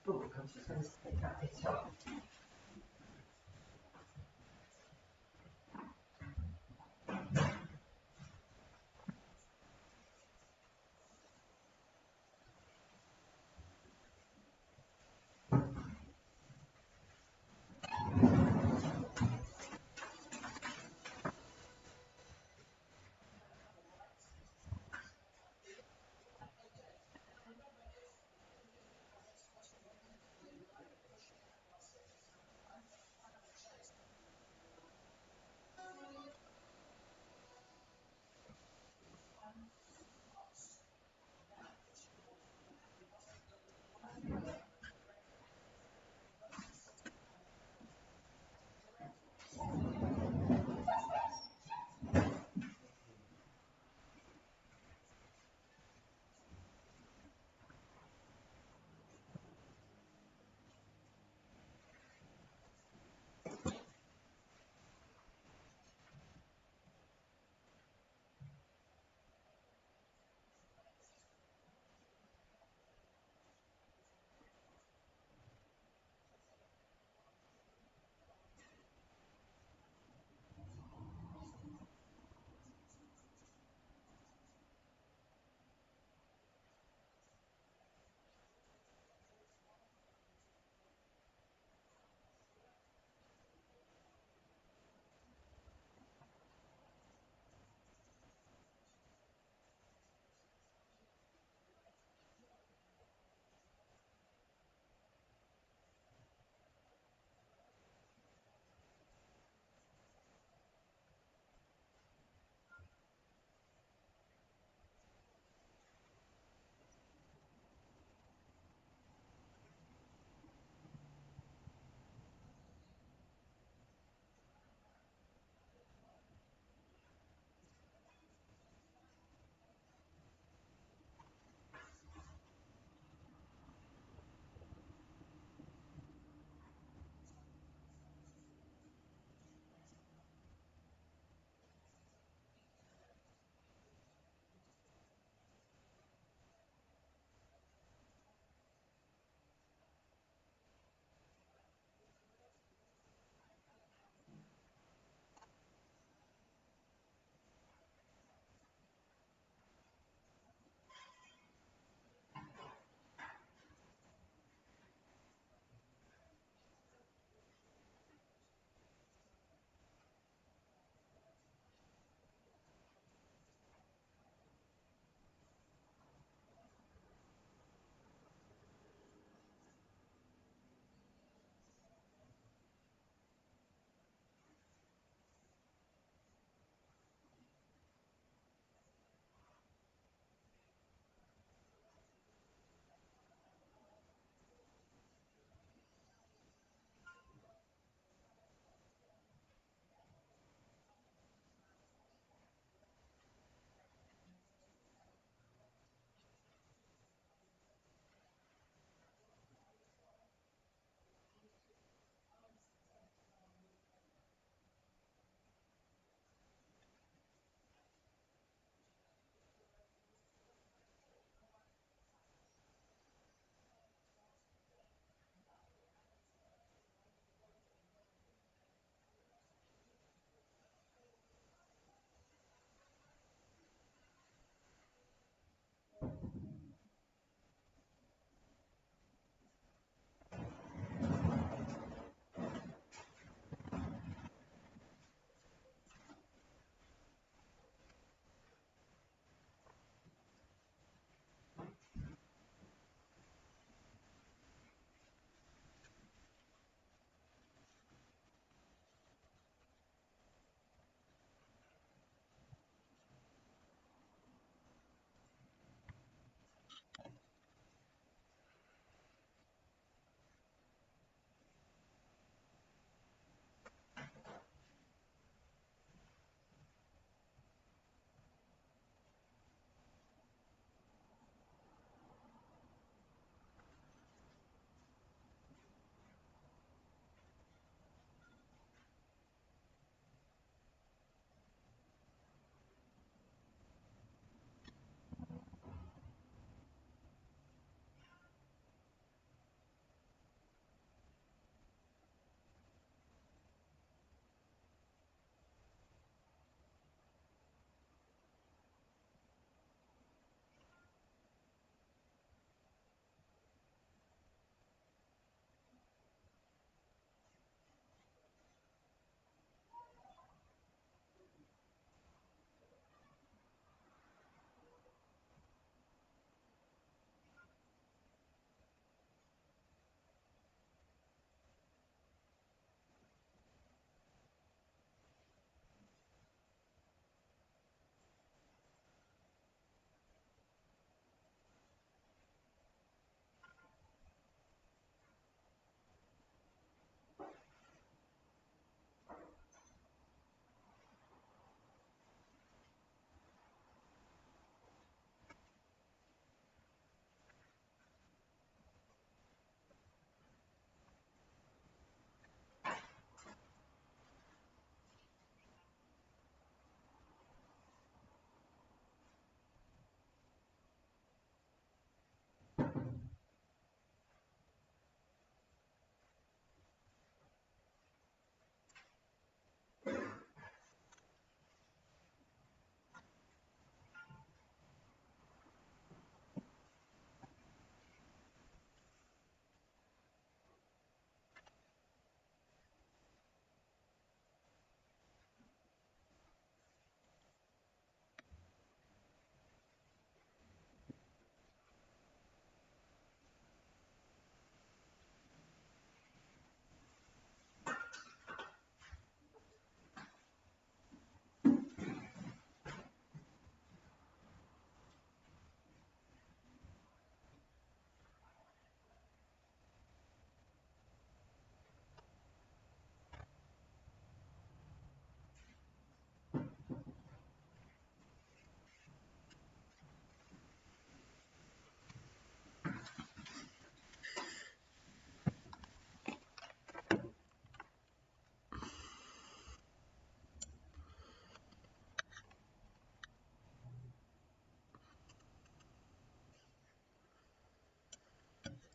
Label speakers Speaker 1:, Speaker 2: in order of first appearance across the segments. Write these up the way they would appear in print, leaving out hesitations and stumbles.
Speaker 1: book. I'm just going to stick that bit up.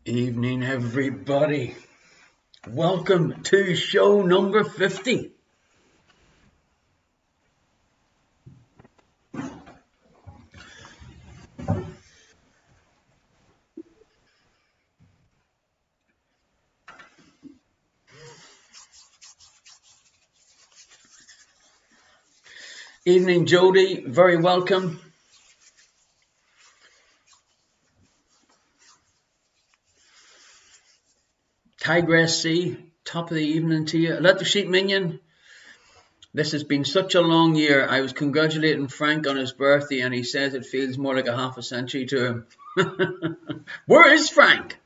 Speaker 2: Evening, everybody. Welcome to show number 50. Evening, Jody. Very welcome. Tigress C, top of the evening to you. Let the Sheep Minion. This has been such a long year. I was congratulating Frank on his birthday and he says it feels more like a half a century to him. Where is Frank?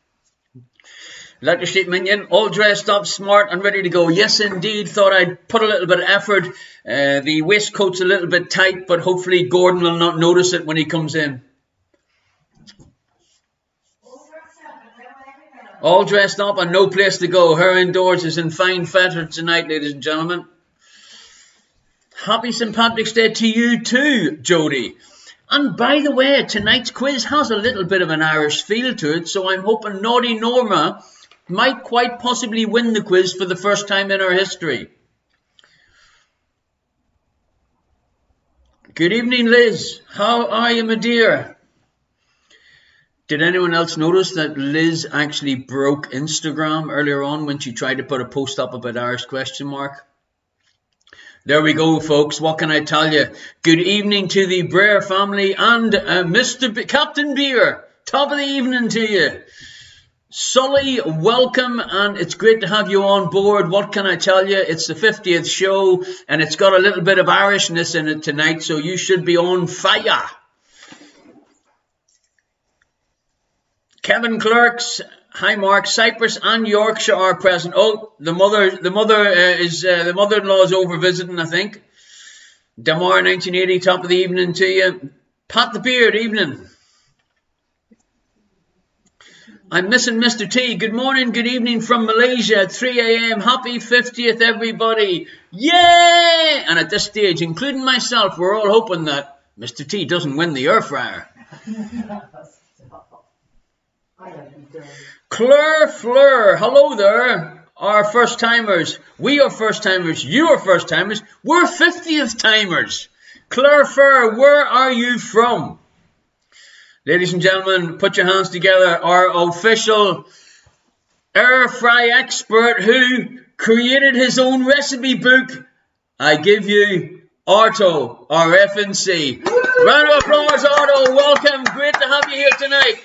Speaker 2: Let the Sheep Minion, all dressed up, smart and ready to go. Yes, indeed. Thought I'd put a little bit of effort. The waistcoat's a little bit tight, but hopefully Gordon will not notice it when he comes in. All dressed up and no place to go. Her indoors is in fine feather tonight, ladies and gentlemen. Happy St. Patrick's Day to you too, Jody. And by the way, tonight's quiz has a little bit of an Irish feel to it, so I'm hoping Naughty Norma might quite possibly win the quiz for the first time in her history. Good evening, Liz. How are you, my dear? Did anyone else notice that Liz actually broke Instagram earlier on when she tried to put a post up about Irish question mark? There we go, folks. What can I tell you? Good evening to the Brer family and Captain Beer. Top of the evening to you. Sully, welcome, and it's great to have you on board. What can I tell you? It's the 50th show, and it's got a little bit of Irishness in it tonight, so you should be on fire. Kevin Clerks, hi Mark. Cyprus and Yorkshire are present. Oh, the mother-in-law is over visiting, I think. Damar 1980, top of the evening to you. Pat the Beard, evening. I'm missing Mr. T. Good morning, good evening from Malaysia at 3 a.m. Happy 50th, everybody. Yay! And at this stage, including myself, we're all hoping that Mr. T doesn't win the air fryer. Claire Fleur, hello there. Our first timers. We are first timers. You are first timers. We're 50th timers. Claire Fleur, where are you from? Ladies and gentlemen, put your hands together. Our official air fry expert who created his own recipe book. I give you Arto, our FNC. Round of applause, Arto. Welcome. Great to have you here tonight.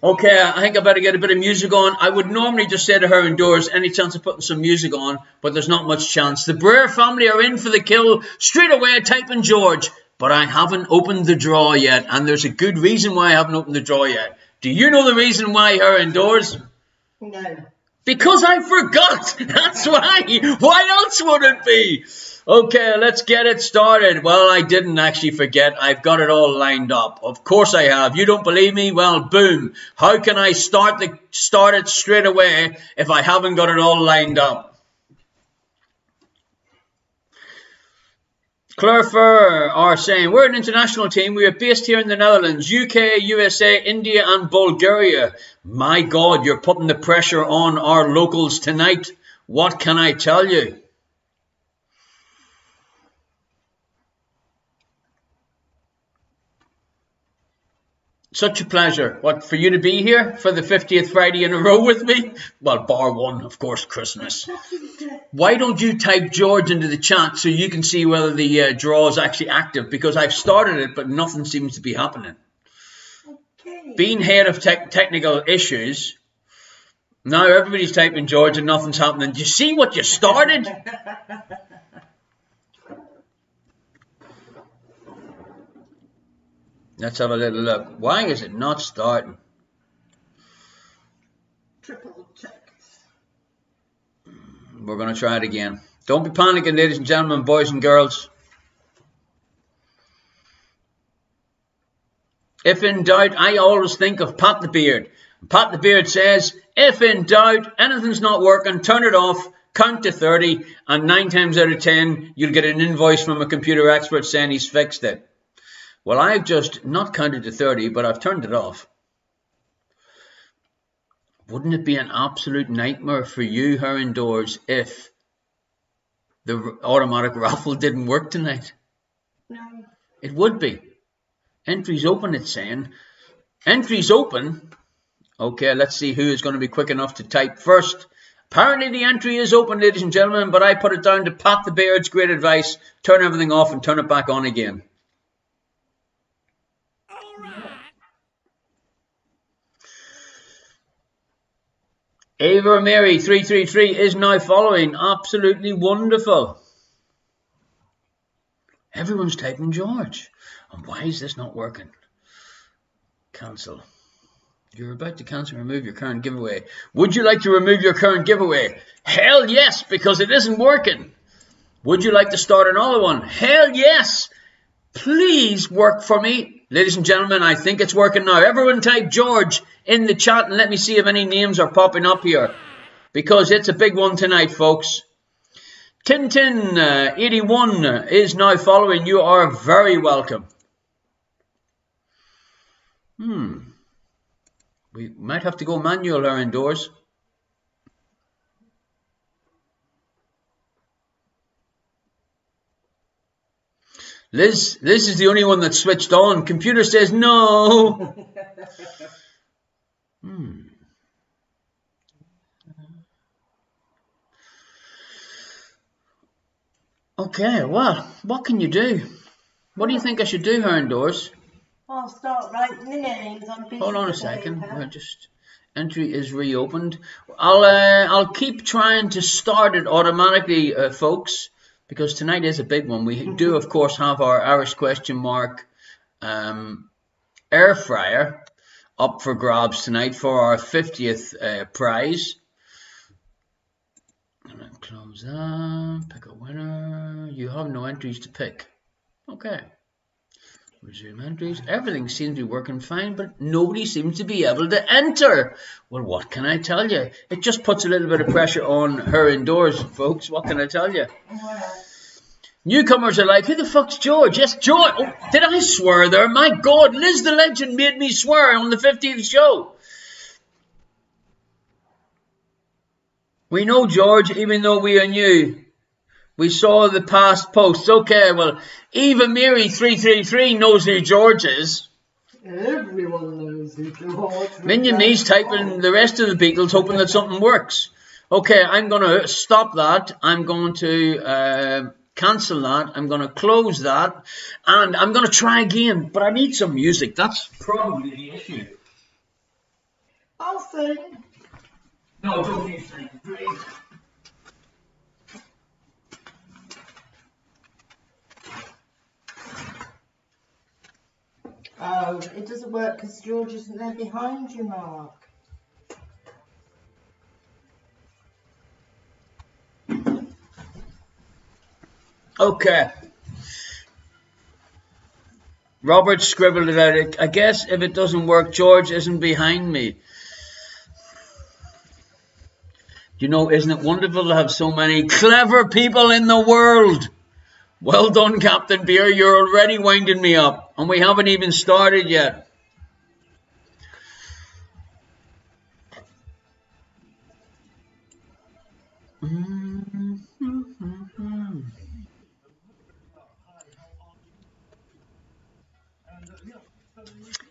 Speaker 2: Okay, I think I better get a bit of music on. I would normally just say to her indoors, any chance of putting some music on, but there's not much chance. The Brer family are in for the kill straight away, typing George. But I haven't opened the draw yet, and there's a good reason why I haven't opened the draw yet. Do you know the reason why her indoors?
Speaker 1: No.
Speaker 2: Because I forgot. That's why. Why else would it be? Okay, let's get it started. Well, I didn't actually forget. I've got it all lined up. Of course I have. You don't believe me? Well, boom. How can I start it straight away if I haven't got it all lined up? Claire Fur are saying, we're an international team. We are based here in the Netherlands, UK, USA, India and Bulgaria. My God, you're putting the pressure on our locals tonight. What can I tell you? Such a pleasure. What, for you to be here for the 50th Friday in a row with me? Well, bar one, of course, Christmas. Why don't you type George into the chat so you can see whether the draw is actually active? Because I've started it, but nothing seems to be happening. Okay. Being head of technical issues, now everybody's typing George and nothing's happening. Do you see what you started? Let's have a little look. Why is it not starting?
Speaker 1: Triple checked.
Speaker 2: We're going to try it again. Don't be panicking, ladies and gentlemen, boys and girls. If in doubt, I always think of Pat the Beard. Pat the Beard says, if in doubt, anything's not working, turn it off, count to 30, and 9 times out of 10, you'll get an invoice from a computer expert saying he's fixed it. Well, I've just not counted to 30, but I've turned it off. Wouldn't it be an absolute nightmare for you here indoors if the automatic raffle didn't work tonight?
Speaker 1: No.
Speaker 2: It would be. Entries open, it's saying. Entries open. Okay, let's see who is going to be quick enough to type first. Apparently the entry is open, ladies and gentlemen, but I put it down to Pat the Beard's great advice. Turn everything off and turn it back on again. Ava Mary 333 is now following. Absolutely wonderful. Everyone's typing George. And why is this not working? Cancel. You're about to cancel and remove your current giveaway. Would you like to remove your current giveaway? Hell yes, because it isn't working. Would you like to start another one? Hell yes. Please work for me. Ladies and gentlemen, I think it's working now. Everyone type George in the chat and let me see if any names are popping up here. Because it's a big one tonight, folks. Tintin81 is now following. You are very welcome. We might have to go manual here indoors. Liz is the only one that's switched on. Computer says no. Okay, well, what can you do? What do you think I should do here indoors?
Speaker 1: I'll start writing the names. I'm busy.
Speaker 2: Hold on a second. Entry is reopened. I'll keep trying to start it automatically, folks, because tonight is a big one. We do, of course, have our Irish question mark air fryer up for grabs tonight for our 50th prize. Close that. Pick a winner. You have no entries to pick. Okay. Resume entries. Everything seems to be working fine, but nobody seems to be able to enter. Well, what can I tell you? It just puts a little bit of pressure on her indoors, folks. What can I tell you? Newcomers are like, who the fuck's George? Yes, George. Oh, did I swear there? My God, Liz the Legend made me swear on the 50th show. We know George, even though we are new. We saw the past posts. Okay, well, Eva Mary 333 knows who George is.
Speaker 1: Everyone knows who George is.
Speaker 2: Minion Me's typing the rest of the Beatles, hoping that something works. Okay, I'm going to stop that. I'm going to cancel that. I'm going to close that. And I'm going to try again. But I need some music. That's probably the issue.
Speaker 1: I'll sing.
Speaker 2: No, don't you sing, please.
Speaker 1: Oh, it doesn't work because George isn't there behind you, Mark.
Speaker 2: Okay. Robert scribbled it out. I guess if it doesn't work, George isn't behind me. You know, isn't it wonderful to have so many clever people in the world? Well done, Captain Beer. You're already winding me up. And we haven't even started yet.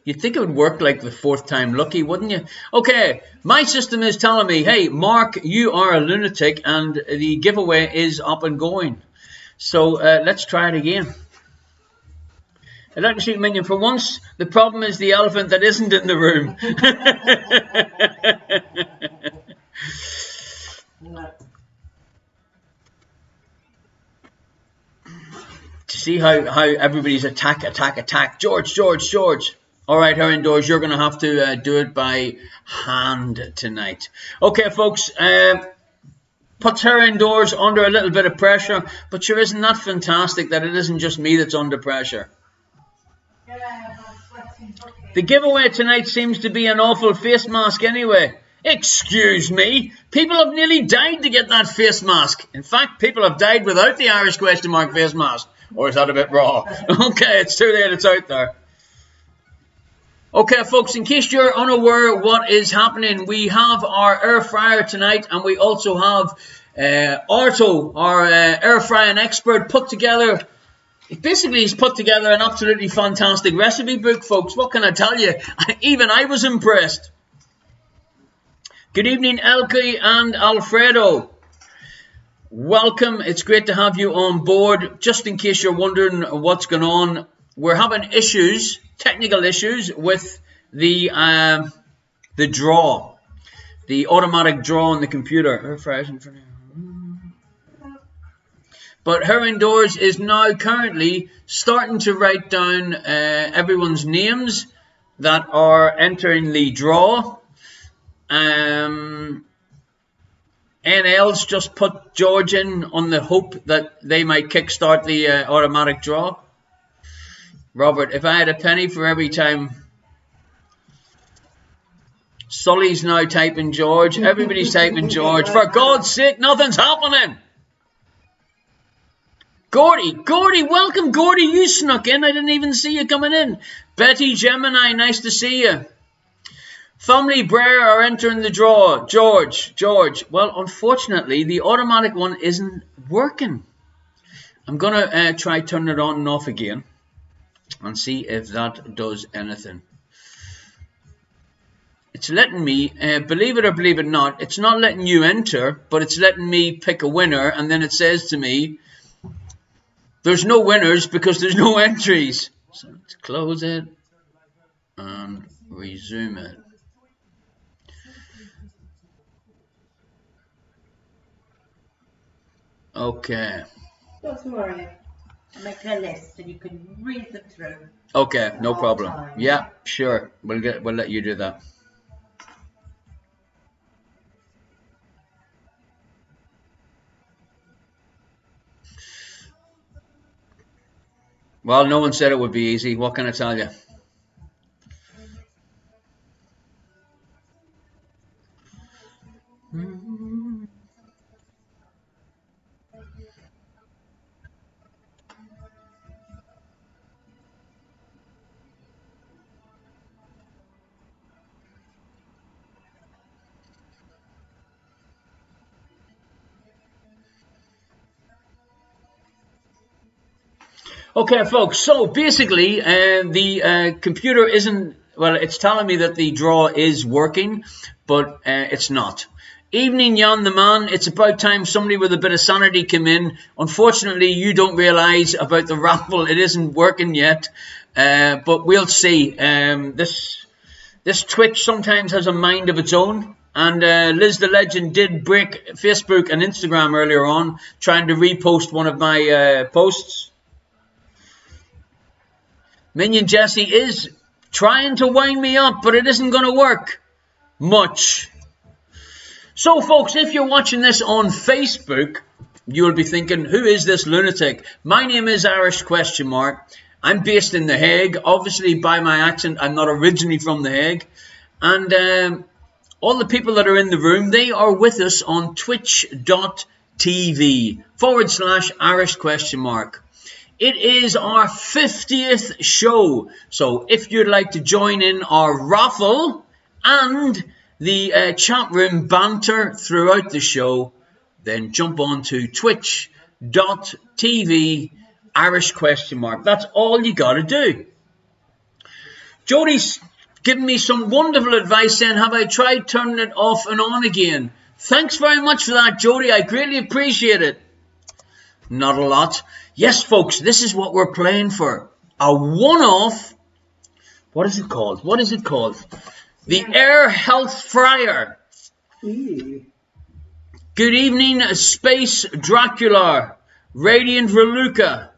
Speaker 2: You'd think it would work like the fourth time lucky, wouldn't you? Okay, my system is telling me, hey, Mark, you are a lunatic and the giveaway is up and going. So let's try it again. Electric Street Minion, for once, the problem is the elephant that isn't in the room. To see how everybody's attack. George. All right, her indoors, you're going to have to do it by hand tonight. Okay, folks, puts her indoors under a little bit of pressure, but sure, isn't that fantastic that it isn't just me that's under pressure? The giveaway tonight seems to be an awful face mask anyway. Excuse me, people have nearly died to get that face mask. In fact, people have died without the Irish question mark face mask. Or is that a bit raw? Okay, it's too late, it's out there. Okay, folks, in case you're unaware what is happening, we have our air fryer tonight, and we also have Arto, our air frying expert, put together. Basically, he's put together an absolutely fantastic recipe book, folks. What can I tell you? Even I was impressed. Good evening, Elke and Alfredo. Welcome. It's great to have you on board. Just in case you're wondering what's going on, we're having issues, technical issues with the draw, the automatic draw on the computer. But Her Indoors is now currently starting to write down everyone's names that are entering the draw. NL's just put George in on the hope that they might kickstart the automatic draw. Robert, if I had a penny for every time. Sully's now typing George. Everybody's typing George. For God's sake, nothing's happening. Gordy, welcome, Gordy. You snuck in. I didn't even see you coming in. Betty Gemini, nice to see you. Family Brer are entering the draw. George. Well, unfortunately, the automatic one isn't working. I'm going to try turning it on and off again and see if that does anything. It's letting me, believe it or believe it not, it's not letting you enter, but it's letting me pick a winner, and then it says to me, there's no winners because there's no entries. So let's close it and resume it. Okay.
Speaker 1: Don't worry. I'll make a list and you can read them through.
Speaker 2: Okay, no problem. Yeah, sure. We'll let you do that. Well, no one said it would be easy. What can I tell you? Okay, folks, so basically the computer isn't, well, it's telling me that the draw is working, but it's not. Evening, Jan the man. It's about time somebody with a bit of sanity came in. Unfortunately, you don't realise about the raffle. It isn't working yet, but we'll see. This Twitch sometimes has a mind of its own. And Liz the Legend did break Facebook and Instagram earlier on, trying to repost one of my posts. Minion Jesse is trying to wind me up, but it isn't going to work much. So, folks, if you're watching this on Facebook, you'll be thinking, who is this lunatic? My name is Irish ? I'm based in The Hague. Obviously, by my accent, I'm not originally from The Hague. And all the people that are in the room, they are with us on twitch.tv/Irish ? It is our 50th show, so if you'd like to join in our raffle and the chat room banter throughout the show, then jump on to twitch.tv/Irish ? That's all you got to do. Jodie's given me some wonderful advice saying, have I tried turning it off and on again? Thanks very much for that, Jodie. I greatly appreciate it. Not a lot. Yes, folks, this is what we're playing for. A one-off. What is it called? The Air Health Fryer. Good evening, Space Dracula. Radiant Reluca.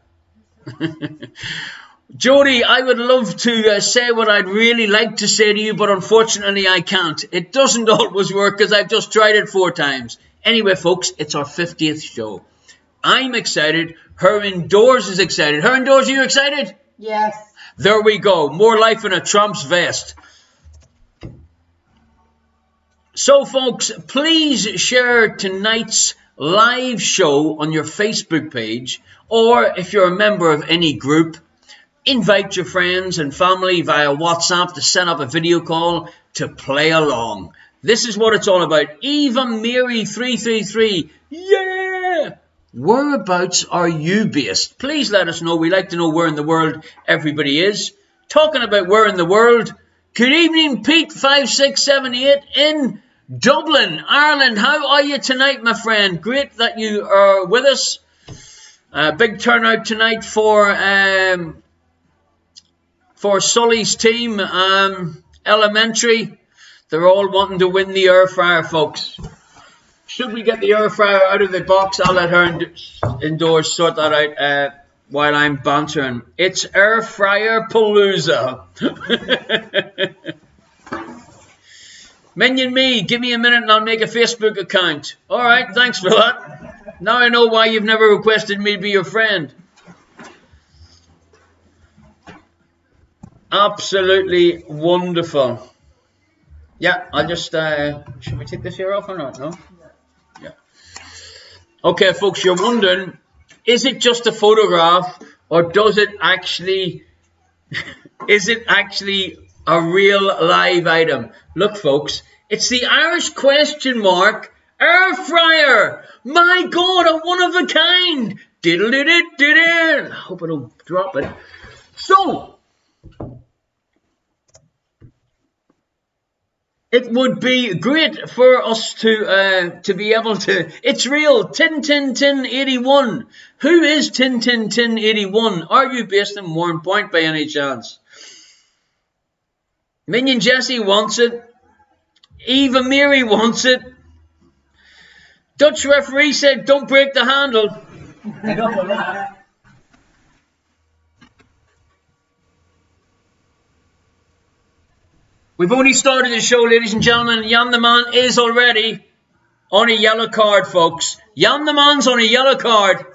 Speaker 2: Jodie, I would love to say what I'd really like to say to you, but unfortunately I can't. It doesn't always work because I've just tried it 4 times. Anyway, folks, it's our 50th show. I'm excited. Her Indoors is excited. Her Indoors, are you excited?
Speaker 1: Yes.
Speaker 2: There we go. More life in a Trump's vest. So, folks, please share tonight's live show on your Facebook page, or if you're a member of any group, invite your friends and family via WhatsApp to set up a video call to play along. This is what it's all about. Eva Mary 333. Yeah! Whereabouts are you based? Please let us know. We like to know where in the world everybody is. Talking about where in the world. Good evening, Pete 5678 in Dublin, Ireland. How are you tonight, my friend? Great that you are with us. Big turnout tonight for Sully's team, Elementary. They're all wanting to win the air fryer, folks. Should we get the air fryer out of the box? I'll let her indoors sort that out while I'm bantering. It's air fryer palooza. Minion me, give me a minute and I'll make a Facebook account. All right, thanks for that. Now I know why you've never requested me to be your friend. Absolutely wonderful. Yeah, I'll just, should we take this here off or not? No? Yeah. Okay, folks, you're wondering, is it just a photograph or does it actually, is it actually a real live item? Look, folks, it's the Irish question mark air fryer. My God, a one of a kind. Diddle-diddle-diddle. I hope I don't drop it. So, it would be great for us to be able to. It's real. Tin Tin Tin 81. Who is Tin Tin Tin 81? Are you based in Warrenpoint by any chance? Minion Jesse wants it. Eva Mary wants it. Dutch referee said, "Don't break the handle." We've only started the show, ladies and gentlemen. Jan the Man is already on a yellow card, folks. Jan the Man's on a yellow card.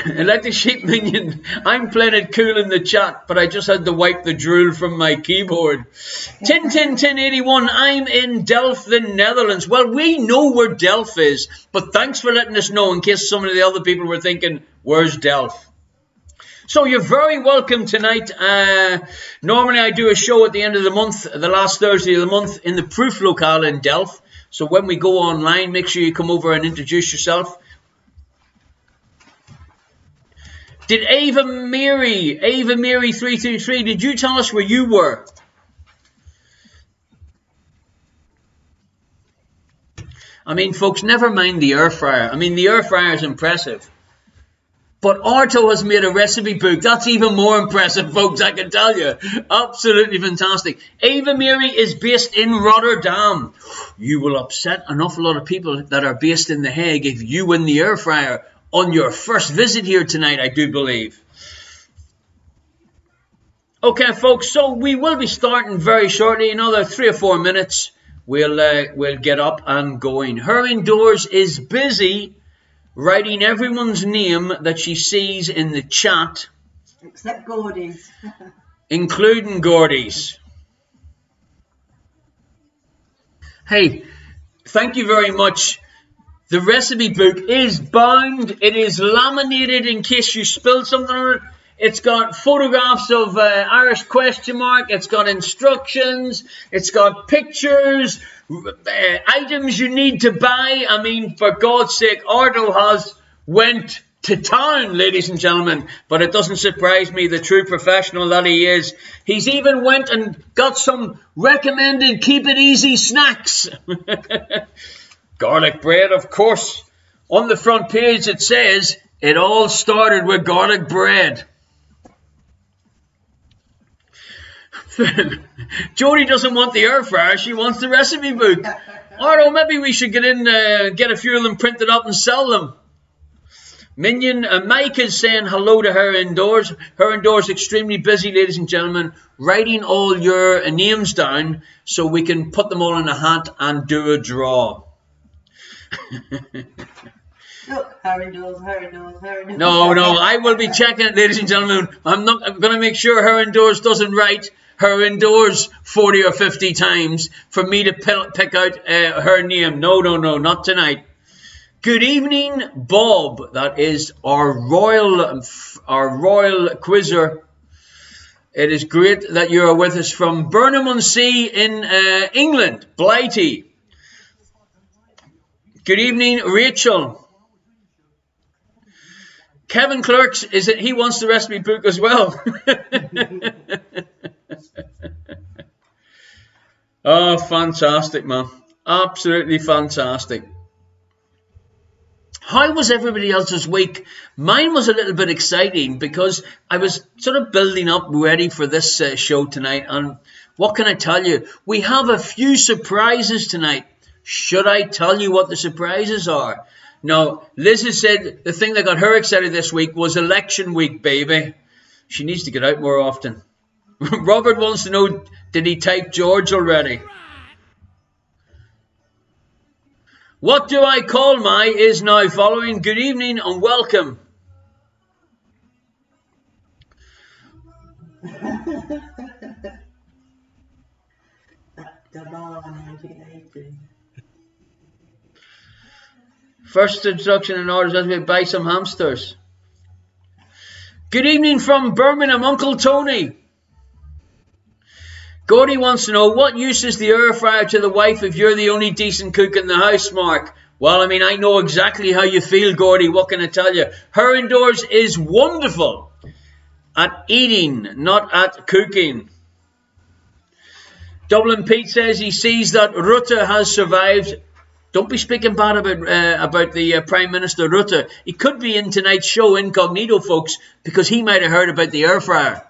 Speaker 2: Like the sheep minion, I'm playing it cool in the chat, but I just had to wipe the drool from my keyboard. Tin Tin Tin 81, I'm in Delft, the Netherlands. Well, we know where Delft is, but thanks for letting us know in case some of the other people were thinking, where's Delft? So you're very welcome tonight. Normally I do a show at the end of the month, the last Thursday of the month, in the Proof Locale in Delft. So when we go online, make sure you come over and introduce yourself. Did Ava Mary 333, did you tell us where you were? I mean, folks, never mind the air fryer. I mean, the air fryer is impressive. But Arto has made a recipe book. That's even more impressive, folks, I can tell you. Absolutely fantastic. Ava Mary is based in Rotterdam. You will upset an awful lot of people that are based in The Hague if you win the air fryer on your first visit here tonight, I do believe. Okay, folks, so we will be starting very shortly. Another 3 or 4 minutes. We'll get up and going. Her indoors is busy writing everyone's name that she sees in the chat.
Speaker 1: Except Gordy's.
Speaker 2: Including Gordy's. Hey, thank you very much. The recipe book is bound. It is laminated in case you spill something on it. It's got photographs of Irish question mark. It's got instructions. It's got pictures, items you need to buy. I mean, for God's sake, Ardo has went to town, ladies and gentlemen. But it doesn't surprise me, the true professional that he is. He's even went and got some recommended keep it easy snacks. Garlic bread, of course. On the front page it says, it all started with garlic bread. Jody doesn't want the air fryer, she wants the recipe book. Ardo, maybe we should get a few of them printed up and sell them. Minion, Mike is saying hello to her indoors. Her indoors extremely busy, ladies and gentlemen, writing all your names down so we can put them all in a hat and do a draw.
Speaker 1: Look, her indoors.
Speaker 2: No, I will be checking it, ladies and gentlemen. I'm going to make sure her indoors doesn't write her indoors 40 or 50 times for me to pick out her name. No, not tonight. Good evening, Bob. That is our royal quizzer. It is great that you are with us from Burnham-on-Sea in England. Blighty. Good evening, Rachel. Kevin Clerks, is it he wants the recipe book as well? Oh, fantastic, man. Absolutely fantastic. How was everybody else's week? Mine was a little bit exciting because I was sort of building up ready for this show tonight. And what can I tell you? We have a few surprises tonight. Should I tell you what the surprises are? Now, Liz has said the thing that got her excited this week was election week, baby. She needs to get out more often. Robert wants to know, did he type George already? What do I call my is now following. Good evening and welcome. First instruction in order is to buy some hamsters. Good evening from Birmingham, Uncle Tony. Gordy wants to know, what use is the air fryer to the wife if you're the only decent cook in the house, Mark? Well, I mean, I know exactly how you feel, Gordy. What can I tell you? Her indoors is wonderful at eating, not at cooking. Dublin Pete says he sees that Rutte has survived. Don't be speaking bad about the Prime Minister Rutte. He could be in tonight's show incognito, folks, because he might have heard about the air fryer.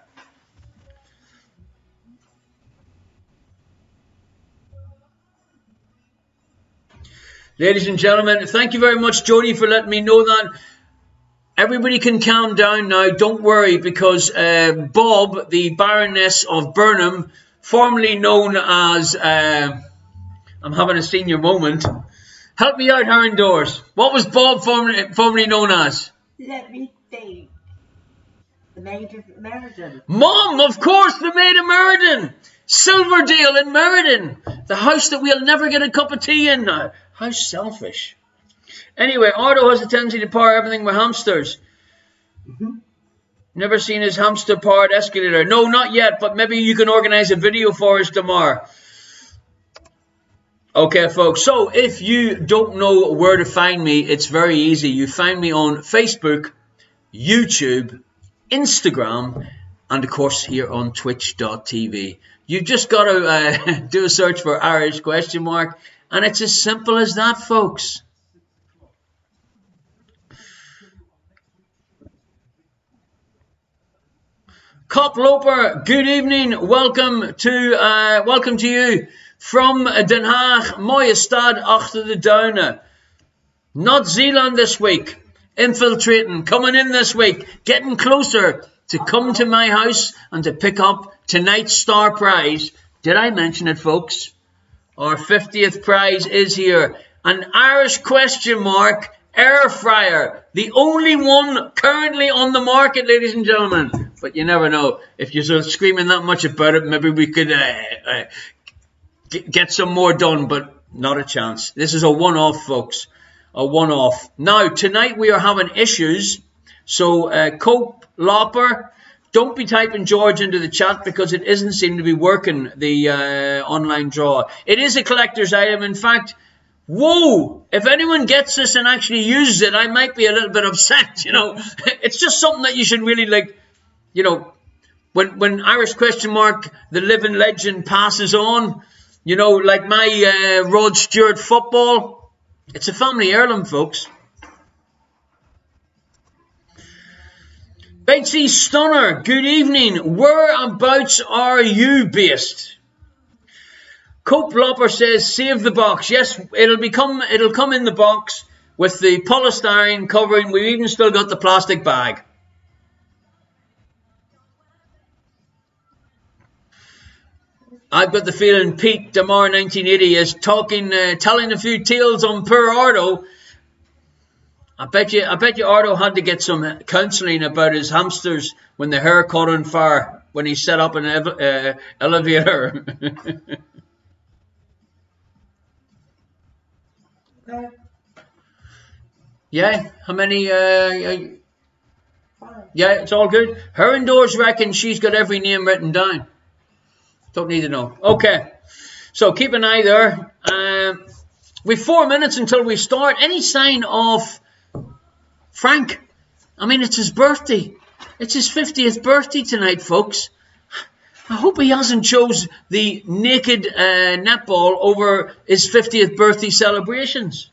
Speaker 2: Ladies and gentlemen, thank you very much, Jody, for letting me know that. Everybody can calm down now. Don't worry, because Bob, the Baroness of Burnham, formerly known as... I'm having a senior moment. Help me out, her indoors. What was Bob formerly known as?
Speaker 1: Let me think. The Maid of Meriden.
Speaker 2: Mom, of course, the Maid of Meriden. Silverdale in Meriden. The house that we'll never get a cup of tea in now. How selfish. Anyway, Ardo has a tendency to power everything with hamsters. Never seen his hamster-powered escalator. No, not yet, but maybe you can organise a video for us tomorrow. Okay, folks, so if you don't know where to find me, it's very easy. You find me on Facebook, YouTube, Instagram, and of course here on twitch.tv. You've just got to do a search for Irish ? And it's as simple as that, folks. Cop Loper, good evening. Welcome to you from Den Haag. Mooie stad achter de duinen. Not Zealand this week. Infiltrating, coming in this week, getting closer to come to my house and to pick up tonight's star prize. Did I mention it, folks? Our 50th prize is here. An Irish ? Air fryer. The only one currently on the market, ladies and gentlemen. But you never know. If you're sort of screaming that much about it, maybe we could get some more done, but not a chance. This is a one-off, folks. A one-off. Now, tonight we are having issues. So, Cope Lopper, don't be typing George into the chat because it isn't seeming to be working, the online draw. It is a collector's item. In fact, whoa, if anyone gets this and actually uses it, I might be a little bit upset, you know. It's just something that you should really, like, you know, when Irish ? The living legend passes on, you know, like my Rod Stewart football. It's a family heirloom, folks. Batesy Stunner, good evening. Whereabouts are you based? Cope Lopper says, save the box. Yes, it'll come in the box with the polystyrene covering. We've even still got the plastic bag. I've got the feeling Pete Damar 1980 is telling a few tales on poor Ardo. I bet you Ardo had to get some counselling about his hamsters when the hair caught on fire. when he set up an elevator.
Speaker 1: Okay.
Speaker 2: Yeah, how many?
Speaker 1: Fine.
Speaker 2: Yeah, it's all good. Her indoors reckon she's got every name written down. Don't need to know. Okay, so keep an eye there. We've 4 minutes until we start. Any sign of Frank? I mean, it's his birthday. It's his 50th birthday tonight, folks. I hope he hasn't chose the naked netball over his 50th birthday celebrations.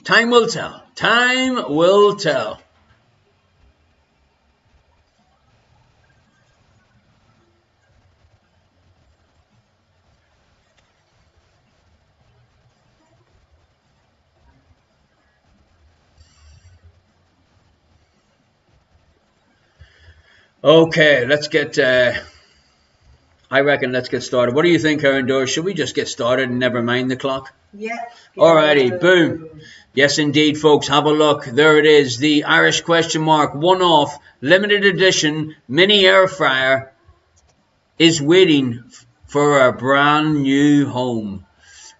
Speaker 2: Time will tell. Time will tell. Okay, let's get, I reckon let's get started. What do you think, Aaron Doors? Should we just get started and never mind the clock?
Speaker 1: Yeah.
Speaker 2: Alrighty, boom. Yes, indeed, folks. Have a look. There it is. The Irish question mark, one-off, limited edition, mini air fryer is waiting for a brand new home.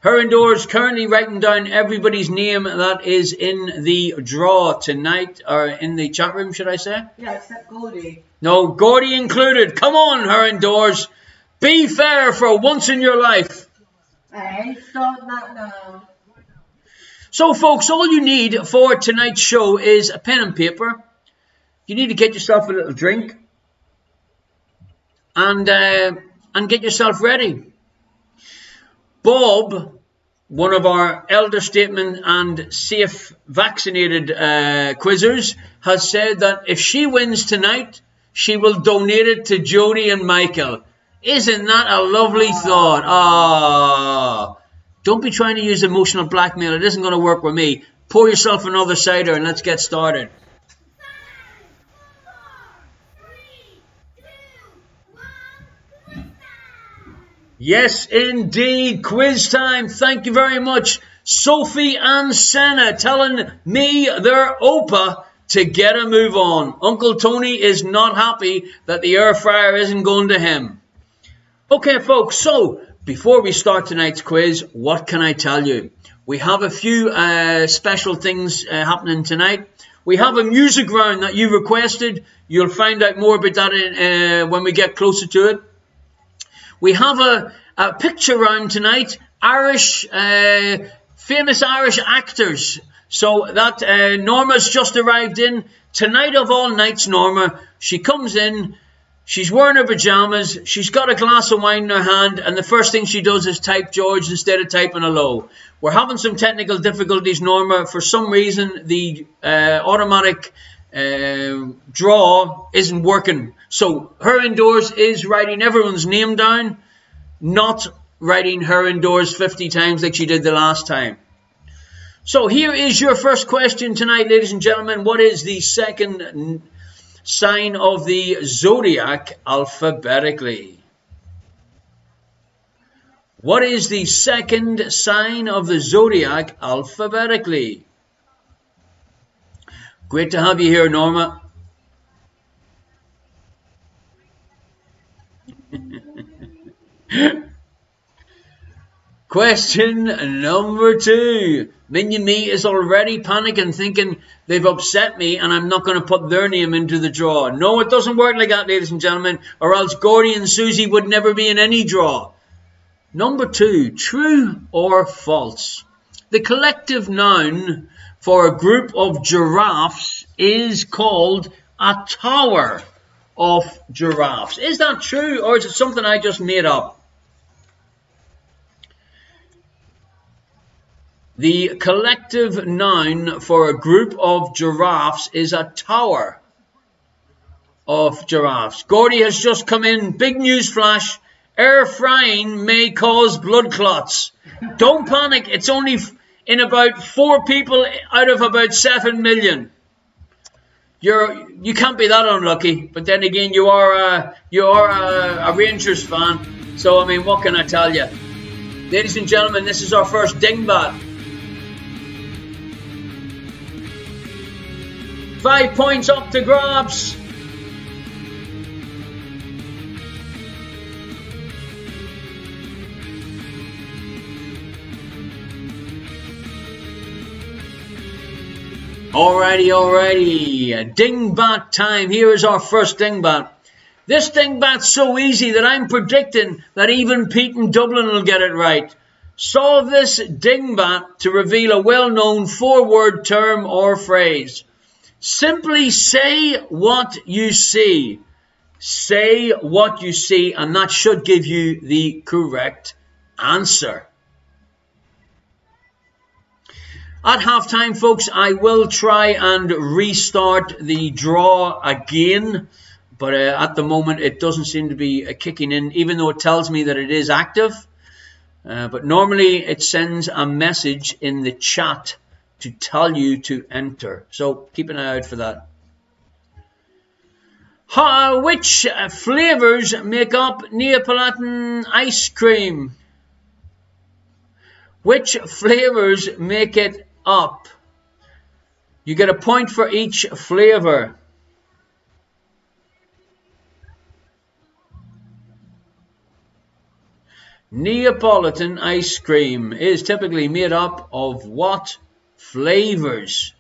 Speaker 2: Her indoors currently writing down everybody's name that is in the draw tonight, or in the chat room, should I say?
Speaker 1: Yeah, except Goldie.
Speaker 2: No, Gordy included. Come on, her indoors. Be fair for once in your life.
Speaker 1: I ain't starting that now.
Speaker 2: So, folks, all you need for tonight's show is a pen and paper. You need to get yourself a little drink and get yourself ready. Bob, one of our elder statesmen and safe vaccinated quizzers, has said that if she wins tonight, she will donate it to Jody and Michael. Isn't that a lovely thought? Ah, don't be trying to use emotional blackmail. It isn't going to work with me. Pour yourself another cider and let's get started.
Speaker 3: 5, 4, 3, 2, 1,
Speaker 2: Yes, indeed. Quiz time. Thank you very much. Sophie and Senna telling me their Opa to get a move on. Uncle Tony is not happy that the air fryer isn't going to him. Okay, folks, so before we start tonight's quiz, what can I tell you? We have a few special things happening tonight. We have a music round that you requested. You'll find out more about that when we get closer to it. We have a picture round tonight. Irish, famous Irish actors. So that Norma's just arrived in. Tonight of all nights, Norma, she comes in. She's wearing her pajamas, she's got a glass of wine in her hand, and the first thing she does is type George instead of typing hello. We're having some technical difficulties, Norma. For some reason, the automatic draw isn't working. So her indoors is writing everyone's name down, not writing her indoors 50 times like she did the last time. So here is your first question tonight, ladies and gentlemen. What is the second sign of the zodiac alphabetically? What is the second sign of the zodiac alphabetically? Great to have you here, Norma. Question number 2. Minion Me is already panicking, thinking they've upset me and I'm not going to put their name into the draw. No, it doesn't work like that, ladies and gentlemen, or else Gordy and Susie would never be in any draw. Number 2, true or false? The collective noun for a group of giraffes is called a tower of giraffes. Is that true, or is it something I just made up? The collective noun for a group of giraffes is a tower of giraffes. Gordy has just come in. Big news flash. Air frying may cause blood clots. Don't panic. It's only in about 4 people out of about 7 million. You can't be that unlucky. But then again, you are a Rangers fan. So I mean, what can I tell you? Ladies and gentlemen, this is our first dingbat. 5 points up to grabs. Alrighty. Dingbat time. Here is our first dingbat. This dingbat's so easy that I'm predicting that even Pete in Dublin will get it right. Solve this dingbat to reveal a well-known 4-word term or phrase. Simply say what you see. Say what you see, and that should give you the correct answer. At halftime, folks, I will try and restart the draw again. But at the moment, it doesn't seem to be kicking in, even though it tells me that it is active. But normally, it sends a message in the chat to tell you to enter. So keep an eye out for that. Which flavors make up Neapolitan ice cream? Which flavors make it up? You get a point for each flavor. Neapolitan ice cream is typically made up of what flavors?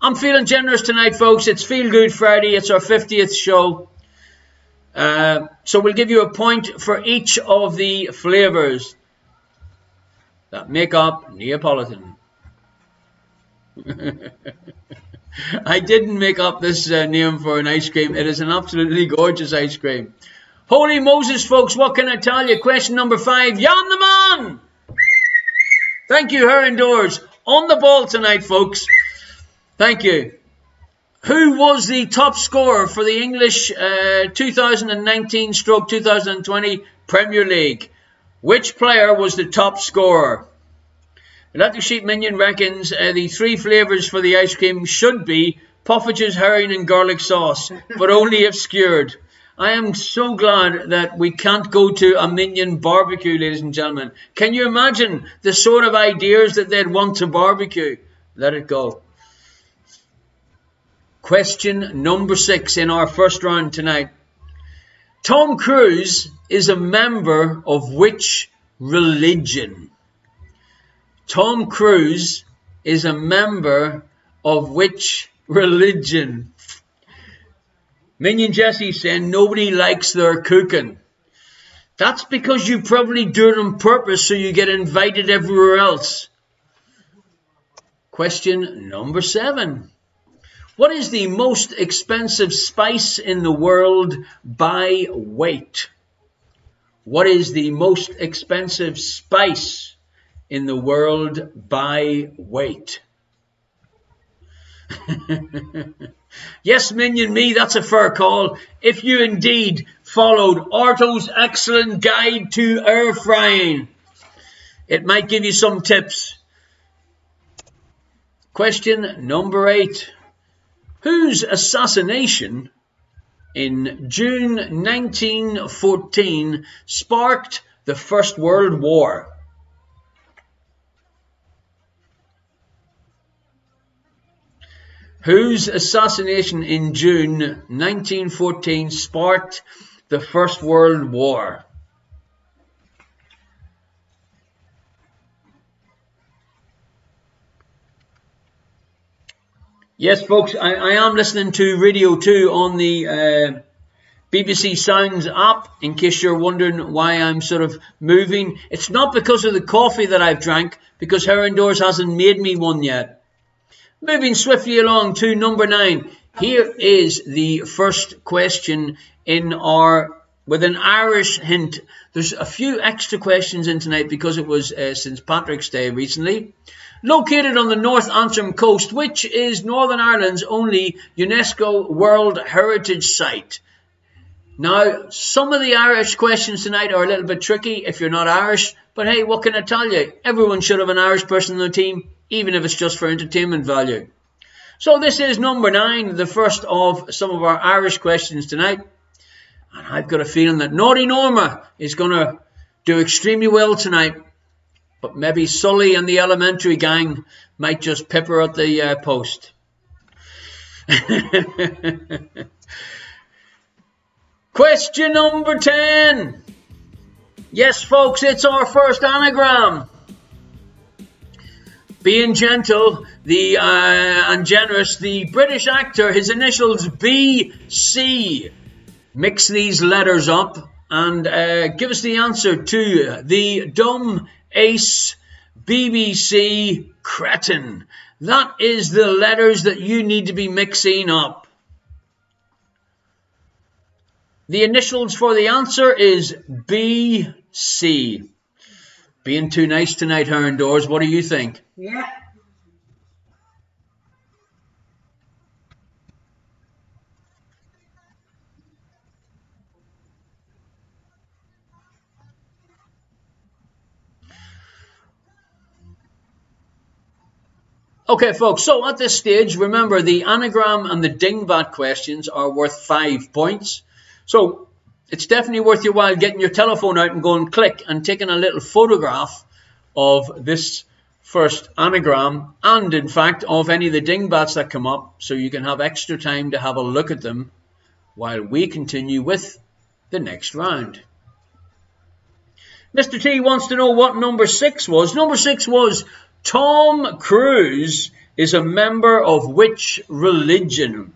Speaker 2: I'm feeling generous tonight, folks. It's Feel Good Friday. It's our 50th show. So we'll give you a point for each of the flavors that make up Neapolitan. I didn't make up this name for an ice cream. It is an absolutely gorgeous ice cream. Holy Moses, folks, what can I tell you? Question number 5. Jan the man! Thank you, Heron Doors. On the ball tonight, folks. Thank you. Who was the top scorer for the English 2019/2020 Premier League? Which player was the top scorer? Electric Sheep Minion reckons the 3 flavours for the ice cream should be Puffages, herring and garlic sauce, but only if skewered. I am so glad that we can't go to a Minion barbecue, ladies and gentlemen. Can you imagine the sort of ideas that they'd want to barbecue? Let it go. Question number 6 in our first round tonight. Tom Cruise is a member of which religion? Tom Cruise is a member of which religion? Minion Jesse saying nobody likes their cooking. That's because you probably do it on purpose so you get invited everywhere else. Question number 7. What is the most expensive spice in the world by weight? What is the most expensive spice in the world by weight? Yes, Minion Me, that's a fair call. If you indeed followed Arto's excellent guide to air frying, it might give you some tips. Question number 8. Whose assassination in June 1914 sparked the First World War? Whose assassination in June 1914 sparked the First World War? Yes, folks, I am listening to Radio 2 on the BBC Sounds app, in case you're wondering why I'm sort of moving. It's not because of the coffee that I've drank, because Heron Doors hasn't made me one yet. Moving swiftly along to number 9. Here is the first question in our, with an Irish hint. There's a few extra questions in tonight because it was St. Patrick's Day recently. Located on the North Antrim coast, which is Northern Ireland's only UNESCO World Heritage Site. Now, some of the Irish questions tonight are a little bit tricky if you're not Irish, but hey, what can I tell you? Everyone should have an Irish person on their team, even if it's just for entertainment value. So this is number 9, the first of some of our Irish questions tonight. And I've got a feeling that Naughty Norma is going to do extremely well tonight. But maybe Sully and the Elementary gang might just pepper at the post. Question number 10. Yes, folks, it's our first anagram. Being gentle and generous, the British actor, his initials BC. Mix these letters up and give us the answer to the dumb ace BBC cretin. That is the letters that you need to be mixing up. The initials for the answer is BC. Being too nice tonight, Heron Doors. What do you think?
Speaker 1: Yeah.
Speaker 2: Okay, folks, so at this stage, remember the anagram and the dingbat questions are worth 5 points. So it's definitely worth your while getting your telephone out and going click and taking a little photograph of this first anagram and, in fact, of any of the dingbats that come up so you can have extra time to have a look at them while we continue with the next round. Mr. T wants to know what number 6 was. Number 6 was Tom Cruise is a member of which religion?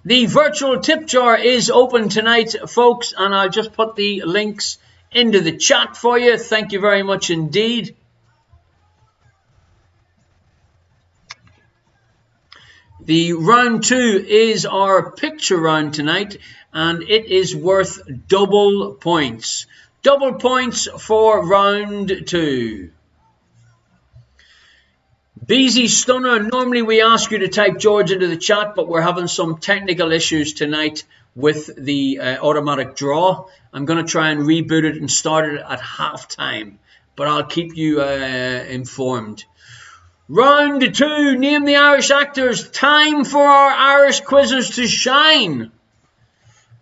Speaker 2: The virtual tip jar is open tonight, folks, and I'll just put the links into the chat for you. Thank you very much indeed. The round 2 is our picture round tonight, and it is worth double points. Double points for round 2. BZ Stunner, normally we ask you to type George into the chat, but we're having some technical issues tonight with the automatic draw. I'm going to try and reboot it and start it at halftime, but I'll keep you informed. Round 2, name the Irish actors. Time for our Irish quizzers to shine.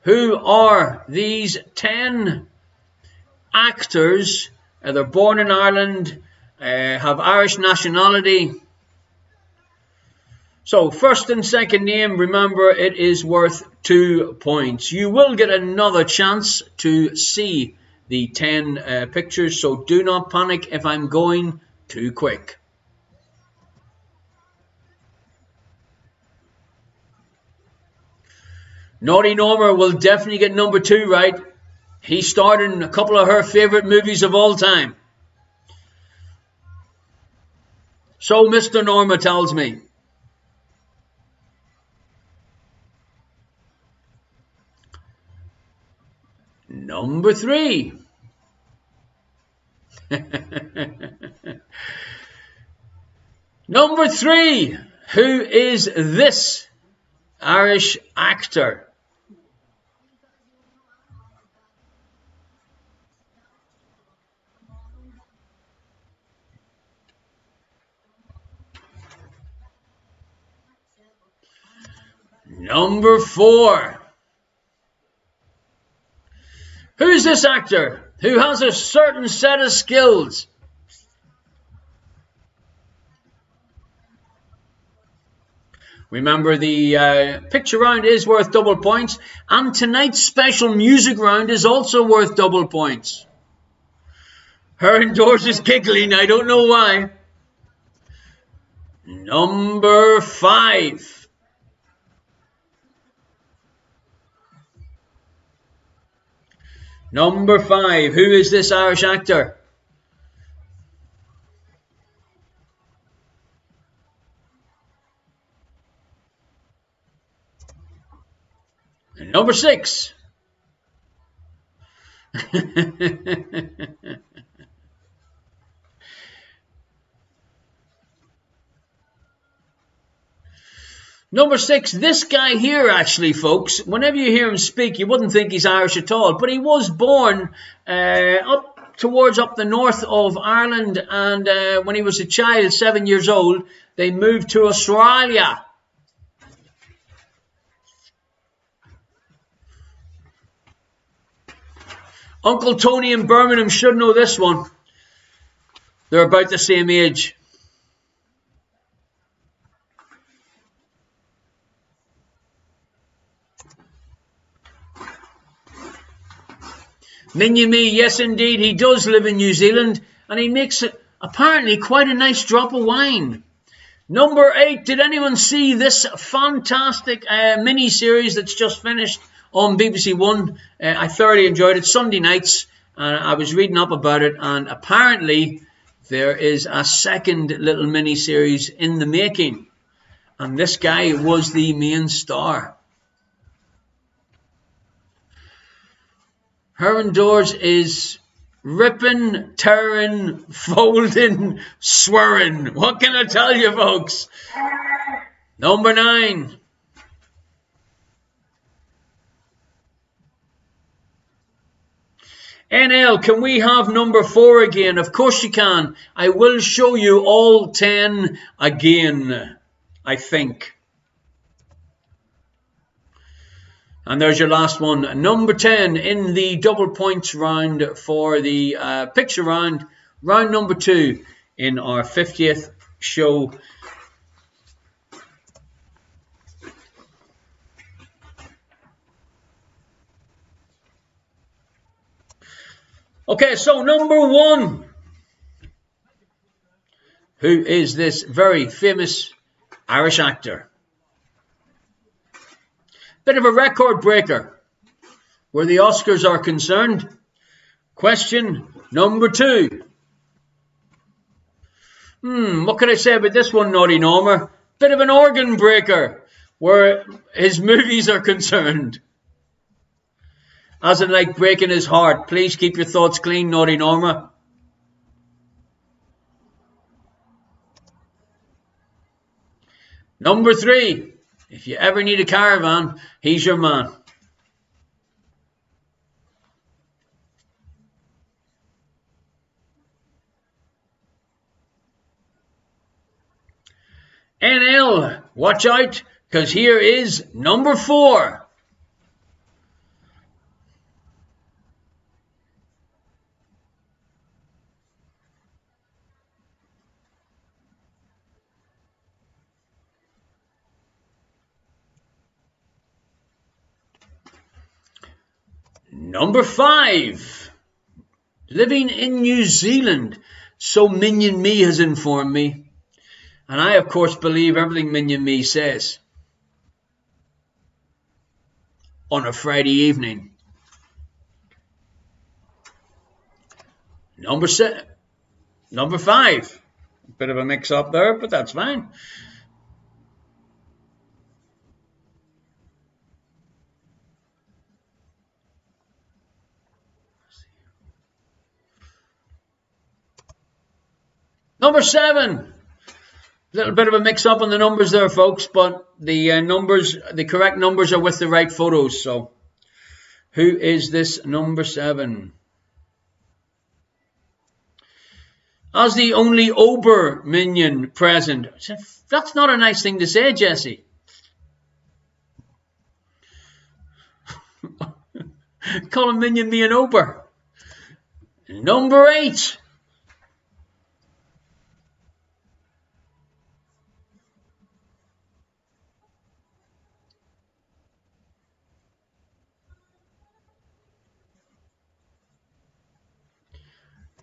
Speaker 2: Who are these 10 actors? They're born in Ireland, have Irish nationality. So first and second name, remember it is worth 2 points. You will get another chance to see the 10 pictures, so do not panic if I'm going too quick. Naughty Norma will definitely get number 2 right. He starred in a couple of her favourite movies of all time. So Mr. Norma tells me. Number 3. Number 3. Who is this Irish actor? Number 4. Who's this actor who has a certain set of skills? Remember, the picture round is worth double points, and tonight's special music round is also worth double points. Heron Doors is giggling, I don't know why. Number 5. Number 5. Who is this Irish actor? And number 6. Number 6, this guy here, actually, folks, whenever you hear him speak, you wouldn't think he's Irish at all, but he was born up the north of Ireland, and when he was a child, 7 years old, they moved to Australia. Uncle Tony in Birmingham should know this one. They're about the same age. Minion Me, yes indeed, he does live in New Zealand, and he makes apparently quite a nice drop of wine. Number 8, did anyone see this fantastic mini-series that's just finished on BBC One? I thoroughly enjoyed it. Sunday nights, and I was reading up about it, and apparently there is a second little mini-series in the making, and this guy was the main star. Herman Doors is ripping, tearing, folding, swearing. What can I tell you, folks? Number 9. NL, can we have number 4 again? Of course you can. I will show you all 10 again, I think. And there's your last one. Number 10 in the double points round for the picture round. Round number 2 in our 50th show. Okay, so number 1. Who is this very famous Irish actor? Bit of a record breaker where the Oscars are concerned. Question number 2. What can I say about this one, Naughty Norma? Bit of an organ breaker where his movies are concerned. As in like breaking his heart. Please keep your thoughts clean, Naughty Norma. Number 3. If you ever need a caravan, he's your man. NL, watch out, because here is number 4. Number 5, living in New Zealand, so Minion Me has informed me. And I, of course, believe everything Minion Me says. On a Friday evening. Number 5. Bit of a mix-up there, but that's fine. Number 7. Little bit of a mix-up on the numbers there, folks, but the correct numbers are with the right photos. So, who is this number 7? As the only Ober minion present. That's not a nice thing to say, Jesse. Call a minion me an Ober. Number 8.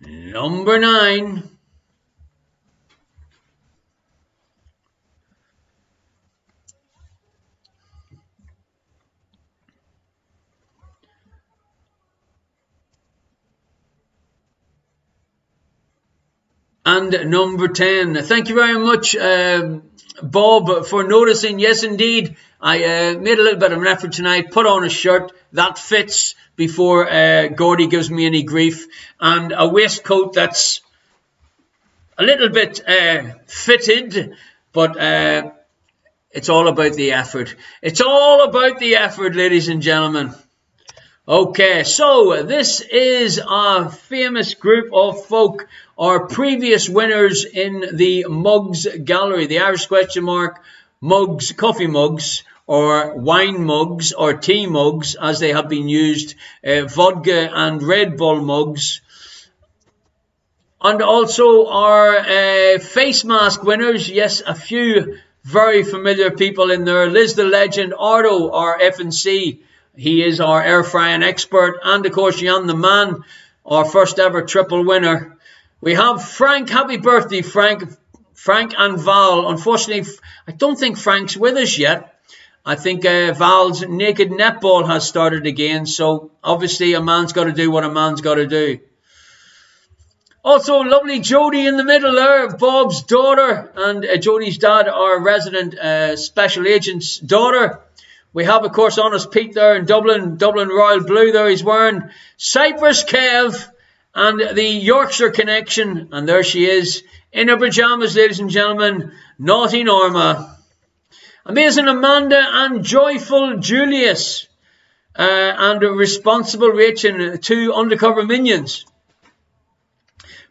Speaker 2: Number 9. And number 10. Thank you very much, Bob, for noticing. Yes, indeed, I made a little bit of an effort tonight, put on a shirt that fits before Gordy gives me any grief, and a waistcoat that's a little bit fitted, but it's all about the effort. It's all about the effort, ladies and gentlemen. Okay, so this is a famous group of folk, our previous winners in the mugs gallery, the Irish question mark mugs, coffee mugs, or wine mugs, or tea mugs, as they have been used, vodka and Red Bull mugs. And also our face mask winners, yes, a few very familiar people in there. Liz the Legend, Ardo, our F&C. He is our air frying expert. And of course, Jan the Man, our first ever triple winner. We have Frank. Happy birthday, Frank. Frank and Val. Unfortunately, I don't think Frank's with us yet. I think Val's naked netball has started again. So obviously a man's got to do what a man's got to do. Also, lovely Jodie in the middle there, Bob's daughter, and Jodie's dad, our resident special agent's daughter. We have, of course, Honest Pete there in Dublin Royal Blue there he's wearing. Cyprus Kev and the Yorkshire connection, and there she is in her pyjamas, ladies and gentlemen, Naughty Norma. Amazing Amanda and Joyful Julius, and Responsible Rach and 2 undercover minions.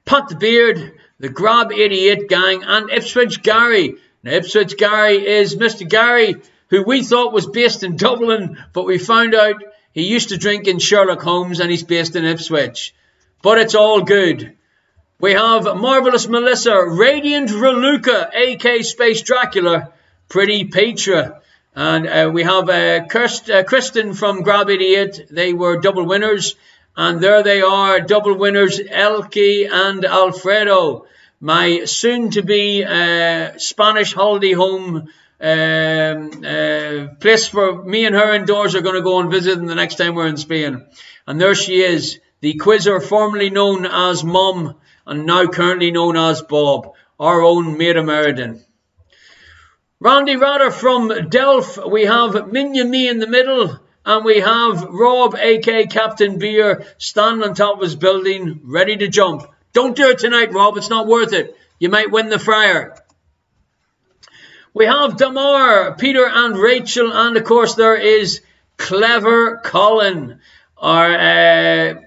Speaker 2: Pat the Beard, the Grab 88 gang, and Ipswich Gary. Now, Ipswich Gary is Mr. Gary, who we thought was based in Dublin, but we found out he used to drink in Sherlock Holmes and he's based in Ipswich. But it's all good. We have Marvellous Melissa, Radiant Raluca, AK Space Dracula, Pretty Petra. And we have Kristen from Grab 88. They were double winners. And there they are, double winners, Elke and Alfredo. My soon-to-be Spanish holiday home place for me and her indoors are going to go and visit them the next time we're in Spain. And there she is, the quizzer formerly known as Mom and now currently known as Bob, our own Maida Meriden. Randy Ratter from Delft. We have Minya Me in the middle. And we have Rob, a.k.a. Captain Beer, standing on top of his building, ready to jump. Don't do it tonight, Rob. It's not worth it. You might win the fryer. We have Damar, Peter and Rachel. And, of course, there is Clever Colin, our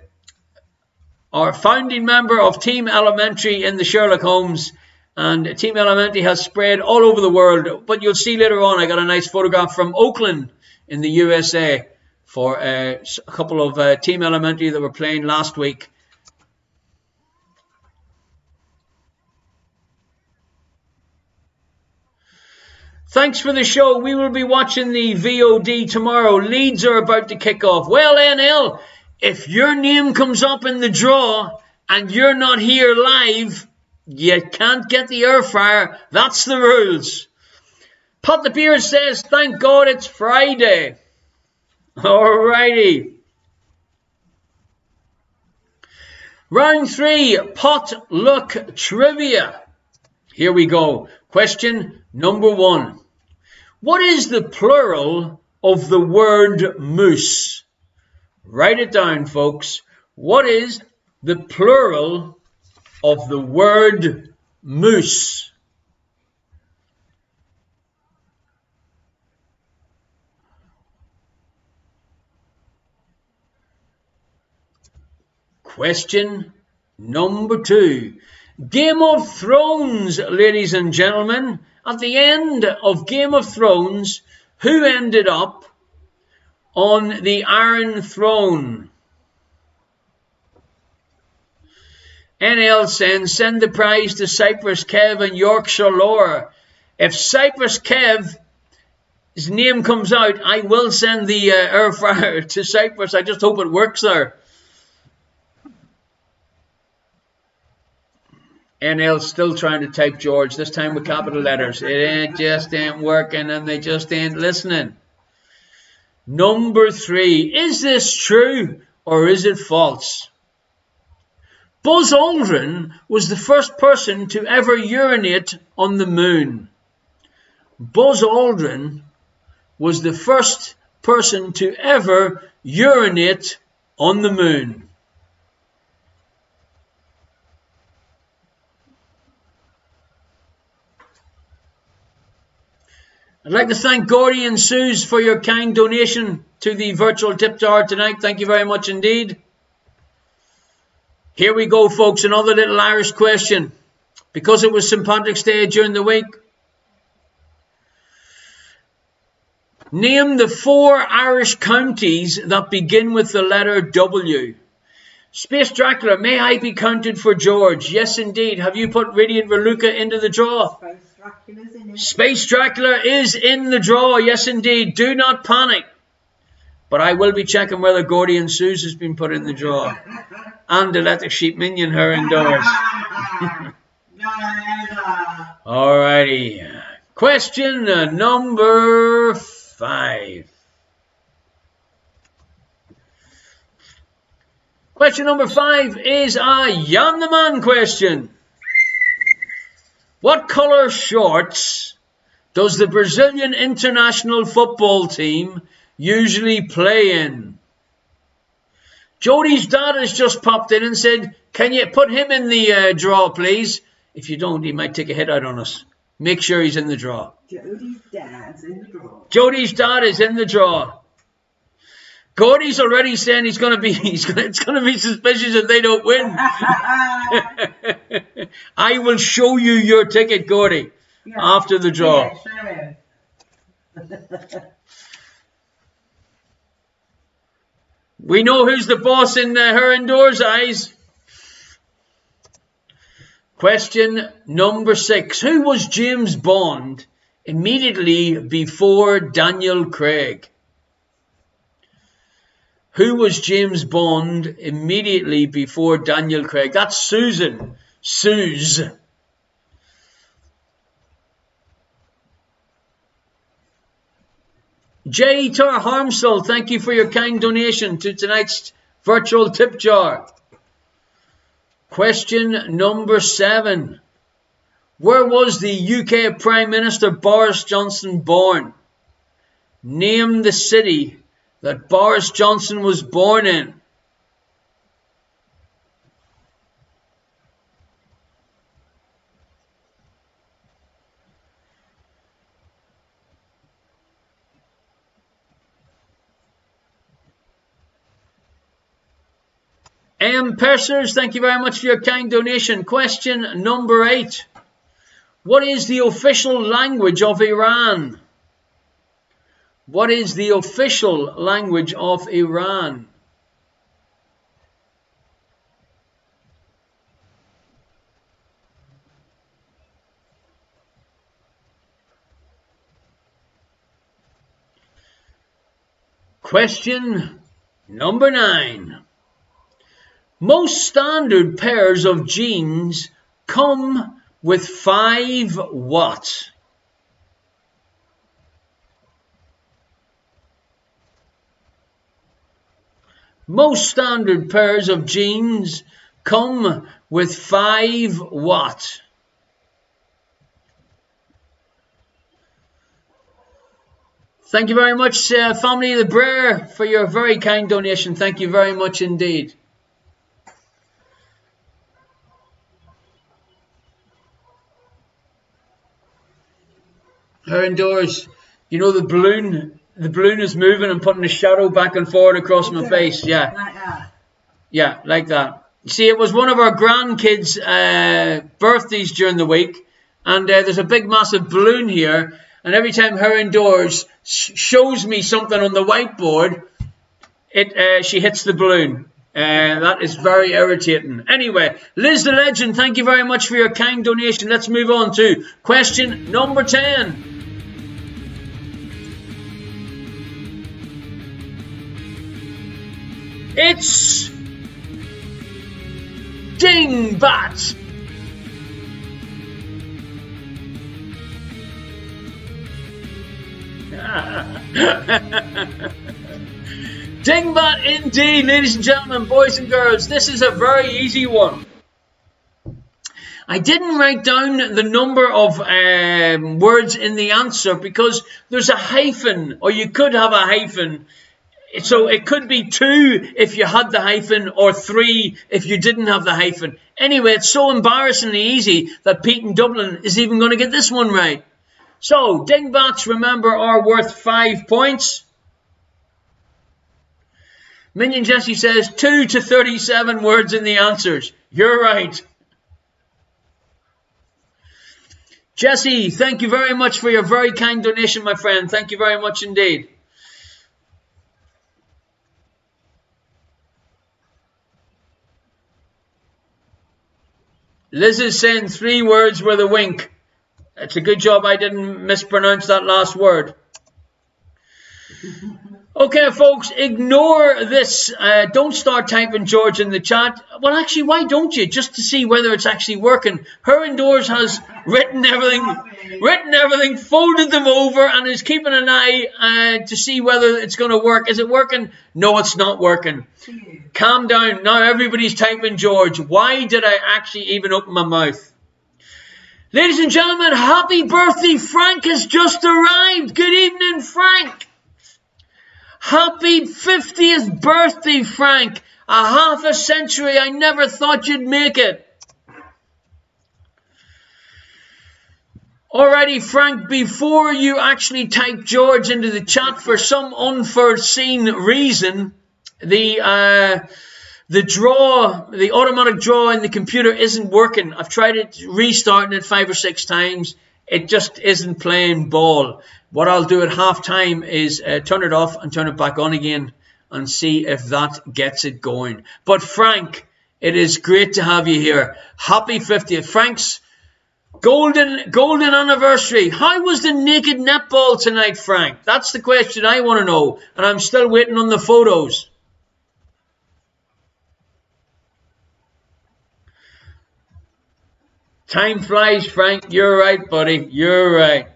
Speaker 2: founding member of Team Elementary in the Sherlock Holmes. And Team Elementary has spread all over the world. But you'll see later on, I got a nice photograph from Oakland in the USA for a couple of Team Elementary that were playing last week. Thanks for the show. We will be watching the VOD tomorrow. Leeds are about to kick off. Well, NL, if your name comes up in the draw and you're not here live, you can't get the air fryer. That's the rules. Pat the Beard says, thank God it's Friday. Alrighty. Round 3, potluck trivia. Here we go. Question number 1. What is the plural of the word moose? Write it down, folks. What is the plural of the word moose? Question number 2. Game of Thrones, ladies and gentlemen. At the end of Game of Thrones, who ended up on the Iron Throne? NL send the prize to Cyprus Kev and Yorkshire Lore. If Cyprus Kev, his name comes out, I will send the air fryer to Cyprus. I just hope it works there. NL's still trying to type George, this time with capital letters. It just ain't working and they just ain't listening. Number 3. Is this true or is it false? Buzz Aldrin was the first person to ever urinate on the moon. Buzz Aldrin was the first person to ever urinate on the moon. I'd like to thank Gordy and Suze for your kind donation to the virtual tip jar tonight. Thank you very much indeed. Here we go, folks. Another little Irish question. Because it was St. Patrick's Day during the week. Name the 4 Irish counties that begin with the letter W. Space Dracula, may I be counted for George? Yes, indeed. Have you put Radiant Raluca into the draw?
Speaker 1: Space Dracula's in it.
Speaker 2: Space Dracula is in the draw. Yes, indeed. Do not panic. But I will be checking whether Gordy and Suze has been put in the draw. And to let the sheep minion her indoors. Alrighty. Question number 5. Question number 5 is a Yam the Man question. What colour shorts does the Brazilian international football team usually play in? Jody's dad has just popped in and said, can you put him in the draw, please? If you don't, he might take a hit out on us. Make sure he's in the draw.
Speaker 1: Jody's dad's in the draw.
Speaker 2: Jody's dad is in the draw. Gordy's already saying it's going to be suspicious if they don't win. I will show you your ticket, Gordy, after the draw.
Speaker 1: Yeah, sure.
Speaker 2: We know who's the boss in her indoors eyes. Question number 6. Who was James Bond immediately before Daniel Craig? Who was James Bond immediately before Daniel Craig? That's Susan. Suze. J. Tar Harmsel, thank you for your kind donation to tonight's virtual tip jar. Question number 7. Where was the UK Prime Minister Boris Johnson born? Name the city that Boris Johnson was born in. M. Persers, thank you very much for your kind donation. Question number 8. What is the official language of Iran? What is the official language of Iran? Question number 9. Most standard pairs of jeans come with 5 what? Most standard pairs of jeans come with 5 what? Thank you very much, Family of the Brer, for your very kind donation. Thank you very much indeed. Her indoors, you know the balloon is moving and putting a shadow back and forward across my face. Yeah.
Speaker 1: Like that.
Speaker 2: Yeah, like that. See, it was one of our grandkids' birthdays during the week, and there's a big massive balloon here, and every time her indoors shows me something on the whiteboard, she hits the balloon. That is very irritating. Anyway, Liz the Legend, thank you very much for your kind donation. Let's move on to question number 10. It's Dingbat. Dingbat indeed, ladies and gentlemen, boys and girls. This is a very easy one. I didn't write down the number of words in the answer because there's a hyphen, or you could have a hyphen. So it could be 2 if you had the hyphen, or 3 if you didn't have the hyphen. Anyway, it's so embarrassingly easy that Pete in Dublin is even going to get this one right. So, Dingbats, remember, are worth 5 points. Minion Jesse says 2 to 37 words in the answers. You're right. Jesse, thank you very much for your very kind donation, my friend. Thank you very much indeed. Liz is saying 3 words with a wink. It's a good job I didn't mispronounce that last word. Okay, folks, ignore this. Don't start typing George in the chat. Well, actually, why don't you? Just to see whether it's actually working. Her Indoors has written everything, folded them over, and is keeping an eye to see whether it's going to work. Is it working? No, it's not working. Calm down. Now everybody's typing George. Why did I actually even open my mouth? Ladies and gentlemen, happy birthday. Frank has just arrived. Good evening, Frank. Happy 50th birthday, Frank. A half a century. I never thought you'd make it. Alrighty, Frank, before you actually type George into the chat, for some unforeseen reason, the automatic draw in the computer isn't working. I've tried it, restarting it 5 or 6 times. It just isn't playing ball. What I'll do at half time is turn it off and turn it back on again and see if that gets it going. But Frank, it is great to have you here. Happy 50th. Frank's golden anniversary. How was the naked netball tonight, Frank? That's the question I want to know. And I'm still waiting on the photos. Time flies, Frank. You're right, buddy. You're right.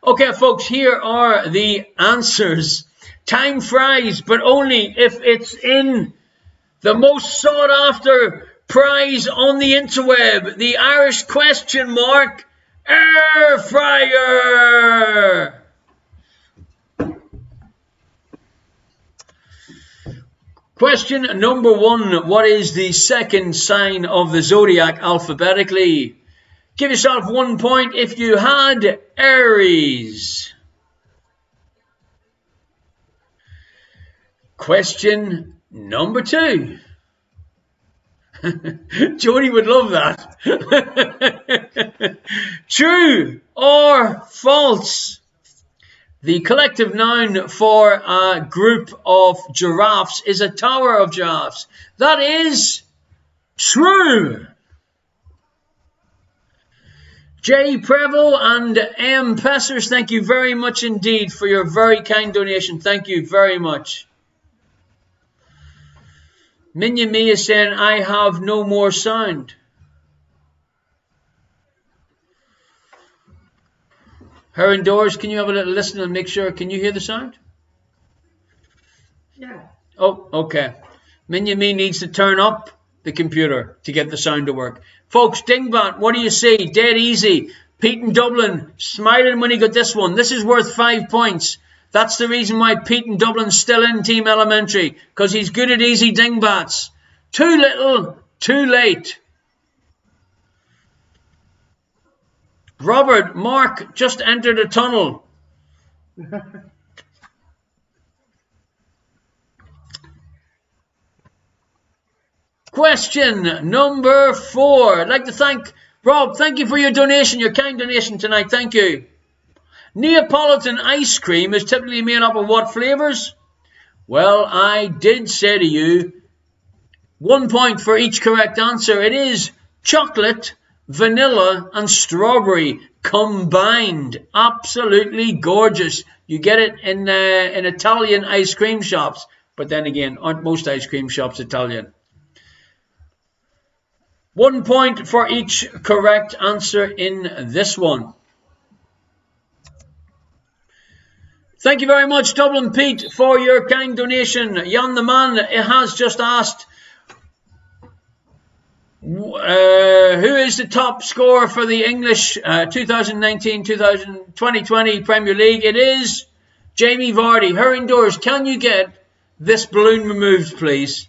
Speaker 2: Okay, folks, here are the answers. Time flies, but only if it's in the most sought after prize on the interweb, the Irish question mark air fryer. Question number 1. What is the second sign of the zodiac alphabetically? Give yourself 1 point if you had Aries. Question number 2. Jody would love that. True or false? The collective noun for a group of giraffes is a tower of giraffes. That is true. J. Prevost and M. Pessers, thank you very much indeed for your very kind donation. Thank you very much. Minion Me is saying, I have no more sound. Her Indoors, can you have a little listen and make sure, can you hear the sound?
Speaker 1: Yeah.
Speaker 2: Oh, okay. Minion Me needs to turn up the computer to get the sound to work. Folks, Dingbat, what do you see? Dead easy. Pete in Dublin, smiling when he got this one. This is worth 5 points. That's the reason why Pete in Dublin's still in Team Elementary, because he's good at easy dingbats. Too little, too late. Robert, Mark just entered a tunnel. Question number 4. I'd like to thank Rob. Thank you for your donation, your kind donation tonight. Thank you. Neapolitan ice cream is typically made up of what flavors? Well, I did say to you, 1 point for each correct answer. It is chocolate, vanilla, and strawberry combined. Absolutely gorgeous. You get it in Italian ice cream shops. But then again, aren't most ice cream shops Italian? 1 point for each correct answer in this one. Thank you very much, Dublin Pete, for your kind donation. Jan the Man has just asked, who is the top scorer for the English 2019-2020 Premier League? It is Jamie Vardy. Her Indoors, can you get this balloon removed, please?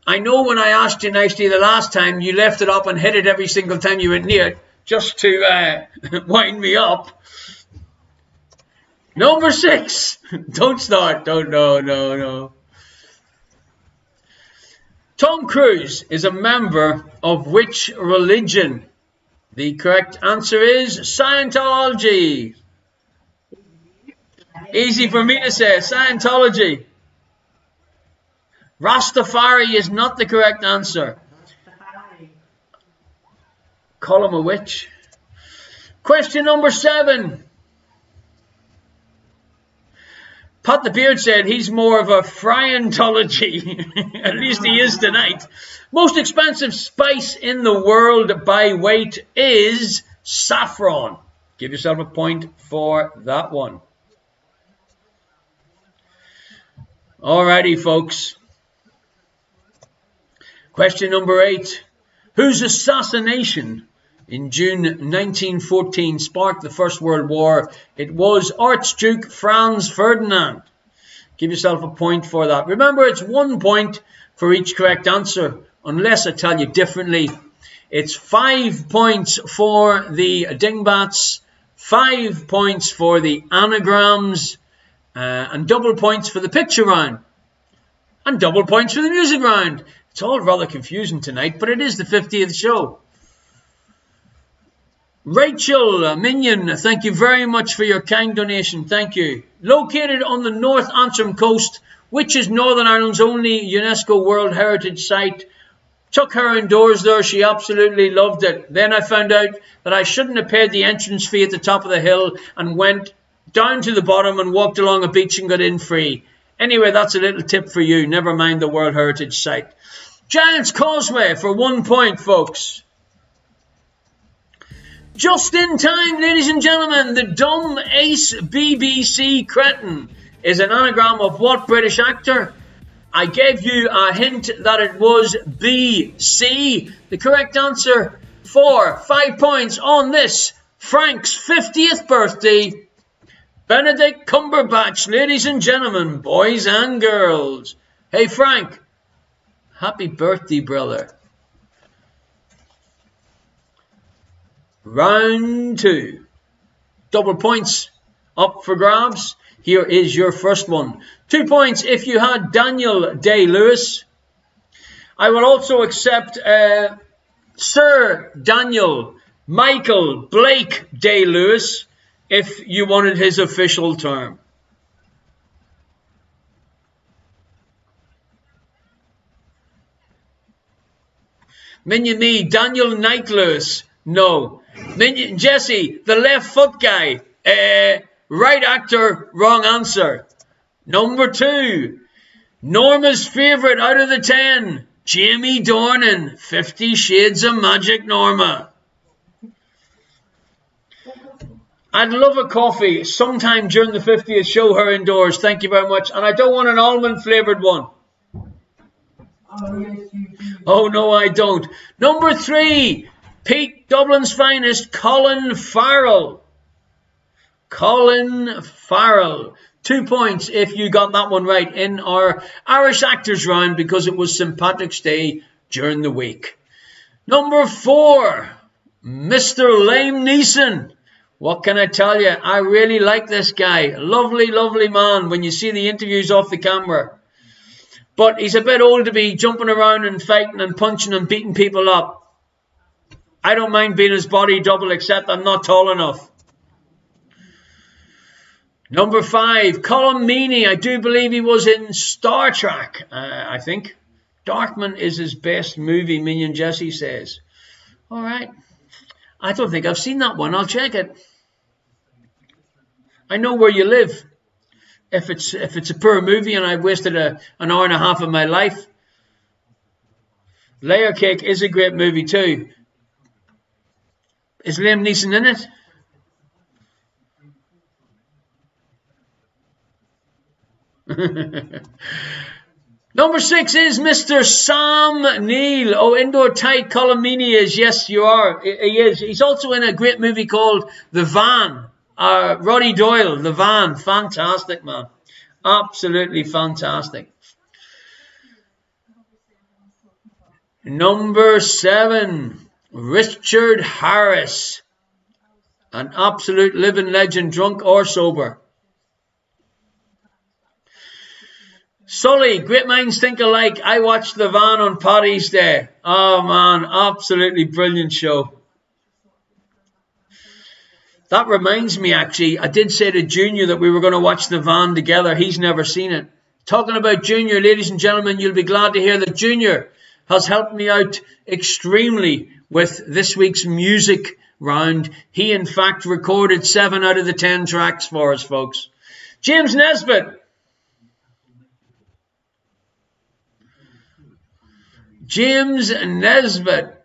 Speaker 2: I know when I asked you nicely the last time, you left it up and hit it every single time you went near it, just to wind me up. Number 6. Don't start. Don't. No. Tom Cruise is a member of which religion? The correct answer is Scientology. Easy for me to say. Scientology. Rastafari is not the correct answer. Call him a witch. Question number 7. Pat the Beard said he's more of a Fryentology. At least he is tonight. Most expensive spice in the world by weight is saffron. Give yourself a point for that one. Alrighty, folks. Question number 8. Whose assassination in June 1914 sparked the First World War? It was Archduke Franz Ferdinand. Give yourself a point for that. Remember, it's 1 point for each correct answer, unless I tell you differently. It's 5 points for the dingbats, 5 points for the anagrams, and double points for the picture round, and double points for the music round. It's all rather confusing tonight, but it is the 50th show. Rachel Minion, thank you very much for your kind donation. Thank you. Located on the North Antrim coast, which is Northern Ireland's only UNESCO World Heritage Site. Took her indoors there. She absolutely loved it. Then I found out that I shouldn't have paid the entrance fee at the top of the hill and went down to the bottom and walked along a beach and got in free. Anyway, that's a little tip for you. Never mind the World Heritage Site. Giant's Causeway for 1 point, folks. Just in time, ladies and gentlemen, the dumb ace BBC cretin is an anagram of what British actor? I gave you a hint that it was BC. The correct answer for 5 points on this Frank's 50th birthday. Benedict Cumberbatch, ladies and gentlemen, boys and girls. Hey Frank, happy birthday, brother. Round 2. Double points up for grabs. Here is your first one. 2 points if you had Daniel Day-Lewis. I will also accept Sir Daniel Michael Blake Day-Lewis if you wanted his official term. Minion me, Daniel Knight-Lewis. No. Minion Jesse, the left foot guy. Right actor, wrong answer. Number 2. Norma's favourite out of the 10. Jamie Dornan, 50 Shades of Magic Norma. I'd love a coffee sometime during the 50th show, her indoors. Thank you very much. And I don't want an almond flavoured one.
Speaker 1: Oh, yes, you do.
Speaker 2: Oh, no, I don't. Number 3. Pete, Dublin's finest, Colin Farrell. Colin Farrell. 2 points if you got that one right in our Irish Actors round because it was St. Patrick's Day during the week. Number 4. Mr. Liam Neeson. What can I tell you? I really like this guy. Lovely, lovely man when you see the interviews off the camera. But he's a bit old to be jumping around and fighting and punching and beating people up. I don't mind being his body double, except I'm not tall enough. Number 5, Colm Meaney. I do believe he was in Star Trek, I think. Darkman is his best movie, Minion Jesse says. All right. I don't think I've seen that one. I'll check it. I know where you live. If it's a poor movie and I've wasted an hour and a half of my life. Layer Cake is a great movie too. Is Liam Neeson in it? Number 6 is Mr. Sam Neill. Oh, indoor tight Colm Meaney is. Yes, you are. He is. He's also in a great movie called The Van. Roddy Doyle, The Van. Fantastic, man. Absolutely fantastic. Number 7, Richard Harris. An absolute living legend, drunk or sober. Sully, great minds think alike. I watched The Van on Paddy's Day. Oh, man, absolutely brilliant show. That reminds me, actually, I did say to Junior that we were going to watch The Van together. He's never seen it. Talking about Junior, ladies and gentlemen, you'll be glad to hear that Junior has helped me out extremely with this week's music round. He, in fact, recorded 7 out of the 10 tracks for us, folks. James Nesbitt. James Nesbitt.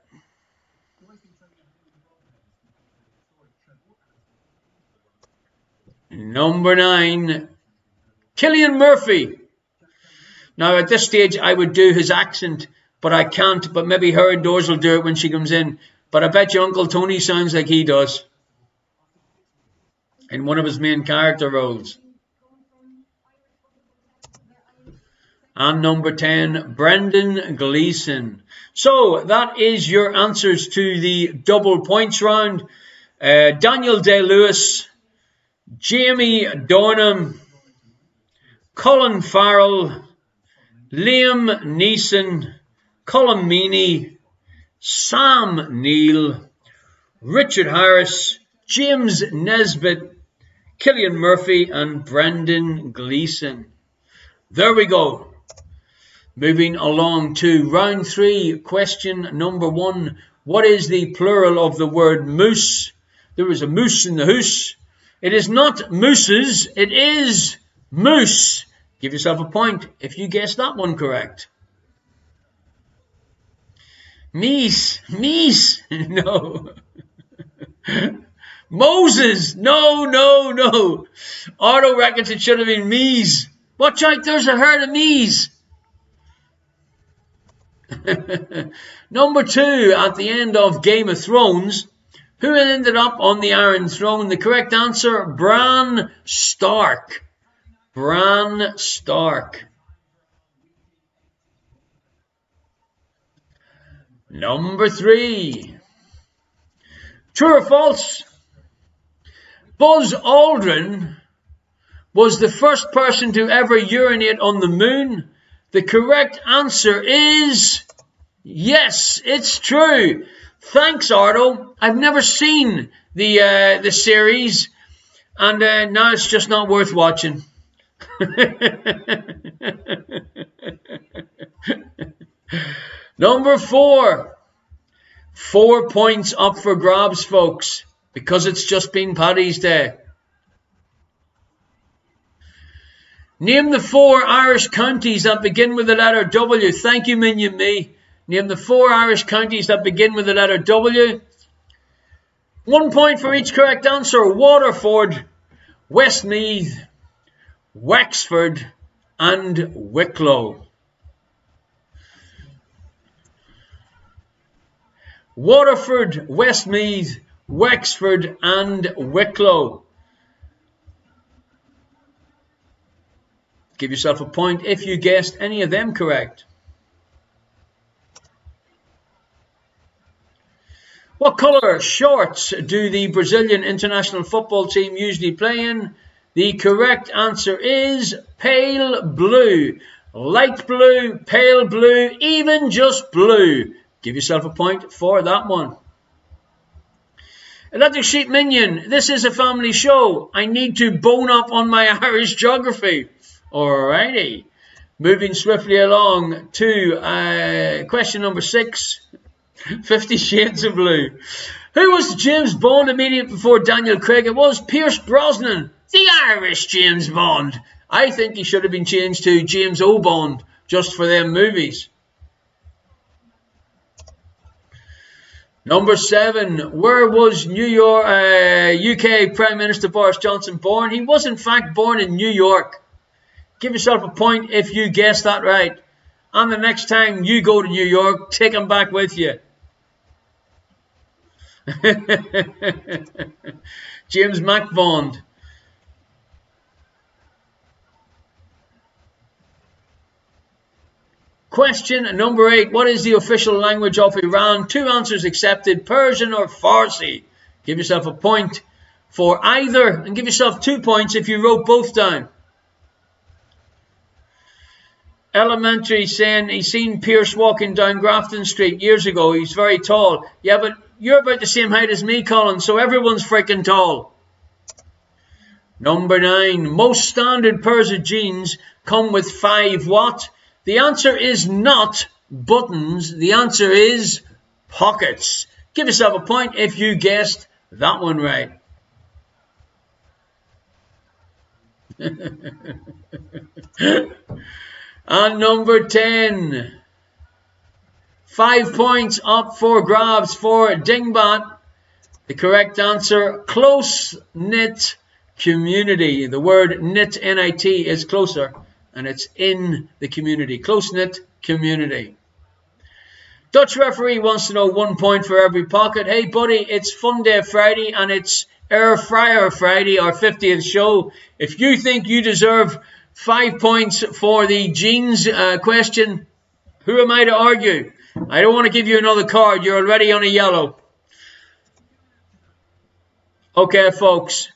Speaker 2: Number 9, Cillian Murphy. Now at this stage I would do his accent, but I can't, but maybe her and Doors will do it when she comes in. But I bet you Uncle Tony sounds like he does in one of his main character roles. And number 10, Brendan Gleeson. So that is your answers to the double points round. Daniel Day-Lewis, Jamie Dornan, Colin Farrell, Liam Neeson, Colin Meaney, Sam Neill, Richard Harris, James Nesbitt, Cillian Murphy, and Brendan Gleeson. There we go. Moving along to round 3, question number 1. What is the plural of the word moose? There was a moose in the hoose. It is not mooses, it is moose. Give yourself a point if you guessed that one correct. Meese, no. Moses, no. Otto reckons it should have been meese. Watch out, there's a herd of meese. Number 2, at the end of Game of Thrones, who ended up on the Iron Throne? The correct answer, Bran Stark. Bran Stark. Number 3, true or false? Buzz Aldrin was the first person to ever urinate on the moon. The correct answer is yes, it's true. Thanks, Ardo. I've never seen the series, and now it's just not worth watching. Number 4. 4 points up for grabs, folks, because it's just been Paddy's Day. Name the 4 Irish counties that begin with the letter W. Thank you, Minion Me. Name the 4 Irish counties that begin with the letter W. 1 point for each correct answer. Waterford, Westmeath, Wexford, and Wicklow. Waterford, Westmeath, Wexford, and Wicklow. Give yourself a point if you guessed any of them correct. What colour shorts do the Brazilian international football team usually play in? The correct answer is pale blue. Light blue, pale blue, even just blue. Give yourself a point for that one. Electric Sheep Minion, this is a family show. I need to bone up on my Irish geography. Alrighty. Moving swiftly along to question number 6. 50 Shades of Blue. Who was James Bond immediately before Daniel Craig? It was Pierce Brosnan, the Irish James Bond. I think he should have been changed to James O. Bond just for them movies. Number 7. Where was UK Prime Minister Boris Johnson born? He was in fact born in New York. Give yourself a point if you guess that right. And the next time you go to New York, take him back with you. James McBond. Question number 8. What is the official language of Iran? 2 answers accepted. Persian or Farsi? Give yourself a point for either, and give yourself 2 points if you wrote both down. Elementary saying he's seen Pierce walking down Grafton Street years ago. He's very tall. Yeah, but you're about the same height as me, Colin, so everyone's freaking tall. Number 9. Most standard pairs of jeans come with 5 what? The answer is not buttons. The answer is pockets. Give yourself a point if you guessed that one right. And number 10. 5 points up for grabs for Dingbat. The correct answer, close-knit community. The word knit, N-I-T, is closer, and it's in the community. Close-knit community. Dutch referee wants to know 1 point for every pocket. Hey, buddy, it's Fun Day Friday, and it's Air Fryer Friday, our 50th show. If you think you deserve 5 points for the jeans question, who am I to argue? I don't want to give you another card. You're already on a yellow. Okay, folks.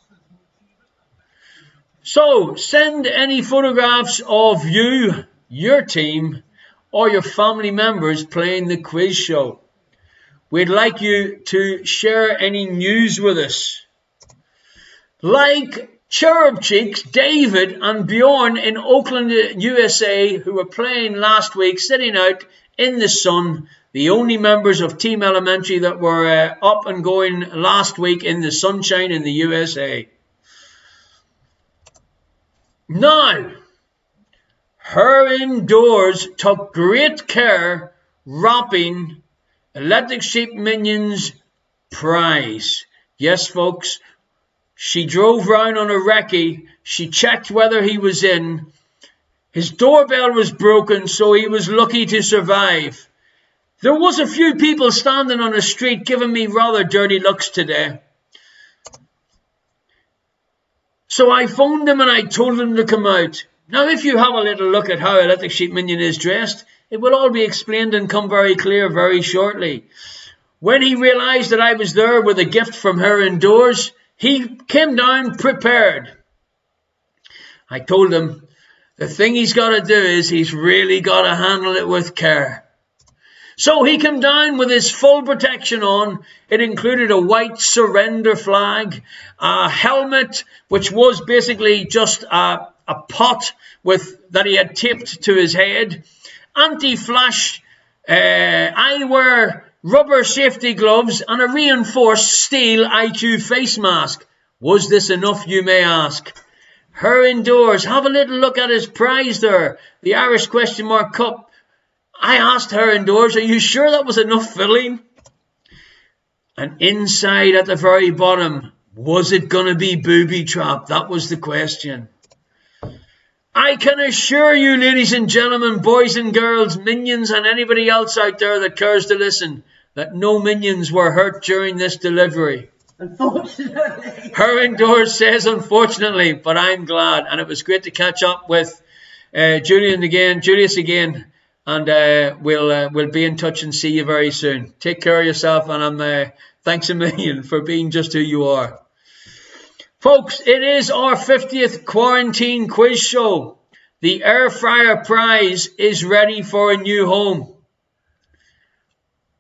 Speaker 2: So, send any photographs of you, your team, or your family members playing the quiz show. We'd like you to share any news with us. Like Cherub Cheeks, David and Bjorn in Oakland, USA, who were playing last week, sitting out in the sun. The only members of Team Elementary that were up and going last week in the sunshine in the USA. Now, Her Indoors took great care wrapping Electric Sheep Minions prize. Yes, folks, she drove round on a recce. She checked whether he was in. His doorbell was broken, so he was lucky to survive. There was a few people standing on the street giving me rather dirty looks today. So I phoned him and I told him to come out. Now, if you have a little look at how Electric Sheep Minion is dressed, it will all be explained and come very clear very shortly. When he realised that I was there with a gift from Her Indoors, he came down prepared. I told him the thing he's got to do is he's really got to handle it with care. So he came down with his full protection on. It included a white surrender flag, a helmet, which was basically just a pot that he had taped to his head, anti-flash eyewear, rubber safety gloves, and a reinforced steel IQ face mask. Was this enough, you may ask? Her Indoors, have a little look at his prize there, the Irish question mark cup. I asked Her Indoors, are you sure that was enough filling? And inside at the very bottom, was it going to be booby trap? That was the question. I can assure you, ladies and gentlemen, boys and girls, minions and anybody else out there that cares to listen, that no minions were hurt during this delivery.
Speaker 1: Unfortunately.
Speaker 2: Her Indoors says unfortunately, but I'm glad. And it was great to catch up with Julius again. And we'll be in touch and see you very soon. Take care of yourself, and thanks a million for being just who you are. Folks, it is our 50th quarantine quiz show. The Air Fryer prize is ready for a new home.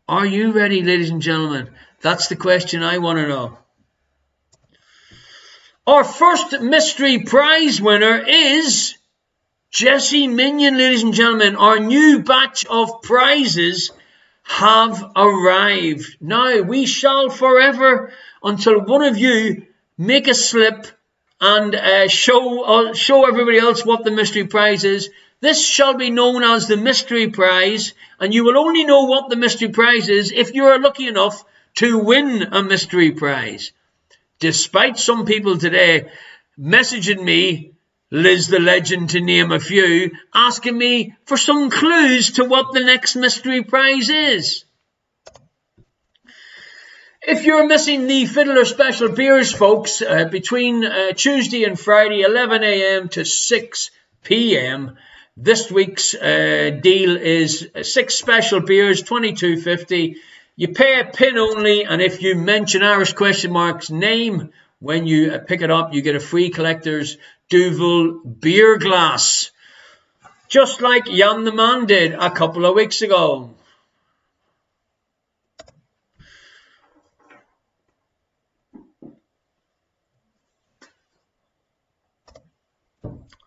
Speaker 2: Are you ready, ladies and gentlemen? That's the question I want to know. Our first mystery prize winner is Jesse Minion, ladies and gentlemen. Our new batch of prizes have arrived. Now, we shall forever, until one of you make a slip and show everybody else what the mystery prize is. This shall be known as the mystery prize, and you will only know what the mystery prize is if you are lucky enough to win a mystery prize. Despite some people today messaging me, Liz the Legend to name a few, asking me for some clues to what the next mystery prize is. If you're missing the Fiddler Special Beers, folks, between Tuesday and Friday, 11 a.m. to 6 p.m., this week's deal is 6 special beers, $22.50. You pay a pin only, and if you mention Irish question mark's name when you pick it up, you get a free collector's Duvel beer glass, just like Jan the Man did a couple of weeks ago.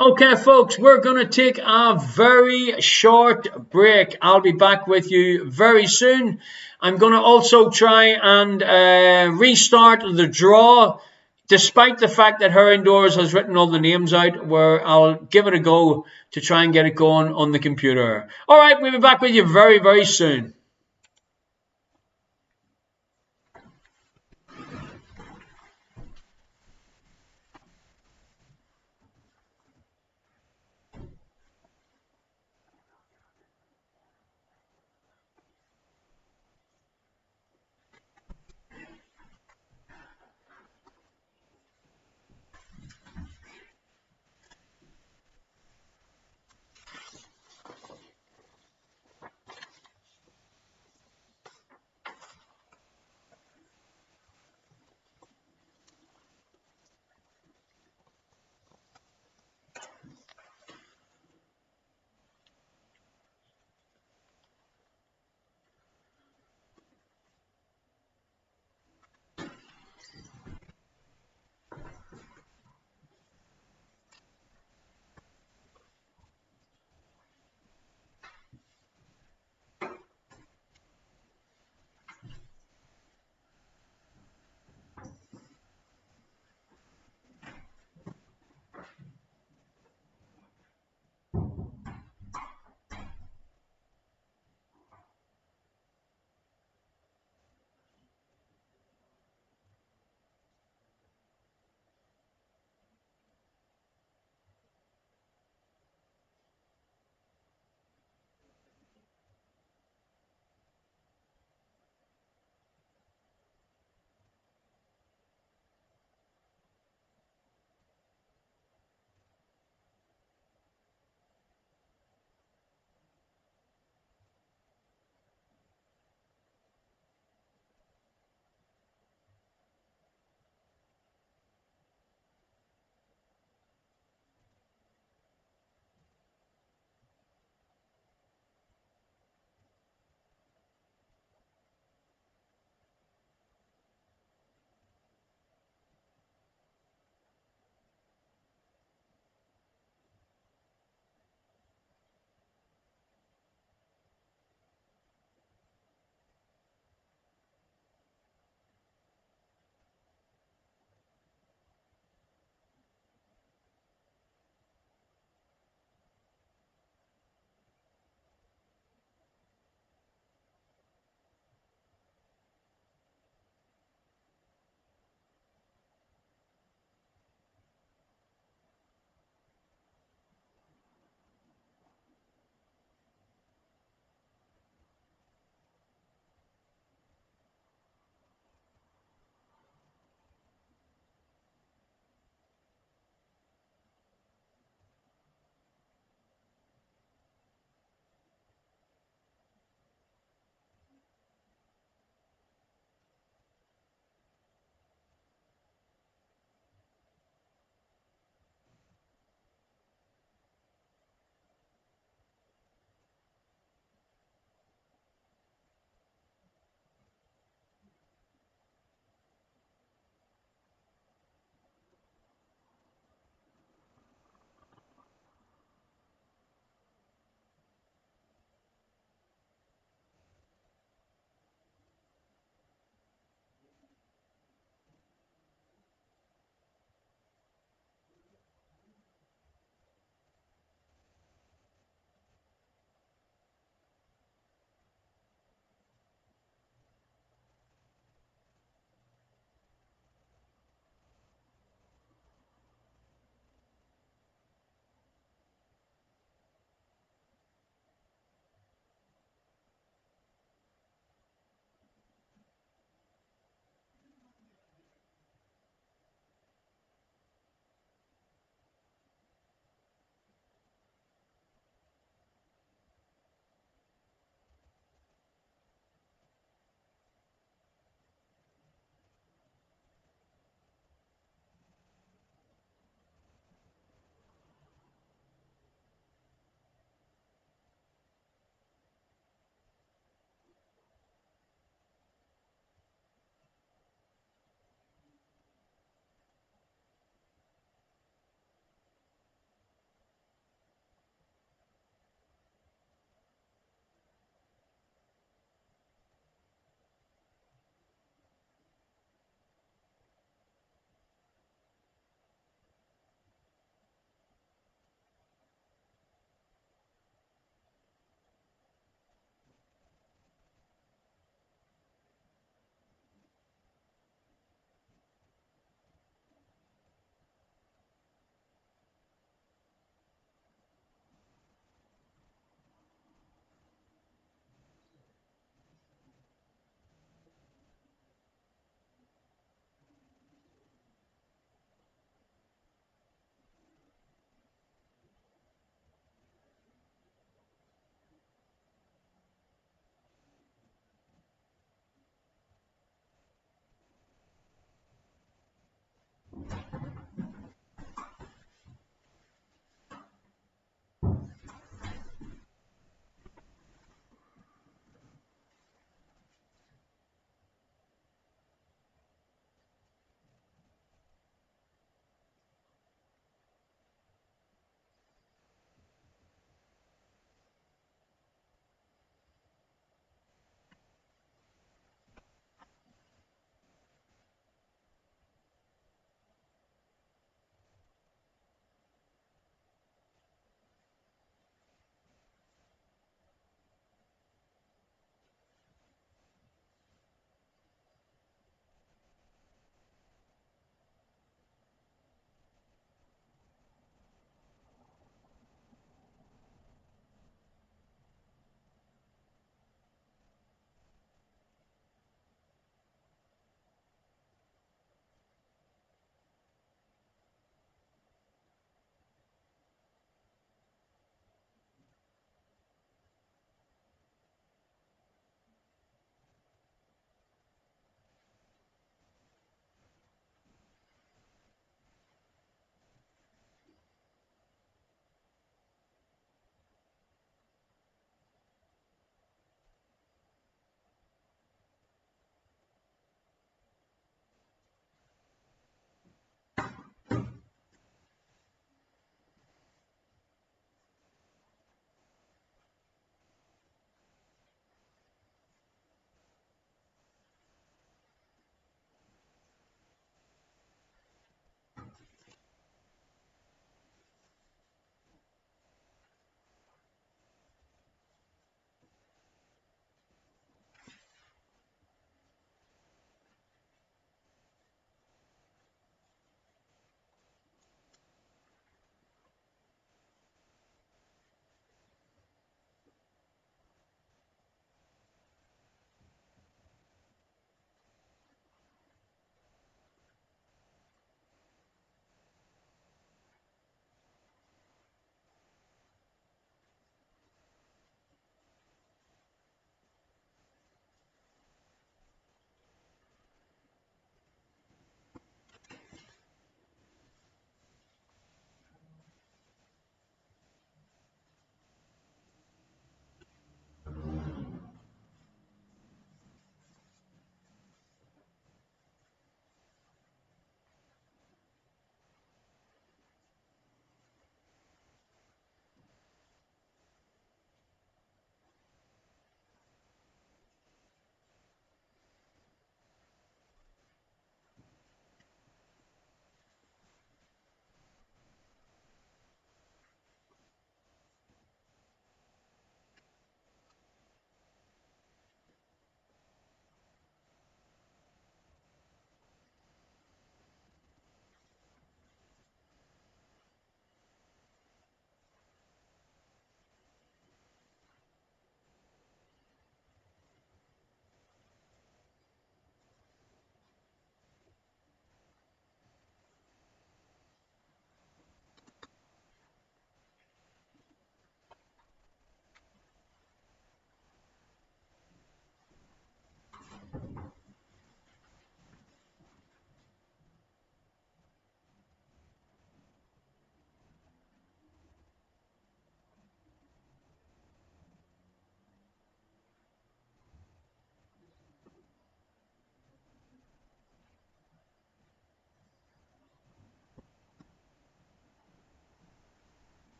Speaker 2: Okay, folks, we're going to take a very short break. I'll be back with you very soon. I'm going to also try and restart the draw, despite the fact that Her Indoors has written all the names out, where I'll give it a go to try and get it going on the computer. All right, we'll be back with you very, very soon.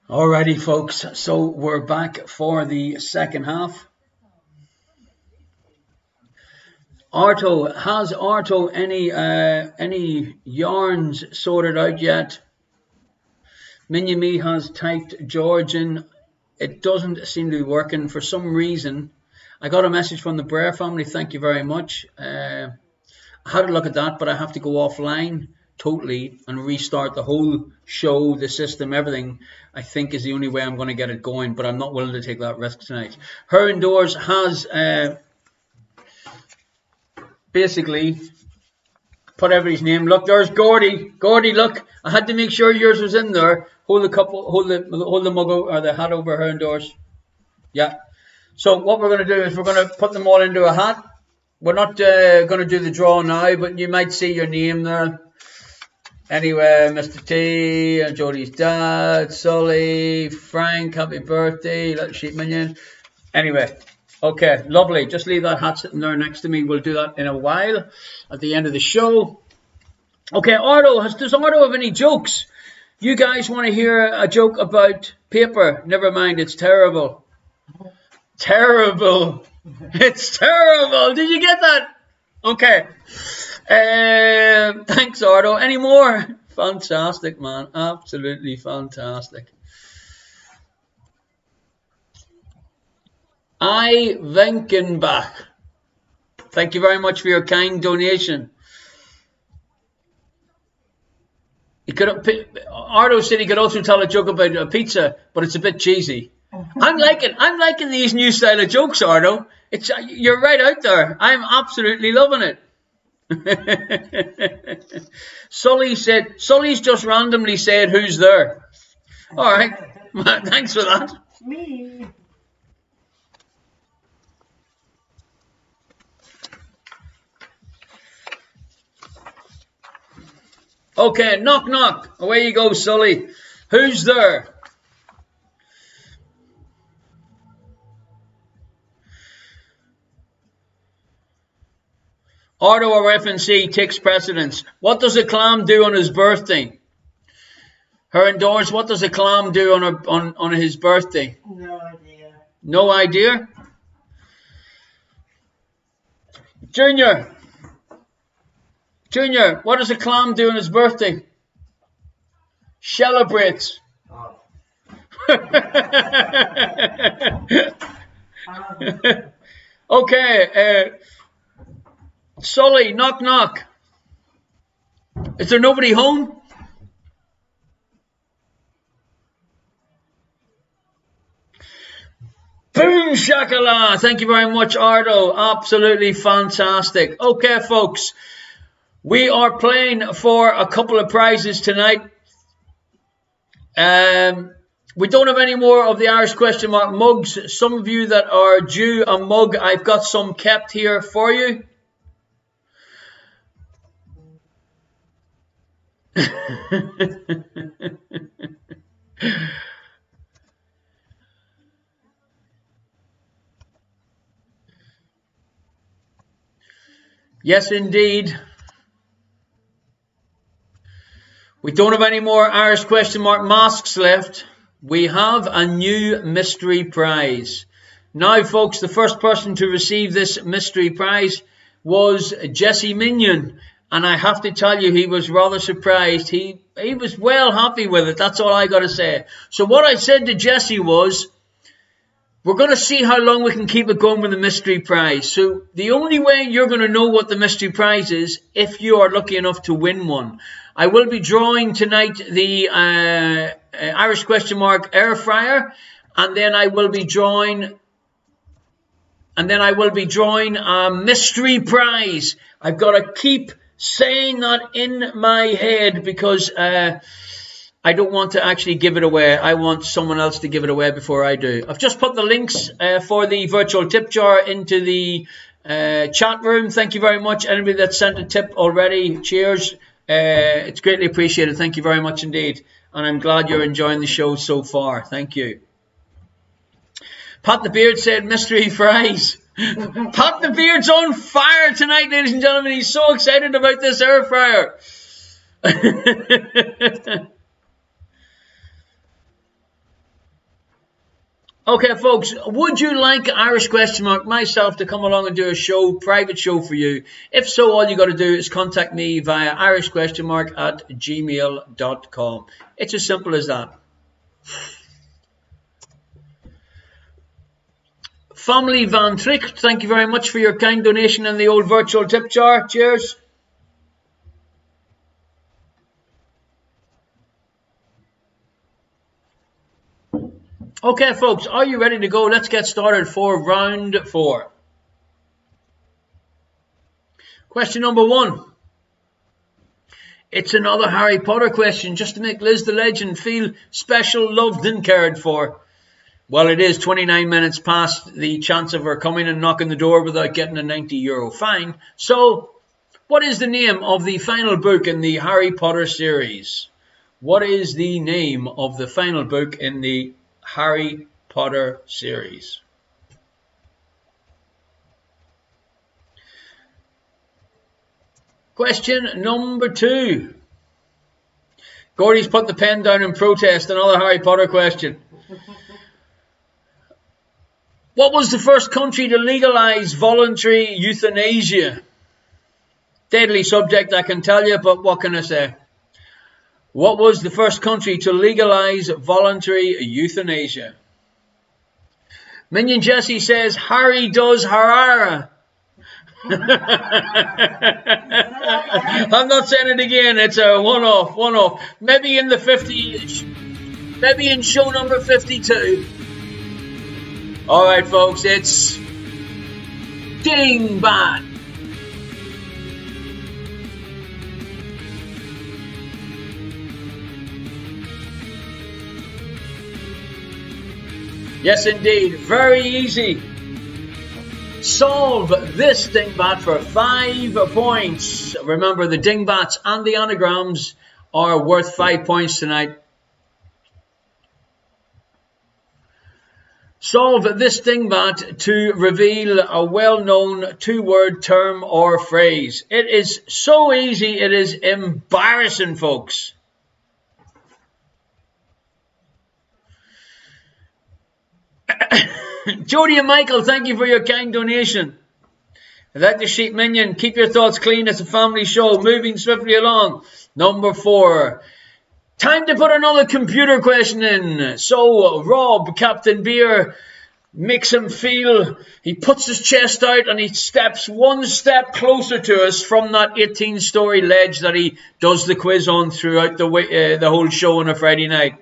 Speaker 2: Alrighty, folks. So we're back for the second half. Arto, has Arto any yarns sorted out yet? Minyami has typed Georgian. It doesn't seem to be working for some reason. I got a message from the Brer family. Thank you very much. I had a look at that, but I have to go offline totally and restart the whole show, the system, everything. I think is the only way I'm going to get it going, but I'm not willing to take that risk tonight. Her Indoors has basically put everybody's name. Look, there's Gordy. Gordy, look, I had to make sure yours was in there. Hold the mug or the hat over Her Indoors. Yeah. So what we're going to do is we're going to put them all into a hat. We're not going to do the draw now, but you might see your name there. Anyway, Mr. T, Jodie's dad, Sully, Frank, happy birthday, little sheep minion. Anyway, okay, lovely. Just leave that hat sitting there next to me. We'll do that in a while at the end of the show. Okay, Arto, does Arto have any jokes? You guys want to hear a joke about paper? Never mind, it's terrible. Terrible. It's terrible. Did you get that? Okay. Thanks, Arto. Any more? Fantastic, man. Absolutely fantastic. I Wenkenbach. Thank you very much for your kind donation. Arto said he could also tell a joke about a pizza, but it's a bit cheesy. I'm liking these new style of jokes, Arto. You're right out there. I'm absolutely loving it. Sully's just randomly said, who's there? All right. Thanks for that.
Speaker 1: Me.
Speaker 2: Okay, knock, knock. Away you go, Sully. Who's there? Arto or FNC takes precedence. What does a clam do on his birthday? Her Indoors, what does a clam do on his birthday?
Speaker 1: No idea.
Speaker 2: No idea? Junior, what does a clam do on his birthday? Celebrates.
Speaker 1: Oh.
Speaker 2: Okay, Sully, knock, knock. Is there nobody home? Boom shakala. Thank you very much, Arto. Absolutely fantastic. Okay, folks. We are playing for a couple of prizes tonight. We don't have any more of the Irish question mark mugs. Some of you that are due a mug, I've got some kept here for you. Yes, indeed. We don't have any more Irish question mark masks left. We have a new mystery prize. Now, folks, the first person to receive this mystery prize was Jesse Minion. And I have to tell you, he was rather surprised. He was well happy with it. That's all I got to say. So what I said to Jesse was, we're going to see how long we can keep it going with the mystery prize. So the only way you're going to know what the mystery prize is if you are lucky enough to win one. I will be drawing tonight the Irish question mark air fryer. And then I will be drawing And then I will be drawing a mystery prize. I've got to keep saying that in my head because I don't want to actually give it away. I want someone else to give it away before I do. I've just put the links for the virtual tip jar into the chat room. Thank you very much. Anybody that sent a tip already, cheers. It's greatly appreciated. Thank you very much indeed. And I'm glad you're enjoying the show so far. Thank you. Pat the Beard said mystery fries. Pat the Beard's on fire tonight, ladies and gentlemen. He's so excited about this air fryer. Okay, folks, would you like Irish question mark myself to come along and do a show, private show for you? If so, all you got to do is contact me via irishquestionmark@gmail.com. It's as simple as that. Family Van Trick, thank you very much for your kind donation in the old virtual tip jar. Cheers. Okay, folks, are you ready to go? Let's get started for round 4. Question number 1. It's another Harry Potter question, just to make Liz the Legend feel special, loved and cared for. Well, it is 29 minutes past the chance of her coming and knocking the door without getting a €90 fine. So, what is the name of the final book in the Harry Potter series? What is the name of the final book in the Harry Potter series? Question number 2. Gordy's put the pen down in protest. Another Harry Potter question. What was the first country to legalize voluntary euthanasia? Deadly subject, I can tell you, but what can I say? What was the first country to legalize voluntary euthanasia? Minion Jesse says, Harry does Harara. I'm not saying it again. It's a one-off. Maybe in the 50, maybe in show number 52. All right, folks, it's Dingbat. Yes, indeed. Very easy. Solve this Dingbat for 5 points. Remember, the Dingbats and the anagrams are worth 5 points tonight. Solve this Dingbat to reveal a well-known 2-word term or phrase. It is so easy, it is embarrassing, folks. Jody and Michael, thank you for your kind donation. Like the Sheep Minion, keep your thoughts clean. It's a family show. Moving swiftly along. Number 4. Time to put another computer question in. So, Rob, Captain Beer, makes him feel, he puts his chest out and he steps one step closer to us from that 18-story ledge that he does the quiz on throughout the whole show on a Friday night.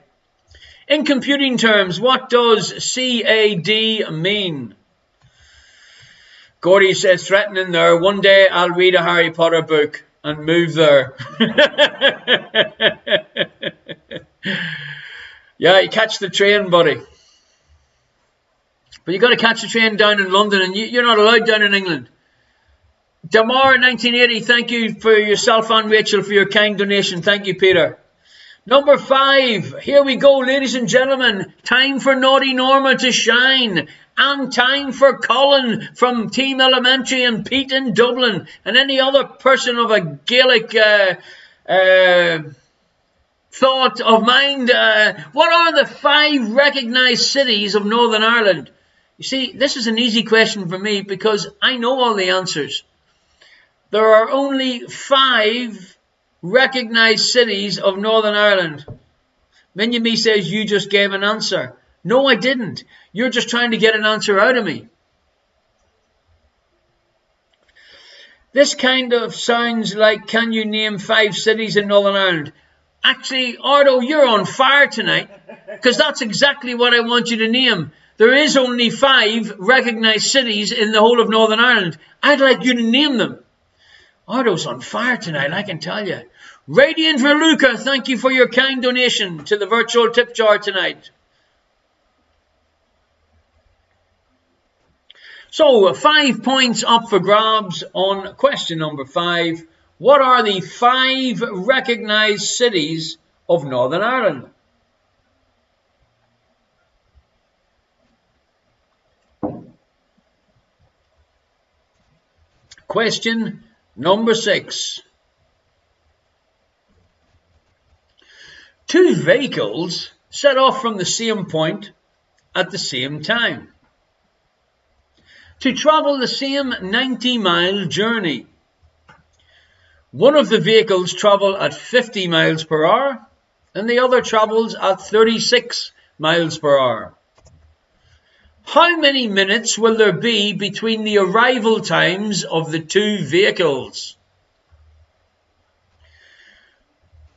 Speaker 2: In computing terms, what does CAD mean? Gordy says, threatening there, one day I'll read a Harry Potter book and move there. Yeah, you catch the train, buddy. But you got to catch the train down in London, and you're not allowed down in England. Damar 1980, thank you for yourself and Rachel for your kind donation. Thank you, Peter. Number 5, here we go, ladies and gentlemen. Time for Naughty Norma to shine. And time for Colin from Team Elementary and Pete in Dublin. And any other person of a Gaelic thought of mind. What are the 5 recognised cities of Northern Ireland? You see, this is an easy question for me because I know all the answers. There are only 5 recognised cities of Northern Ireland. Minion Me says you just gave an answer. No, I didn't. You're just trying to get an answer out of me. This kind of sounds like, can you name 5 cities in Northern Ireland? Actually, Ardo, you're on fire tonight because that's exactly what I want you to name. There is only 5 recognised cities in the whole of Northern Ireland. I'd like you to name them. Ardo's on fire tonight, I can tell you. Radiant Verluca, thank you for your kind donation to the virtual tip jar tonight. So, 5 points up for grabs on question number 5. What are the 5 recognised cities of Northern Ireland? Question number 6. 2 vehicles set off from the same point at the same time to travel the same 90-mile journey. One of the vehicles travel at 50 miles per hour and the other travels at 36 miles per hour. How many minutes will there be between the arrival times of the 2 vehicles?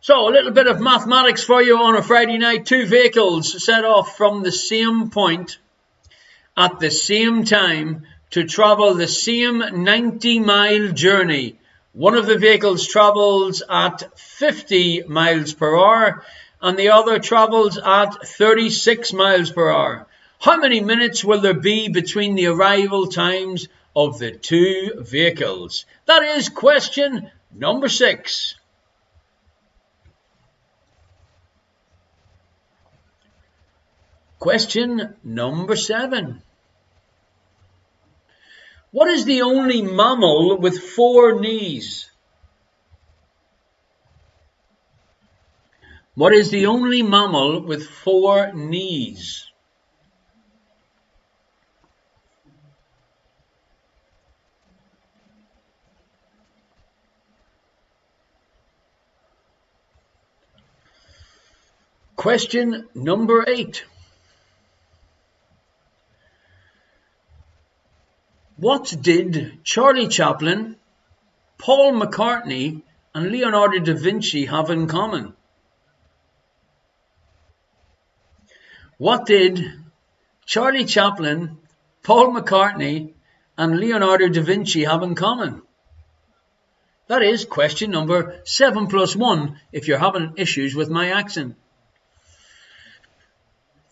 Speaker 2: So, a little bit of mathematics for you on a Friday night. 2 vehicles set off from the same point at the same time to travel the same 90-mile journey. One of the vehicles travels at 50 miles per hour and the other travels at 36 miles per hour. How many minutes will there be between the arrival times of the 2 vehicles? That is question number 6. Question number 7. What is the only mammal with 4 knees? What is the only mammal with 4 knees? Question number 8. What did Charlie Chaplin, Paul McCartney, and Leonardo da Vinci have in common? What did Charlie Chaplin, Paul McCartney, and Leonardo da Vinci have in common? That is question number 7 plus 1 if you're having issues with my accent.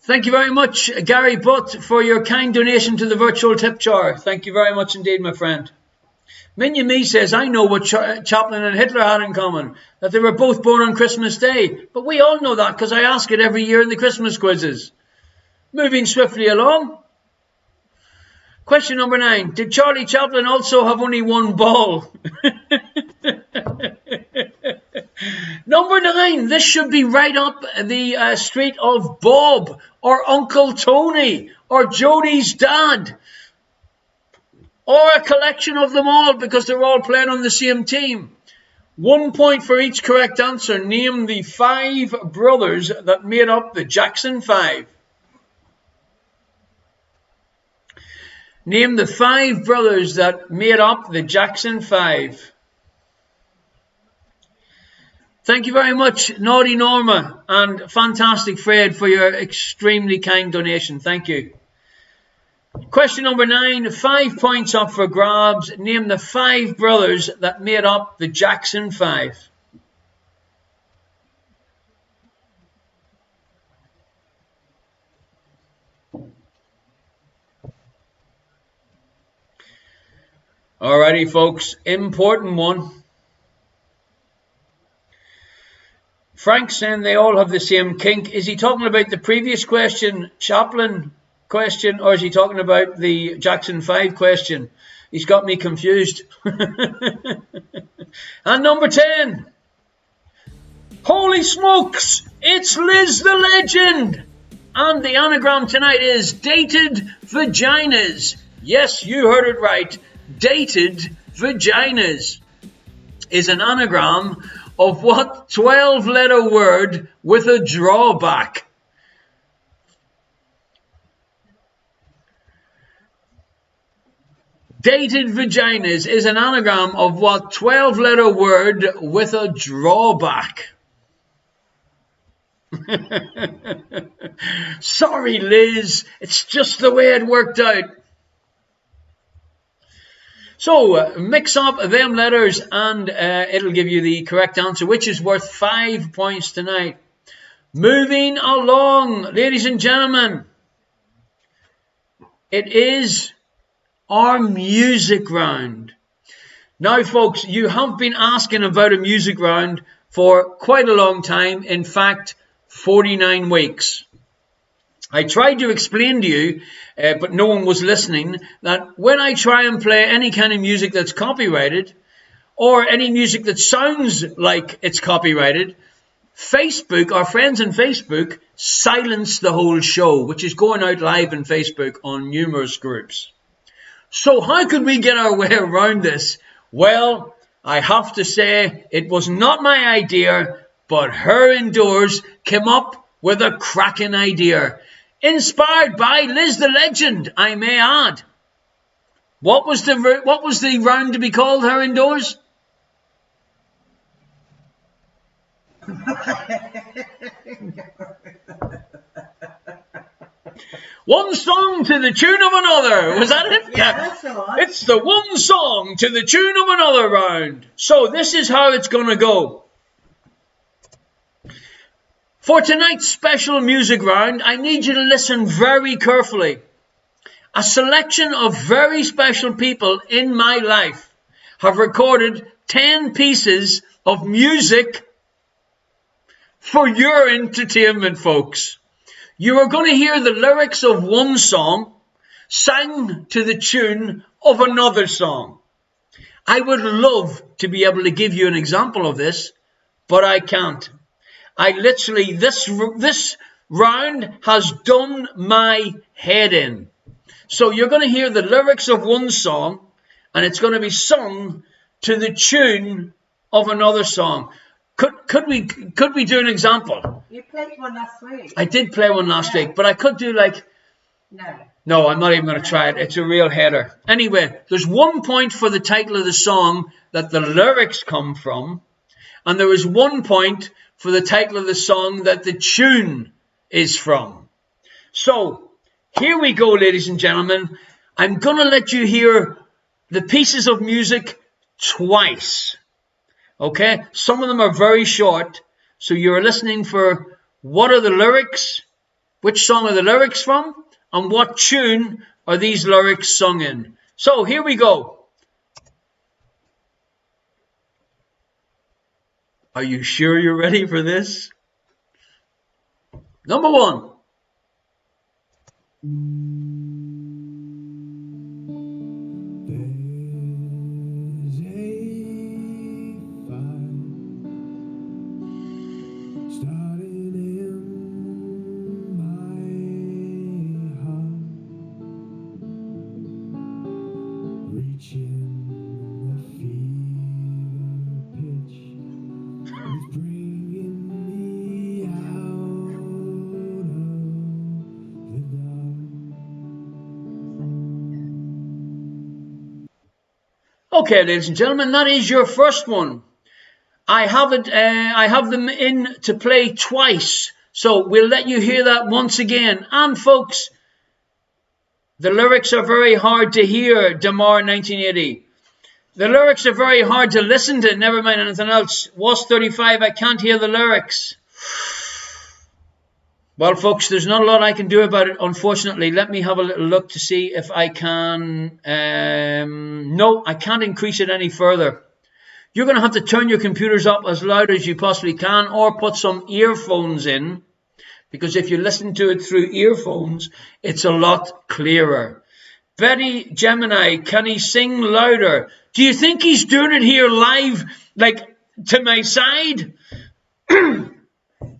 Speaker 2: Thank you very much, Gary Butt, for your kind donation to the virtual tip jar. Thank you very much indeed, my friend. Minya Me says, I know what Chaplin and Hitler had in common, that they were both born on Christmas Day. But we all know that because I ask it every year in the Christmas quizzes. Moving swiftly along. Question number 9. Did Charlie Chaplin also have only one ball? Number 9. This should be right up the street of Bob or Uncle Tony or Jodie's dad. Or a collection of them all because they're all playing on the same team. 1 point for each correct answer. Name the 5 brothers that made up the Jackson 5. Name the 5 brothers that made up the Jackson 5. Thank you very much, Naughty Norma and Fantastic Fred, for your extremely kind donation. Thank you. Question number 9, 5 points up for grabs. Name the 5 brothers that made up the Jackson 5. Alrighty, folks, important one. Frank's saying they all have the same kink. Is he talking about the previous question, Chaplin question, or is he talking about the Jackson 5 question? He's got me confused. And number 10. Holy smokes, it's Liz the Legend. And the anagram tonight is dated vaginas. Yes, you heard it right. Dated vaginas is an anagram of what 12-letter word with a drawback? Dated vaginas is an anagram of what 12-letter word with a drawback? Sorry, Liz. It's just the way it worked out. So mix up them letters and it'll give you the correct answer, which is worth 5 points tonight. Moving along, ladies and gentlemen. It is our music round. Now, folks, you have been asking about a music round for quite a long time. In fact, 49 weeks. I tried to explain to you, but no one was listening, that when I try and play any kind of music that's copyrighted, or any music that sounds like it's copyrighted, Facebook, our friends in Facebook, silence the whole show, which is going out live in Facebook on numerous groups. So how could we get our way around this? Well, I have to say it was not my idea, but her indoors came up with a cracking idea. Inspired by Liz the Legend, I may add. What was the round to be called, her indoors? One song to the tune of another. Was that it?
Speaker 1: Yeah, that's all right.
Speaker 2: It's the one song to the tune of another round. So this is how it's going to go. For tonight's special music round, I need you to listen very carefully. A selection of very special people in my life have recorded 10 pieces of music for your entertainment, folks. You are going to hear the lyrics of one song sang to the tune of another song. I would love to be able to give you an example of this, but I can't. This round has done my head in. So you're going to hear the lyrics of one song, and it's going to be sung to the tune of another song. Could we do an example?
Speaker 1: You played one last week.
Speaker 2: I did play one last week, but I could do like... No, I'm not even going to try it. It's a real header. Anyway, there's 1 point for the title of the song that the lyrics come from, and there is 1 point for the title of the song that the tune is from. So, here we go, ladies and gentlemen. I'm going to let you hear the pieces of music twice. Okay? Some of them are very short, so you're listening for what are the lyrics, which song are the lyrics from, and what tune are these lyrics sung in. So, here we go. Are you sure you're ready for this? Number 1.
Speaker 4: There's a fire starting in my heart, reaching a fever pitch. It's bringing me out of the dark.
Speaker 2: Okay, ladies and gentlemen, that is your first one. I have them in to play twice, so we'll let you hear that once again. And folks, the lyrics are very hard to hear, Damar 1980. The lyrics are very hard to listen to, never mind anything else. Was 35, I can't hear the lyrics. Well, folks, there's not a lot I can do about it, unfortunately. Let me have a little look to see if I can... no, I can't increase it any further. You're going to have to turn your computers up as loud as you possibly can, or put some earphones in, because if you listen to it through earphones, it's a lot clearer. Betty Gemini, can he sing louder? Do you think he's doing it here live, like to my side?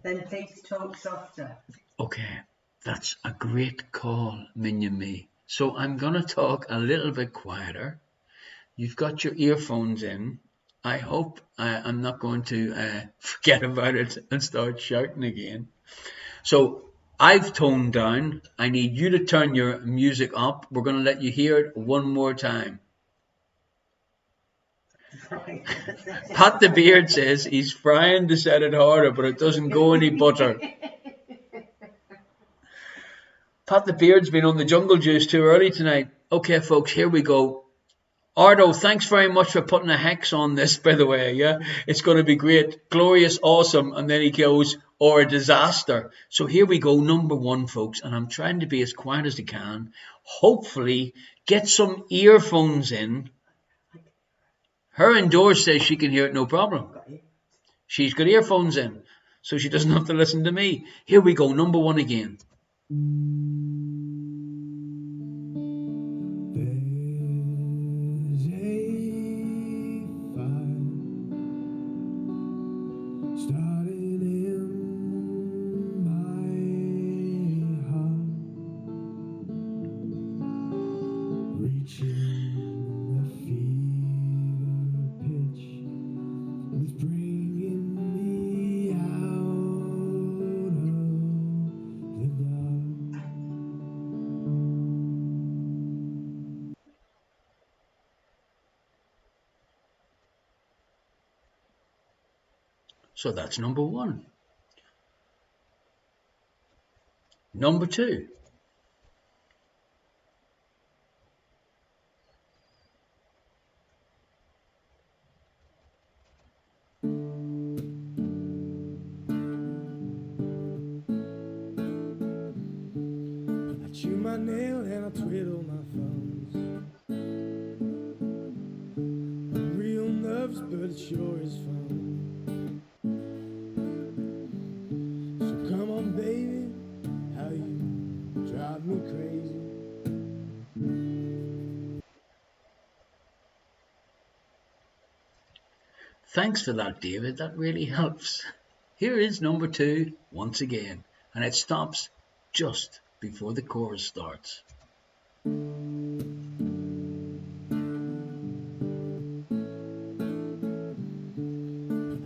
Speaker 1: Then please talk softer.
Speaker 2: Okay, that's a great call, Minion Me. So I'm going to talk a little bit quieter. You've got your earphones in. I hope I'm not going to forget about it and start shouting again. So I've toned down. I need you to turn your music up. We're going to let you hear it one more time.
Speaker 1: Right.
Speaker 2: Pat the Beard says he's frying to set it harder, but it doesn't go any butter. Pat the Beard's been on the Jungle Juice too early tonight. Okay, folks, here we go. Ardo, thanks very much for putting a hex on this, by the way. Yeah, it's going to be great, glorious, awesome. And then he goes, or a disaster. So here we go, number one, folks. And I'm trying to be as quiet as I can. Hopefully, get some earphones in. Her indoors says she can hear it no problem. She's got earphones in, so she doesn't have to listen to me. Here we go, number one again.
Speaker 4: There's a fire starting in my heart, reaching a fever pitch. It's bringing me out of the dark.
Speaker 2: So that's number one. Number two.
Speaker 4: I chew my nail and I twiddle my thumbs. I'm real nervous, but it sure is fun. So come on, baby, how you drive me crazy.
Speaker 2: Thanks for that, David. That really helps. Here is number two once again, and it stops just before the chorus starts.
Speaker 4: I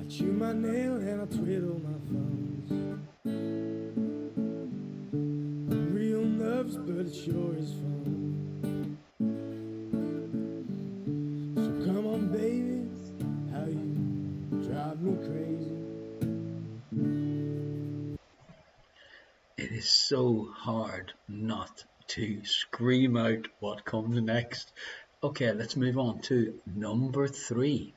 Speaker 4: chew my nail and I twiddle my thumbs. I'm real nervous, but it sure is fun. So come on, baby, how you drive me crazy.
Speaker 2: It is so hard not to scream out what comes next. Okay, let's move on to number three.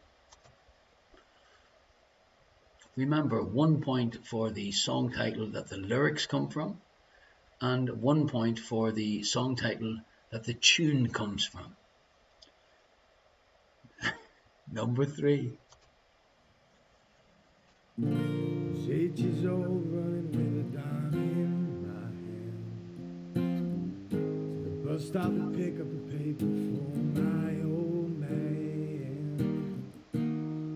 Speaker 2: Remember, 1 point for the song title that the lyrics come from, and 1 point for the song title that the tune comes from. Number three.
Speaker 4: Sage is old, running with a dime in my hand. To the bus stop and pick up a paper for my old man.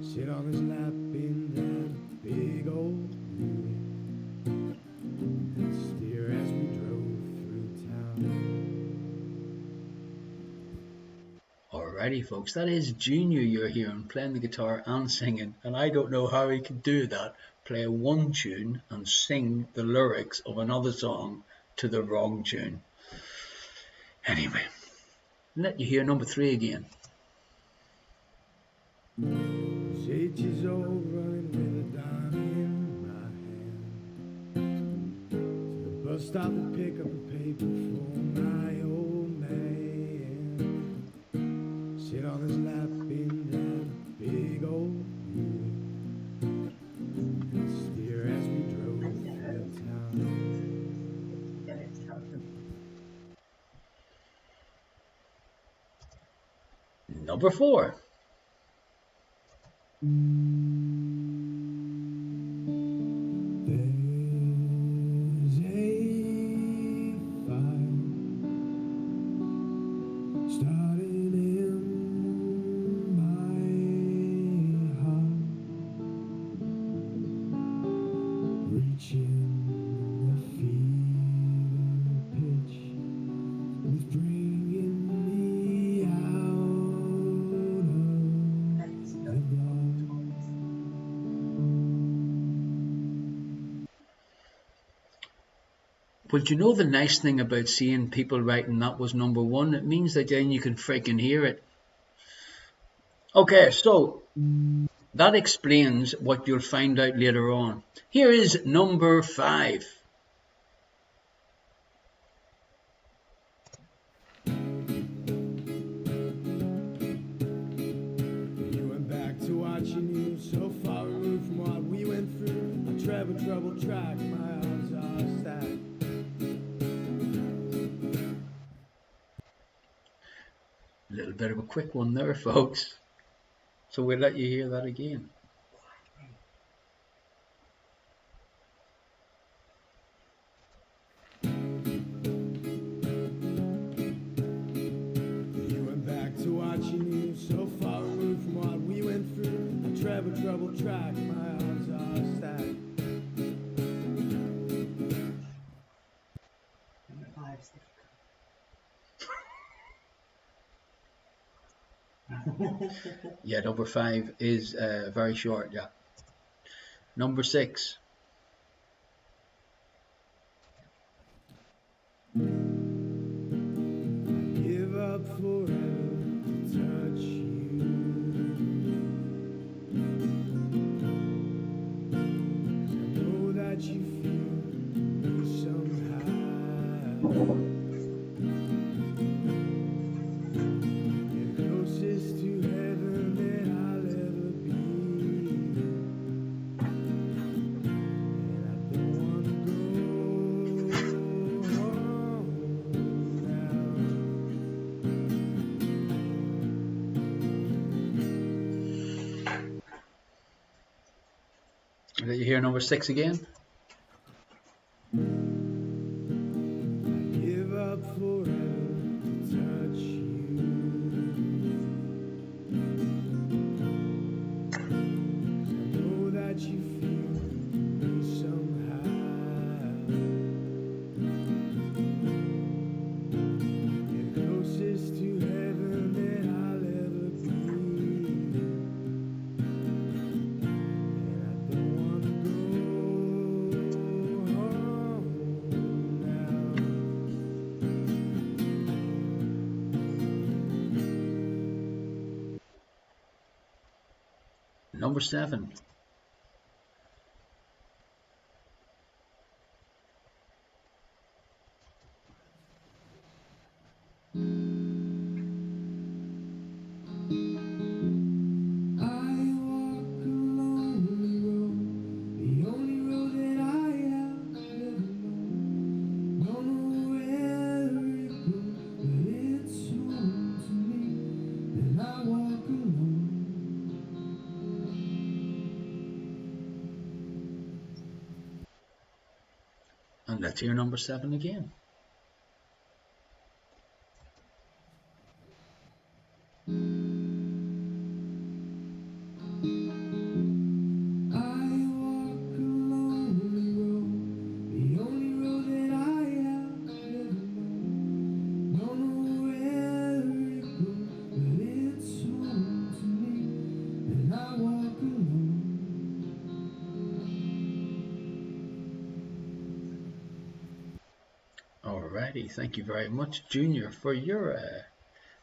Speaker 4: Sit on his lap in that big old Buick and steer as we drove through town.
Speaker 2: Alrighty, folks, that is Junior you're hearing playing the guitar and singing, and I don't know how he can do that. Play one tune and sing the lyrics of another song to the wrong tune. Anyway, let you hear number three again.
Speaker 4: Sage is old, running with a dime in my hand. To the bus stop and pick up a paper for my old man. Sit on his lap in that big old Buick and steer as we drove through town.
Speaker 2: Number four.
Speaker 4: There's a fire starting in my heart, reaching a fever pitch. It's bringing me out of the dark.
Speaker 2: Well, do you know the nice thing about seeing people writing that was number one? It means that then you can freaking hear it. Okay, so that explains what you'll find out later on. Here is number 5.
Speaker 4: You went back to watching you, so far removed from what we went through. A troubled track, my arms are stacked.
Speaker 2: A little bit of a quick one there, folks. So we'll let you hear that again.
Speaker 4: You went back to watching you, so far removed from what we went through. A troubled track, my arms are stacked.
Speaker 1: Number 5's difficult.
Speaker 2: Yeah, number 5 is very short, yeah. Number 6.
Speaker 4: Give up forever to touch you. I know that you feel me somehow. You're closest to heaven that I'll ever be. And I don't wanna go home now.
Speaker 2: Let you hear number 6 again.
Speaker 4: Give up forever to touch you. I know that you feel me somehow. You're closest to heaven that I'll ever be. And I don't wanna go home now.
Speaker 2: Number 7.
Speaker 4: I walk a lonely road, the only road that I have ever known. Don't know where it goes, but it's home to me, and I walk alone.
Speaker 2: And let's hear number 7 again.
Speaker 4: I walk a lonely road, the only road that I have ever known. Don't know where it goes, but it's home to me, and I walk alone.
Speaker 2: Alrighty, thank you very much, Junior, for your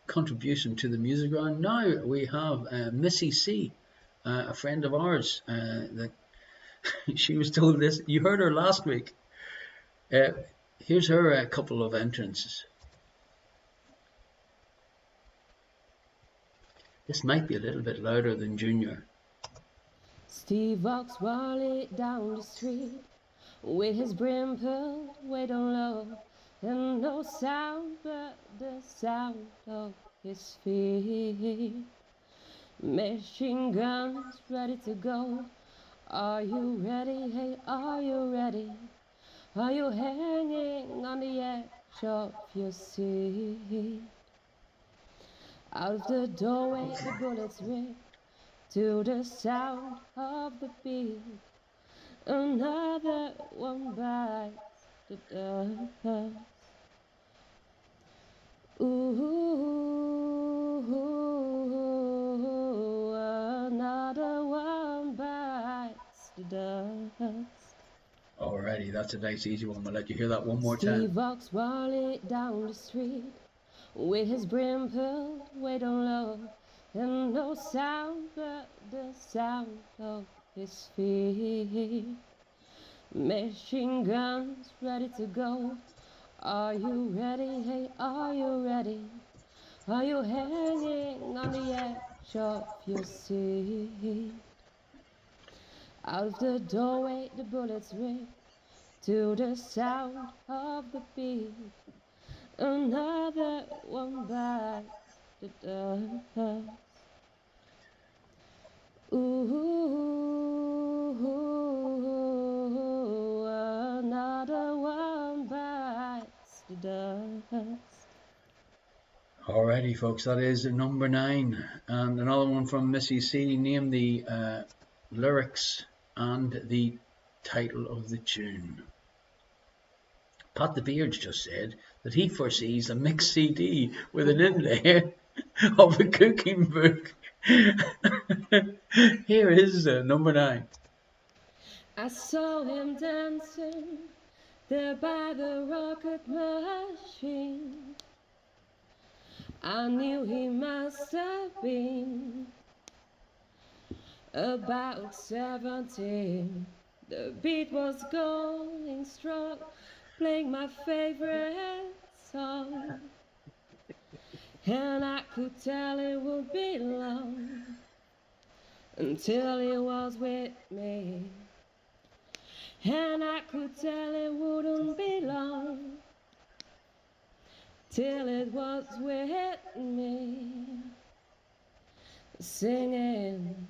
Speaker 2: contribution to the music round. Now we have Missy C, a friend of ours. That she was told this. You heard her last week. Here's her couple of entrances. This might be a little bit louder than Junior.
Speaker 5: Steve walks Wally down the street with his brim pulled way down low, and no sound but the sound of his feet. Machine guns ready to go. Are you ready? Hey, are you ready? Are you hanging on the edge of your seat? Out of the doorway the bullets ring to the sound of the beat. Another one bites the dust. Ooh, another one bites the dust.
Speaker 2: Alrighty, that's a nice easy one. I'll let you hear that one more
Speaker 5: Steve
Speaker 2: time.
Speaker 5: walks Wally down the street with his brim pulled way down low, and no sound but the sound of his feet. Machine guns ready to go. Are you ready? Hey, are you ready? Are you hanging on the edge of your seat? Out of the doorway the bullets ring to the sound of the beat. Another one bites the dust. Ooh, another one bites the dust.
Speaker 2: Alrighty, folks, that is number 9. And another one from Missy C. Name the lyrics and the title of the tune. Pat the Beard's just said that he foresees a mixed CD with an inlay of a cooking book. Here is number 9.
Speaker 5: I saw him dancing there by the rocket machine. I knew he must have been about 17. The beat was going strong, playing my favorite song, and I could tell it would be long until he was with me, and I could tell it wouldn't be long till it was with me, singing,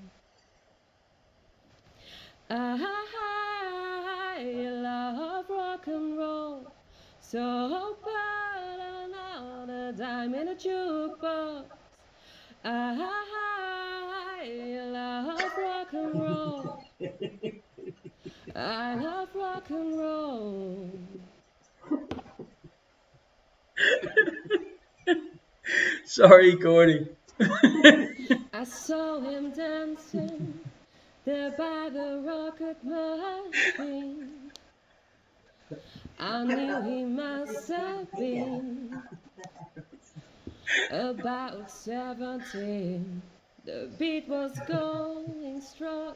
Speaker 5: I love rock and roll, so put another dime in a jukebox. I love rock and roll, I love rock and roll.
Speaker 2: Sorry, Gordy.
Speaker 5: I saw him dancing there by the rocket machine. I knew he must have been about 17. The beat was going strong,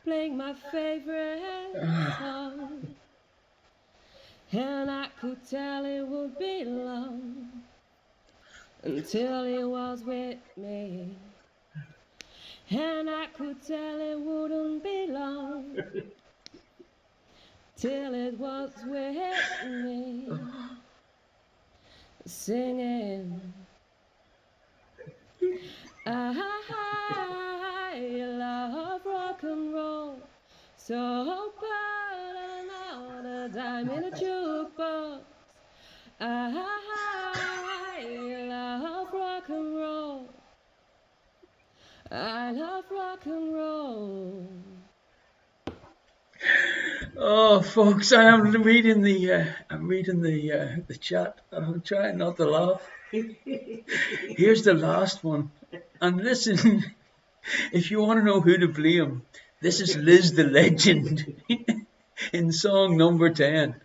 Speaker 5: playing my favorite song, and I could tell it would be long until he was with me, and I could tell it wouldn't be long till it was with me, singing, I love rock and roll, so put another dime in a jukebox. I love rock and roll, I love rock and roll.
Speaker 2: Oh, folks, I am reading the chat, and I'm trying not to laugh. Here's the last one, and listen, if you want to know who to blame, this is Liz the Legend in song number 10.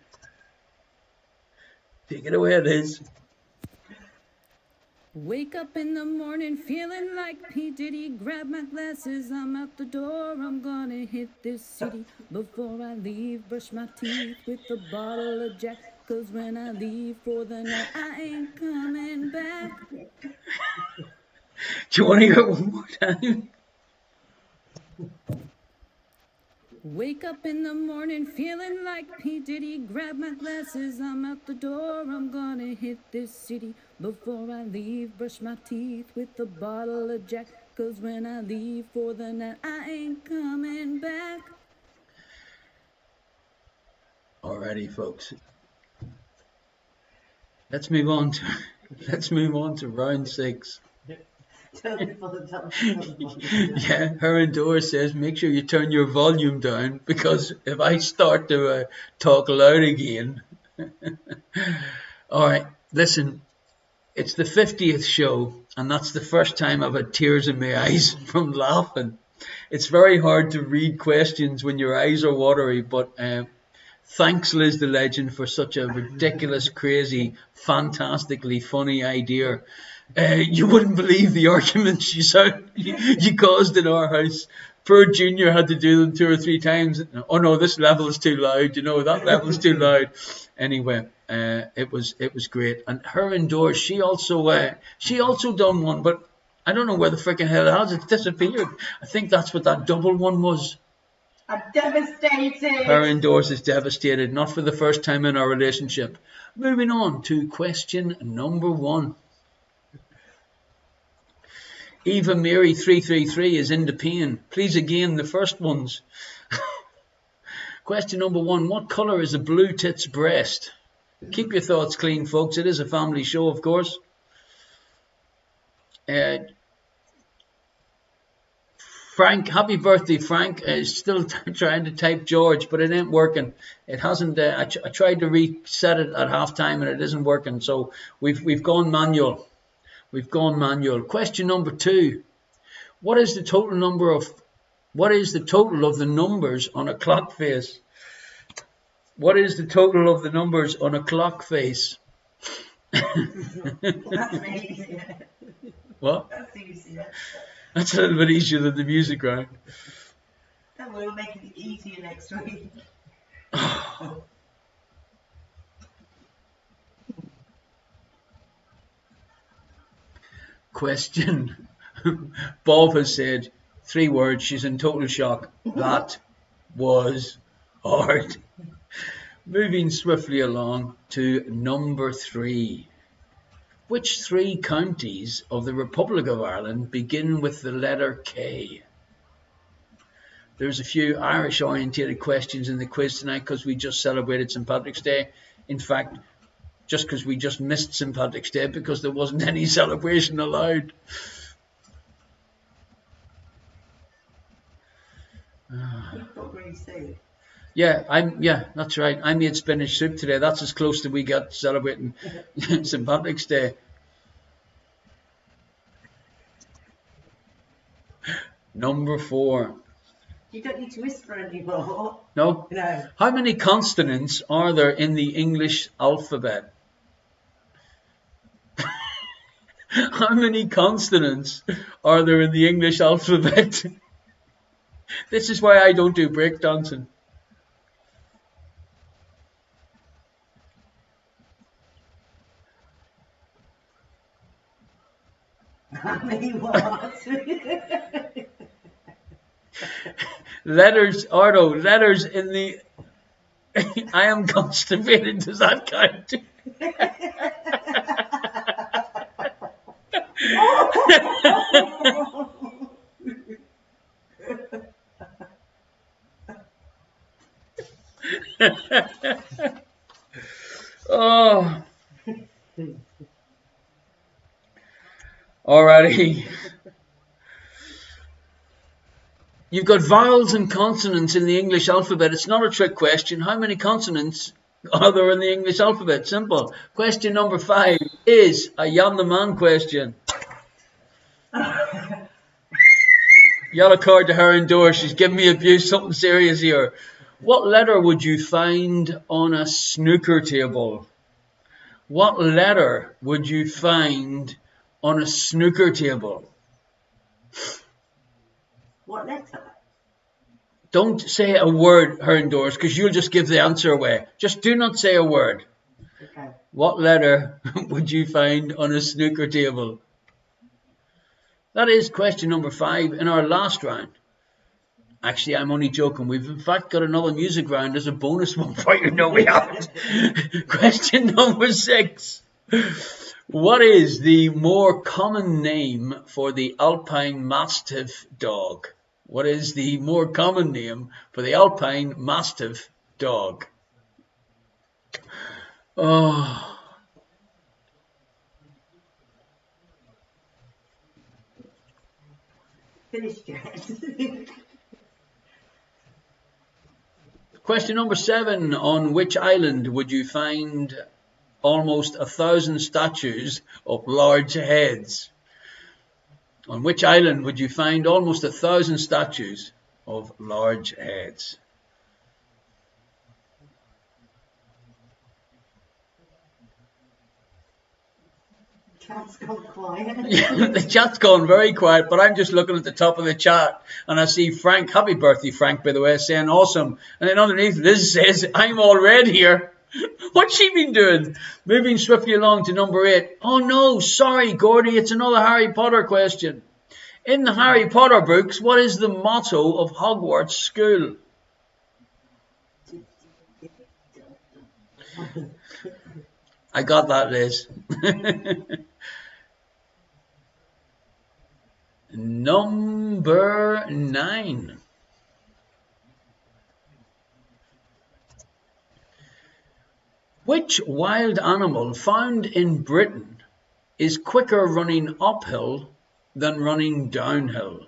Speaker 2: Take it away, Liz.
Speaker 6: Wake up in the morning feeling like P. Diddy. Grab my glasses, I'm out the door. I'm gonna hit this city. Before I leave, brush my teeth with a bottle of Jack. 'Cause when I leave for the night, I ain't coming back.
Speaker 2: Do you want to hear it one more time?
Speaker 6: Wake up in the morning feeling like P. Diddy. Grab my glasses, I'm out the door. I'm gonna hit this city. Before I leave, brush my teeth with a bottle of Jack. 'Cause when I leave for the night, I ain't coming back.
Speaker 2: Alrighty, folks. Let's move on to round 6. Yeah, Heron Door says make sure you turn your volume down, because if I start to talk loud again. Alright, listen, it's the 50th show, and that's the first time I've had tears in my eyes from laughing. It's very hard to read questions when your eyes are watery, but thanks, Liz the Legend, for such a ridiculous, crazy, fantastically funny idea. You wouldn't believe the arguments you caused in our house. Poor Junior had to do them 2 or 3 times. Oh no, this level is too loud. You know, that level is too loud. Anyway, it was great. And her indoors, she also done one, but I don't know where the freaking hell it has. It's disappeared. I think that's what that double one was.
Speaker 1: I'm devastated.
Speaker 2: Her indoors is devastated, not for the first time in our relationship. Moving on to question number 1. Eva Mary 333 is into pain. Please again the first ones. Question number 1. What colour is a blue tit's breast? Keep your thoughts clean, folks. It is a family show, of course. Frank, happy birthday, Frank. Is still trying to type George, but it ain't working. It hasn't. I tried to reset it at halftime, and it isn't working. So we've gone manual. We've gone manual. Question number 2. What is the total of the numbers on a clock face? What is the total of the numbers on a clock face?
Speaker 1: That's easier.
Speaker 2: What?
Speaker 1: That's easier.
Speaker 2: That's a little bit easier than the music round.
Speaker 1: Then we'll make it easier next week.
Speaker 2: Question. Bob has said 3 words. She's in total shock. That was hard. Moving swiftly along to number 3. Which 3 counties of the Republic of Ireland begin with the letter K? There's a few Irish orientated questions in the quiz tonight because we just celebrated St. Patrick's Day. In fact, just because we just missed St. Patrick's Day because there wasn't any celebration allowed. Yeah, that's right. I made spinach soup today. That's as close to we got celebrating St. Patrick's Day. Number 4.
Speaker 1: You don't need to whisper anymore.
Speaker 2: No?
Speaker 1: No.
Speaker 2: How many consonants are there in the English alphabet? How many consonants are there in the English alphabet? This is why I don't do breakdancing.
Speaker 1: How many what?
Speaker 2: Letters, Ardo, letters in the... I am constipated, does that count? Oh. Alrighty. You've got vowels and consonants in the English alphabet. It's not a trick question. How many consonants are there in the English alphabet? Simple. Question number 5 is a Jan the Man question. Yellow card to her indoors. She's giving me abuse. Something serious here. What letter would you find on a snooker table? What letter would you find on a snooker table?
Speaker 1: What letter?
Speaker 2: Don't say a word, her indoors, because you'll just give the answer away. Just do not say a word.
Speaker 1: Okay.
Speaker 2: What letter would you find on a snooker table? That is question number 5 in our last round. Actually, I'm only joking. We've in fact got another music round as a bonus one for you. No, we haven't. Question number 6. What is the more common name for the Alpine Mastiff dog? What is the more common name for the Alpine Mastiff dog? Oh.
Speaker 1: Finished yet?
Speaker 2: Question number 7. On which island would you find almost 1,000 statues of large heads? On which island would you find almost 1,000 statues of large heads?
Speaker 1: Chat's gone quiet.
Speaker 2: The chat's gone very quiet, but I'm just looking at the top of the chat and I see Frank, happy birthday Frank, by the way, saying awesome. And then underneath Liz says, I'm all red here. What's she been doing? Moving swiftly along to number 8. Oh no, sorry Gordy, it's another Harry Potter question. In the Harry Potter books, what is the motto of Hogwarts School? I got that, Liz. Number 9. Which wild animal found in Britain is quicker running uphill than running downhill?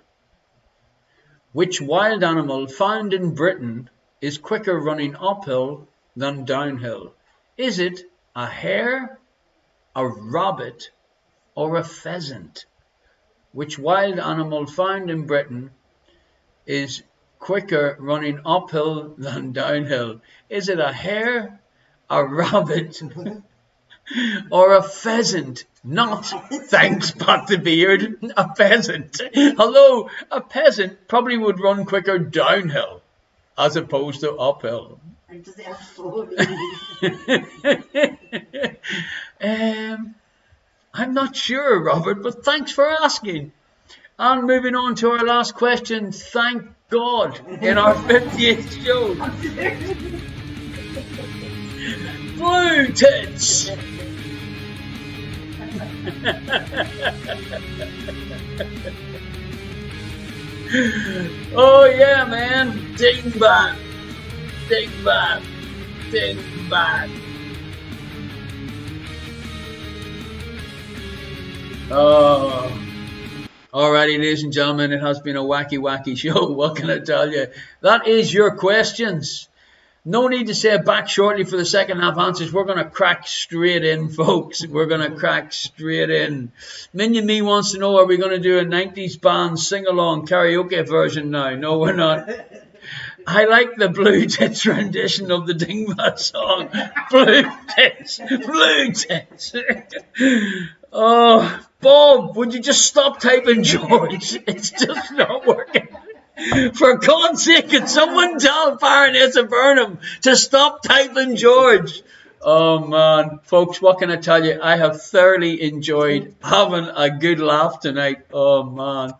Speaker 2: Which wild animal found in Britain is quicker running uphill than downhill? Is it a hare, a rabbit, or a pheasant? Which wild animal found in Britain is quicker running uphill than downhill? Is it a hare, a rabbit, or a pheasant? Not, thanks, Pat the Beard, a pheasant. Although a peasant probably would run quicker downhill as opposed to uphill.
Speaker 1: And does it have 4
Speaker 2: I'm not sure, Robert, but thanks for asking. And moving on to our last question, thank God, in our 50th show. Blue tits! Oh yeah, man. Dingbat. Dingbat. Dingbat. Oh. Alrighty, ladies and gentlemen, it has been a wacky show. What can I tell you? That is your questions. No need to say back shortly for the second half answers. We're going to crack straight in, folks. We're going to crack straight in. Minion Me wants to know, are we going to do a 90s band sing-along karaoke version now? No, we're not. I like the Blue Tits rendition of the Dingbat song. Blue Tits. Blue Tits. Oh, Bob, would you just stop typing George? It's just not working. For God's sake, can someone tell Baronessa Burnham to stop typing George? Oh man, folks, what can I tell you? I have thoroughly enjoyed having a good laugh tonight. Oh man.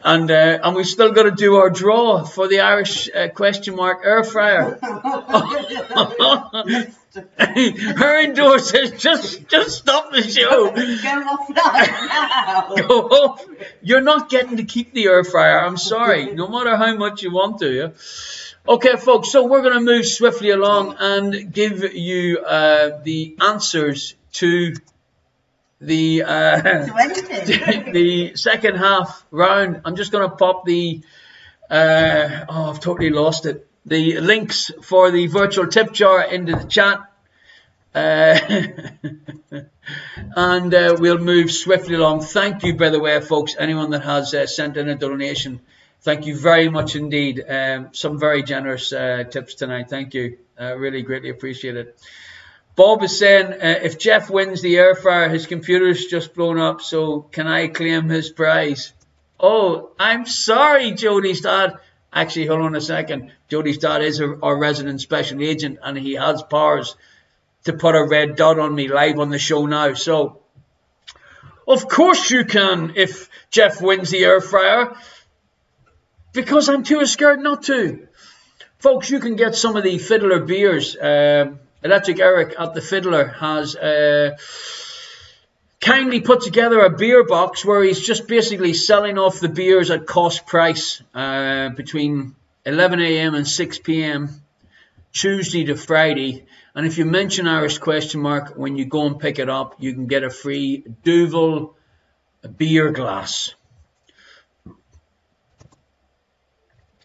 Speaker 2: And we still got to do our draw for the Irish question mark air fryer. Her indoor says, just stop the show.
Speaker 1: Go off now.
Speaker 2: Go off. You're not getting to keep the air fryer. I'm sorry. No matter how much you want to. Yeah? Okay, folks. So we're going to move swiftly along and give you the answers to the the second half round. I'm just going to pop the I've totally lost it. The links for the virtual tip jar into the chat. And we'll move swiftly along. Thank you, by the way, folks. Anyone that has sent in a donation, thank you very much indeed. Some very generous tips tonight. Thank you. Really greatly appreciate it. Bob is saying, if Jeff wins the air fryer, his computer's just blown up, so can I claim his prize? Oh, I'm sorry, Jody's dad. Actually, hold on a second. Jody's dad is our resident special agent, and he has powers to put a red dot on me live on the show now. So, of course you can if Jeff wins the air fryer, because I'm too scared not to. Folks, you can get some of the Fiddler beers. Electric Eric at the Fiddler has kindly put together a beer box where he's just basically selling off the beers at cost price between 11 a.m. and 6 p.m. Tuesday to Friday. And if you mention Irish question mark when you go and pick it up, you can get a free Duvel beer glass.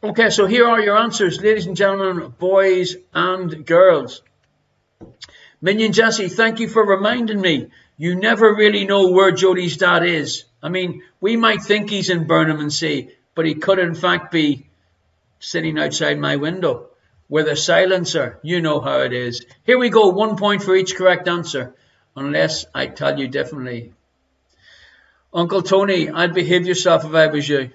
Speaker 2: Okay, so here are your answers, ladies and gentlemen, boys and girls. Minion Jesse, thank you for reminding me. You never really know where Jody's dad is. I mean, we might think he's in Burnham and Sea, but he could in fact be sitting outside my window with a silencer. You know how it is. Here we go, 1 point for each correct answer, unless I tell you differently. Uncle Tony, I'd behave yourself if I was you.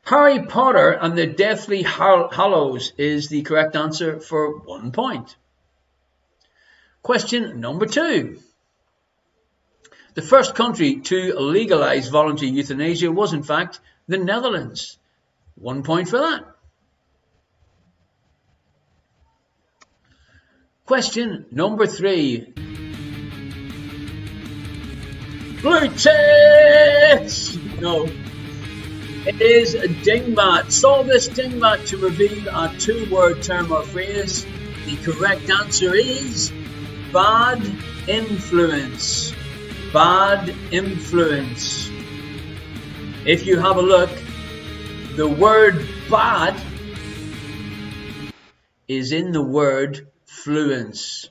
Speaker 2: Harry Potter and the Deathly Hallows is the correct answer for 1 point. Question number 2. The first country to legalize voluntary euthanasia was, in fact, the Netherlands. 1 point for that. Question number 3. Blue tits! No. It is a dingbat. Solve this dingbat to reveal a 2-word term or phrase. The correct answer is bad influence. Bad influence. If you have a look, the word bad is in the word fluence.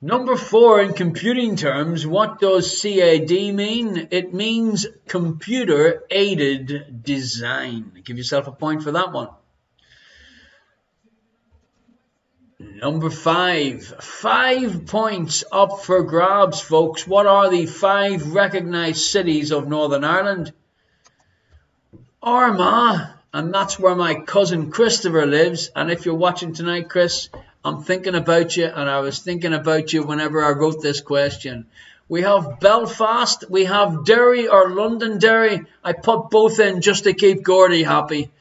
Speaker 2: Number 4, in computing terms, what does CAD mean? It means computer aided design. Give yourself a point for that one. Number 5. 5 points up for grabs, folks. What are the 5 recognized cities of Northern Ireland? Armagh, and that's where my cousin Christopher lives. And if you're watching tonight, Chris, I'm thinking about you, and I was thinking about you whenever I wrote this question. We have Belfast, we have Derry or Londonderry. I put both in just to keep Gordy happy.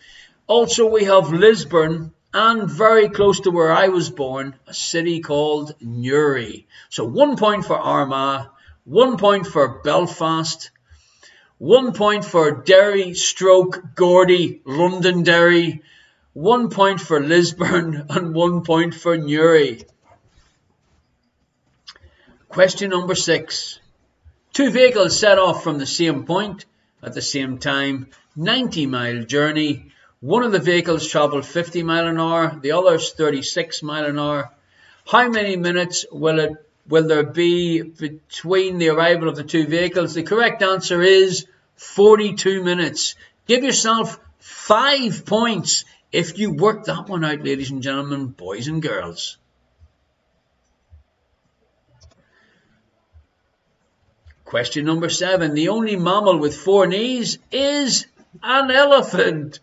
Speaker 2: Also, we have Lisburn, and very close to where I was born, a city called Newry. So 1 point for Armagh, 1 point for Belfast, 1 point for Derry / Gordy, Londonderry, 1 point for Lisburn, and 1 point for Newry. Question number 6. 2 vehicles set off from the same point at the same time, 90-mile journey. One of the vehicles travelled 50 miles an hour, the other's 36 miles an hour. How many minutes will there be between the arrival of the 2 vehicles? The correct answer is 42 minutes. Give yourself 5 points if you work that one out, ladies and gentlemen, boys and girls. Question number 7. The only mammal with 4 knees is an elephant.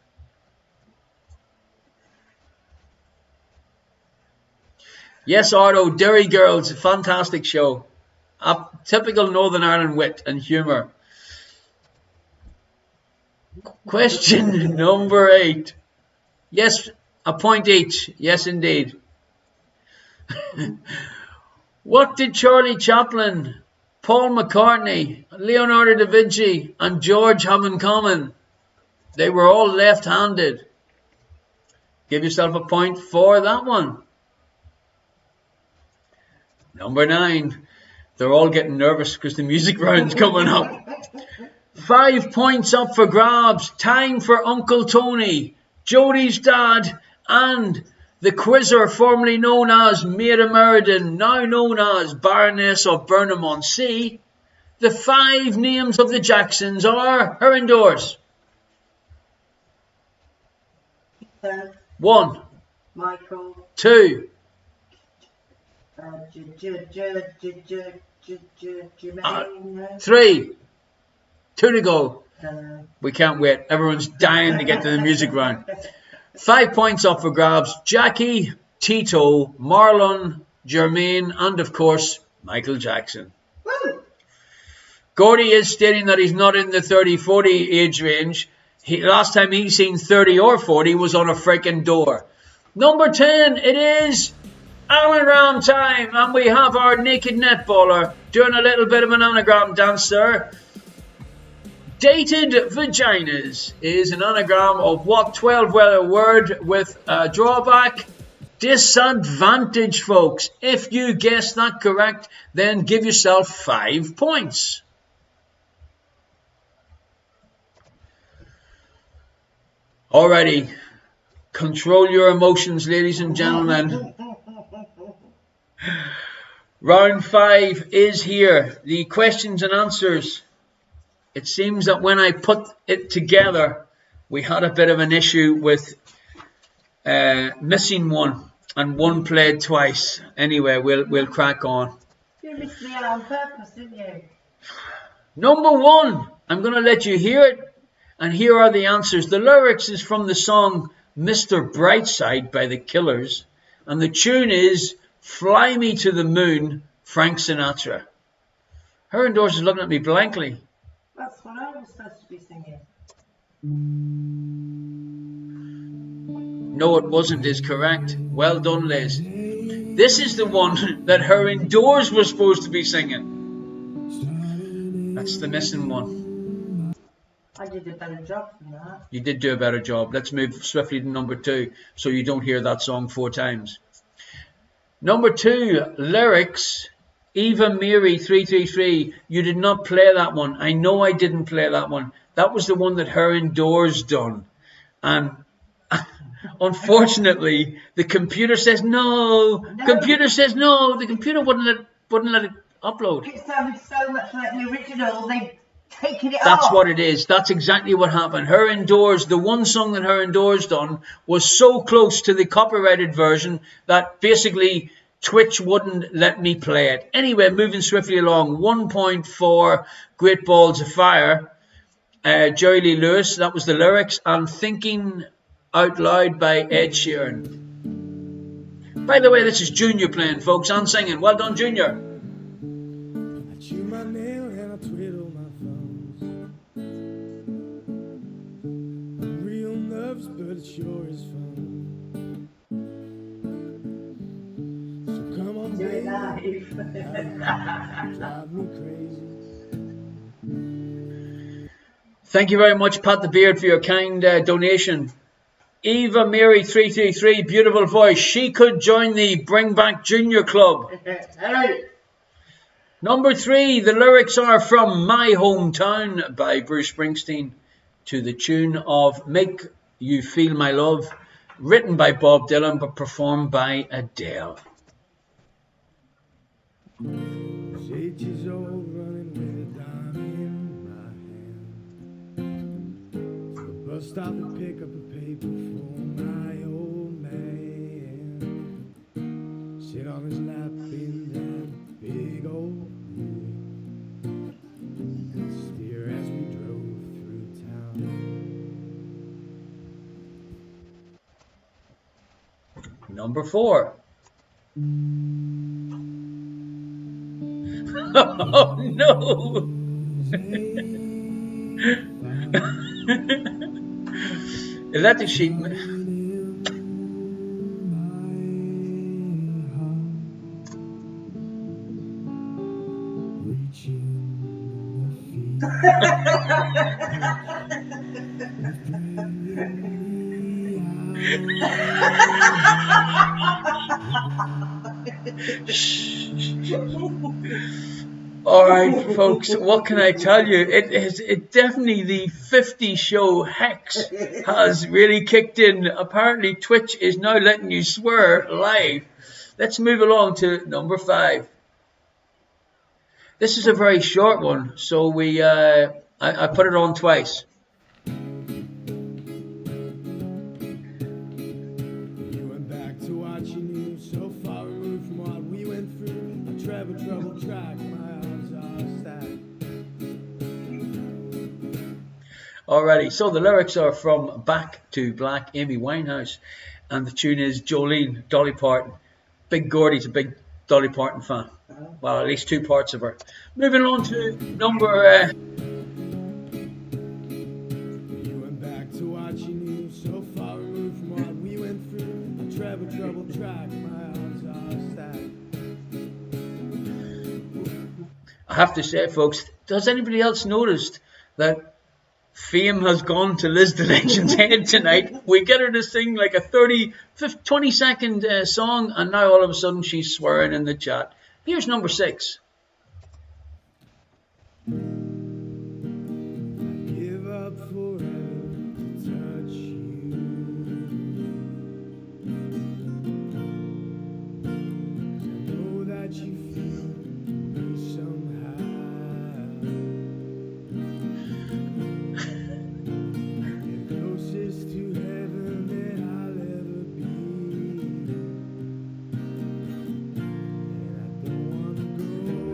Speaker 2: Yes, Ardo, Derry Girls, fantastic show. A typical Northern Ireland wit and humour. Question number 8. Yes, a point each. Yes, indeed. What did Charlie Chaplin, Paul McCartney, Leonardo da Vinci, and George have in common? They were all left-handed. Give yourself a point for that one. Number 9. They're all getting nervous because the music round's coming up. 5 points up for grabs. Time for Uncle Tony, Jodie's dad, and the quizzer formerly known as Maida Meriden, now known as Baroness of Burnham-on-Sea. The 5 names of the Jacksons are her indoors. 1.
Speaker 1: Michael.
Speaker 2: 2.
Speaker 1: Jermaine.
Speaker 2: 3. 2 to go. We can't wait. Everyone's dying to get to the music round. 5 points up for grabs. Jackie, Tito, Marlon, Jermaine, and of course, Michael Jackson.
Speaker 1: Woo!
Speaker 2: Gordy is stating that he's not in the 30-40 age range. Last time he seen 30 or 40 was on a freaking door. Number 10, it is anagram time, and we have our naked netballer doing a little bit of an anagram dance there. Dated vaginas is an anagram of what 12-letter word with a drawback? Disadvantage, folks. If you guess that correct, then give yourself 5 points. Alrighty. Control your emotions, ladies and gentlemen. Round 5 is here. The questions and answers. It seems that when I put it together, we had a bit of an issue with missing one, and one played twice. Anyway, we'll crack on.
Speaker 1: missed me out on purpose, didn't you?
Speaker 2: Number 1, I'm going to let you hear it, and here are the answers. The lyrics is from the song Mr. Brightside by The Killers, and the tune is Fly Me to the Moon, Frank Sinatra. Her and Doris is looking at me blankly.
Speaker 1: That's what I was supposed to be singing.
Speaker 2: No, it wasn't, is correct. Well done, Liz. This is the one that her indoors was supposed to be singing. That's the missing one.
Speaker 1: I did a better job than that.
Speaker 2: You did do a better job. Let's move swiftly to number 2 so you don't hear that song 4 times. Number 2, lyrics. Eva Mary 333. You did not play that one. I know I didn't play that one. That was the one that her indoors done. And unfortunately, the computer says no. Computer says no. The computer wouldn't let it upload.
Speaker 1: It sounded so much like the original. They've taken it
Speaker 2: That's
Speaker 1: off.
Speaker 2: what it is. That's exactly what happened. Her indoors, the one song that her indoors done was so close to the copyrighted version that basically Twitch wouldn't let me play it. Anyway, moving swiftly along. 1 point for Great Balls of Fire. Jerry Lee Lewis, that was the lyrics. And Thinking Out Loud by Ed Sheeran. By the way, this is Junior playing, folks, and singing. Well done, Junior.
Speaker 4: I chew my nail and I twiddle my thumbs. I'm real nervous, but it sure is fun. So come on,
Speaker 1: Do it
Speaker 4: baby,
Speaker 1: live.
Speaker 4: drive me crazy.
Speaker 2: Thank you very much, Pat the Beard, for your kind donation. Eva Mary 333, beautiful voice. She could join the Bring Back Junior Club.
Speaker 1: Hey.
Speaker 2: Number 3, the lyrics are from My Hometown by Bruce Springsteen to the tune of Make You Feel My Love, written by Bob Dylan but performed by Adele.
Speaker 4: Sage is old, running with a dime in my hand. To the bus stop and pick up a paper for my old man. Sit on his lap in that big old rig and steer as we drove through town.
Speaker 2: Number 4. Oh no! Electric Sheep. All right, folks, what can I tell you? It definitely, the 50 show hex has really kicked in. Apparently, Twitch is now letting you swear live. Let's move along to number 5. This is a very short one, so I put it on twice.
Speaker 4: You went back to what you knew, so far removed from what we went through. I traveled troubled track, my arms are stacked.
Speaker 2: Alrighty, so the lyrics are from Back to Black, Amy Winehouse, and the tune is Jolene, Dolly Parton. Big Gordy's a big Dolly Parton fan. Well, at least 2 parts of her. Moving on to number...
Speaker 4: You went back to what you knew, so far removed from what we went through. I traveled troubled track, my arms are stacked.
Speaker 2: I have to say, folks, has anybody else noticed that fame has gone to Liz the Legend's head tonight? We get her to sing like a 20-second song, and now all of a sudden she's swearing in the chat. Here's number 6.
Speaker 4: Give up forever to touch you. I know that you feel me somehow. You're closest to heaven that I'll ever be. And I don't wanna go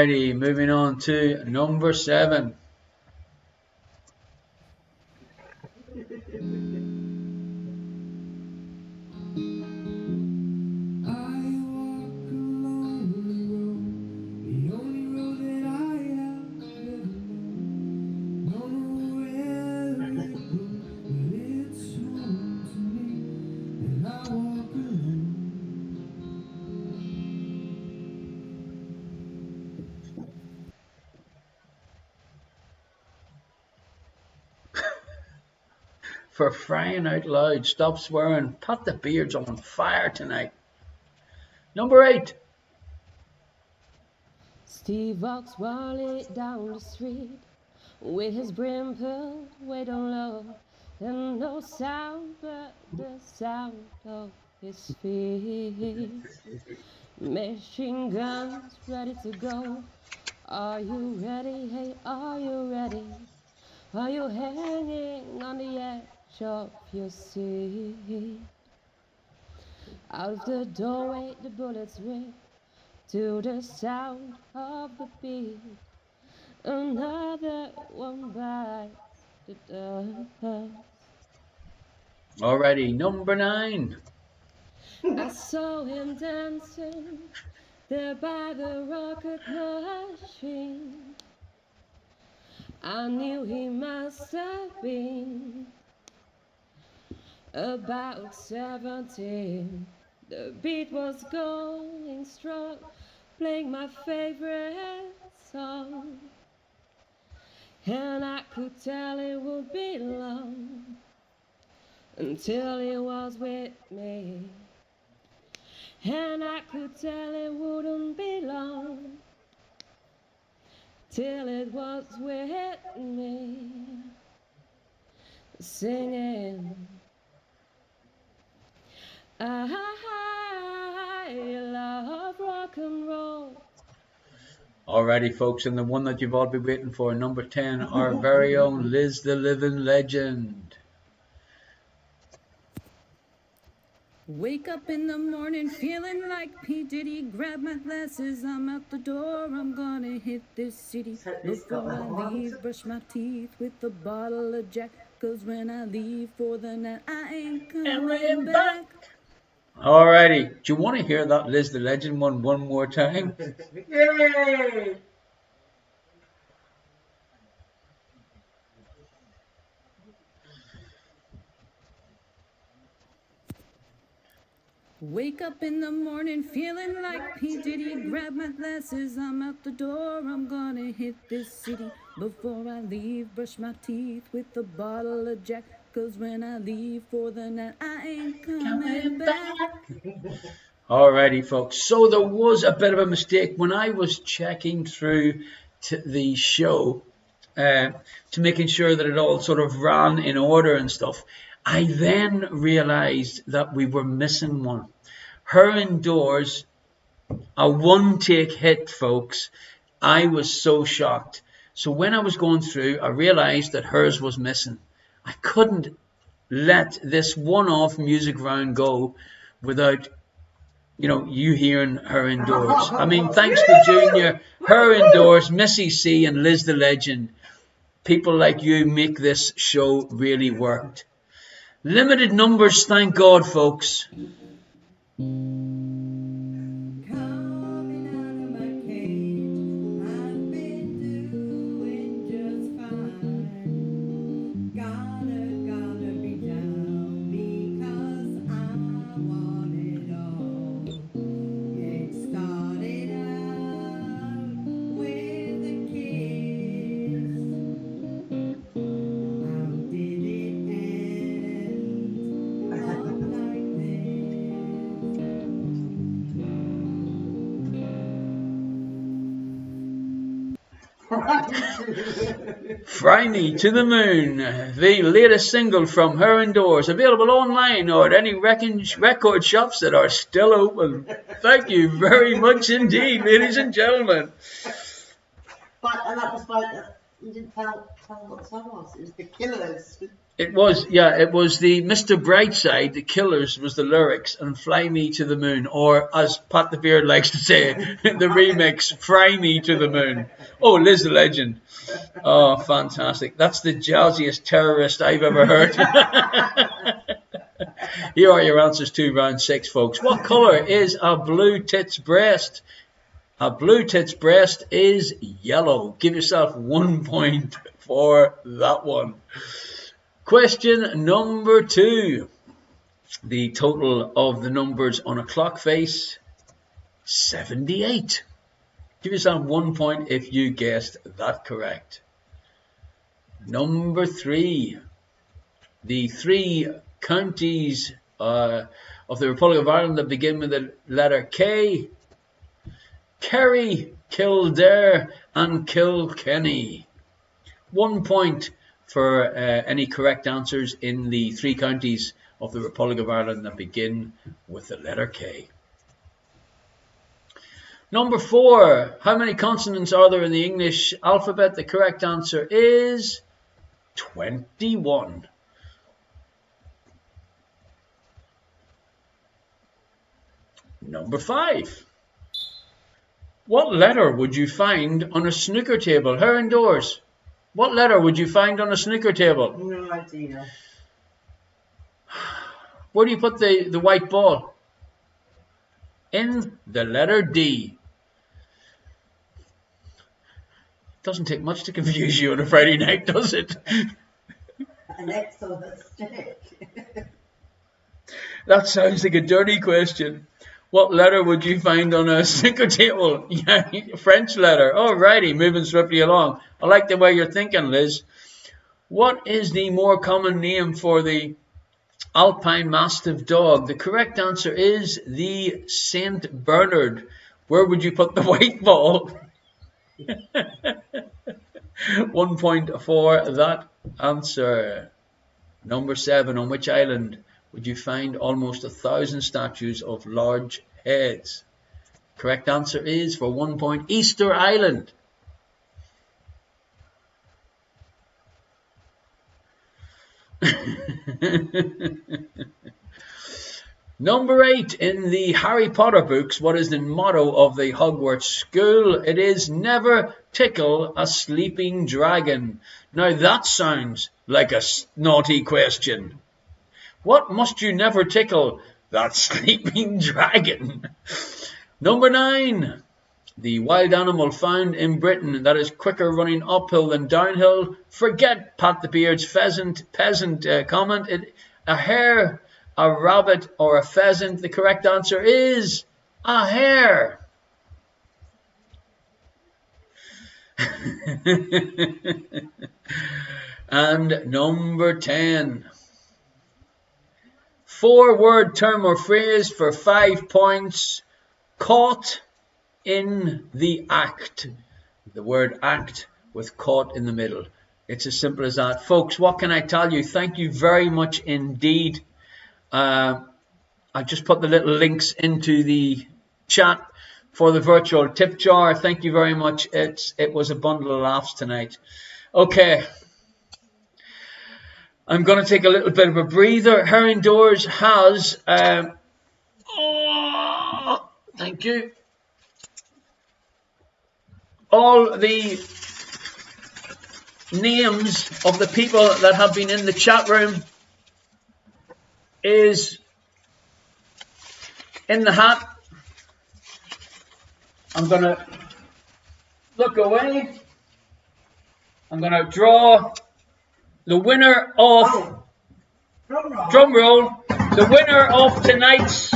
Speaker 2: Alrighty, moving on to number 7. For crying out loud, stop swearing. Pat the Beard's on fire tonight. Number 8.
Speaker 5: Steve walks Wally down the street with his brim pulled way down low, and no sound but the sound of his feet. Machine guns ready to go. Are you ready? Hey, are you ready? Are you hanging on the edge of your seat? Out of the doorway the bullets ring to the sound of the beat. Another one bites the dust.
Speaker 2: Alrighty, number 9.
Speaker 5: I saw him dancing there by the rocket machine. I knew he must have been about 17. The beat was going strong, playing my favorite song, and I could tell it would be long until he was with me, and I could tell it wouldn't be long till it was with me, singing, I love rock and roll.
Speaker 2: Alrighty, folks, and the one that you've all been waiting for, number 10, our very own Liz the Living Legend.
Speaker 6: Wake up in the morning feeling like P. Diddy. Grab my glasses, I'm out the door. I'm gonna hit this city. Before I leave, brush my teeth with a bottle of Jack. Cause when I leave for the night, I ain't coming back.
Speaker 2: Alrighty, do you want to hear that Liz the Legend one more time?
Speaker 1: Yay!
Speaker 6: Wake up in the morning feeling like P. Diddy. Grab my glasses, I'm out the door. I'm gonna hit this city. Before I leave, brush my teeth with a bottle of Jack. Cause when I leave for the night, I ain't coming back.
Speaker 2: Alrighty, folks, so there was a bit of a mistake when I was checking through the show to making sure that it all sort of ran in order and stuff. I then realized that we were missing one. Her Indoors, a one-take hit, folks. I was so shocked. So when I was going through, I realized that hers was missing. I couldn't let this one-off music round go without, you hearing Her Indoors. I mean, thanks to Junior, Her Indoors, Missy C, and Liz the Legend, people like you make this show really work. Limited numbers, thank God, folks. Fry Me to the Moon, the latest single from Her Indoors, available online or at any record shops that are still open. Thank you very much indeed, ladies and gentlemen.
Speaker 1: But, and that was like, you didn't tell what the song was. It was The Killers.
Speaker 2: It was, yeah, it was the Mr. Brightside, the Killers was the lyrics, and Fly Me to the Moon, or as Pat the Beard likes to say, the remix, Fry Me to the Moon. Oh, Liz the Legend. Oh, fantastic. That's the jazziest terrorist I've ever heard. Here are your answers to round 6, folks. What colour is a blue tit's breast? A blue tit's breast is yellow. Give yourself 1 point for that one. Question number 2. The total of the numbers on a clock face, 78. Give yourself 1 point if you guessed that correct. Number 3. The 3 counties of the Republic of Ireland that begin with the letter K: Kerry, Kildare and Kilkenny. 1 point for any correct answers in the 3 counties of the Republic of Ireland that begin with the letter K. Number 4. How many consonants are there in the English alphabet? The correct answer is 21. Number 5. What letter would you find on a snooker table? Here indoors. What letter would you find on a snooker table?
Speaker 1: No idea.
Speaker 2: Where do you put the white ball? In the letter D. Doesn't take much to confuse you on a Friday night, does it?
Speaker 1: An X on the stick.
Speaker 2: That sounds like a dirty question. What letter would you find on a snooker table? Yeah, French letter. Alrighty, moving swiftly along. I like the way you're thinking, Liz. What is the more common name for the Alpine Mastiff dog? The correct answer is the Saint Bernard. Where would you put the white ball? 1 point for that answer. Number 7. On which island would you find almost 1,000 statues of large heads? Correct answer is, for 1 point, Easter Island. Number 8. In the Harry Potter books, what is the motto of the Hogwarts school? It is never tickle a sleeping dragon. Now that sounds like a naughty question. What must you never tickle? That sleeping dragon. Number 9. The wild animal found in Britain that is quicker running uphill than downhill. Forget Pat the Beard's peasant comment. A hare, a rabbit, or a pheasant. The correct answer is a hare. And number 10. 4-word term or phrase for 5 points. Caught in the act. The word act with caught in the middle. It's as simple as that. Folks, what can I tell you? Thank you very much indeed. I just put the little links into the chat for the virtual tip jar. Thank you very much. It was a bundle of laughs tonight. Okay. I'm going to take a little bit of a breather. Her Indoors has... thank you. All the names of the people that have been in the chat room is in the hat. I'm going to look away. I'm going to draw the winner of, drum roll, the winner of tonight's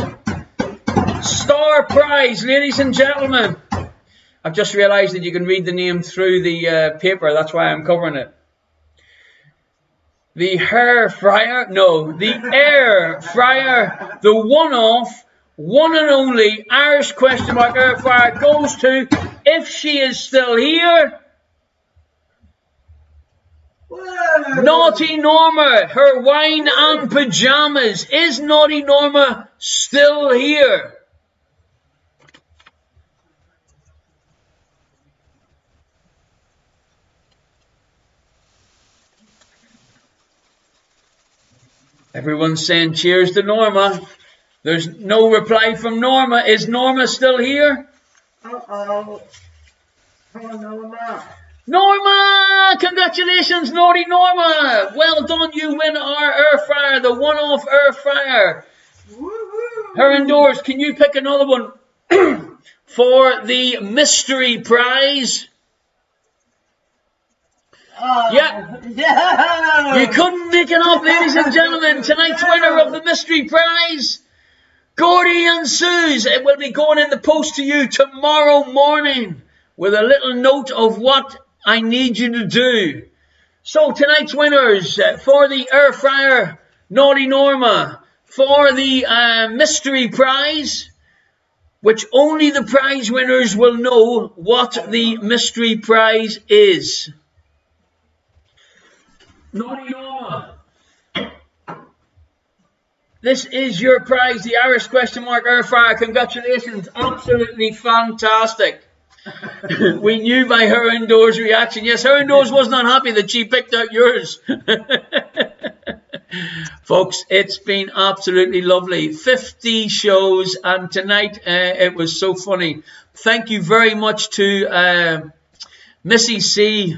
Speaker 2: star prize, ladies and gentlemen. I've just realised that you can read the name through the paper. That's why I'm covering it. The hair fryer, no, the air fryer, the one-off, one and only Irish question mark air fryer goes to, if she is still here, Naughty Norma, her wine and pyjamas. Is Naughty Norma still here? Everyone's saying cheers to Norma. There's no reply from Norma. Is Norma still here?
Speaker 1: Uh-oh. Oh, Norma.
Speaker 2: Norma! Congratulations, naughty Norma! Well done, you win our air fryer, the one-off air fryer.
Speaker 1: Woohoo!
Speaker 2: Her indoors, can you pick another one for the mystery prize?
Speaker 1: Oh,
Speaker 2: Yeah.
Speaker 1: no!
Speaker 2: You couldn't make it up, ladies and gentlemen. Tonight's winner of the mystery prize, Gordy and Suze. It will be going in the post to you tomorrow morning with a little note of what I need you to do. So tonight's winners for the air fryer, Naughty Norma. For the mystery prize, which only the prize winners will know what the mystery prize is. Naughty Norma, this is your prize, the Irish question mark air fryer. Congratulations, absolutely fantastic. We knew by her indoors reaction. Yes, her indoors was not happy that she picked out yours. Folks, it's been absolutely lovely. 50 shows, and tonight it was so funny. Thank you very much to Missy C,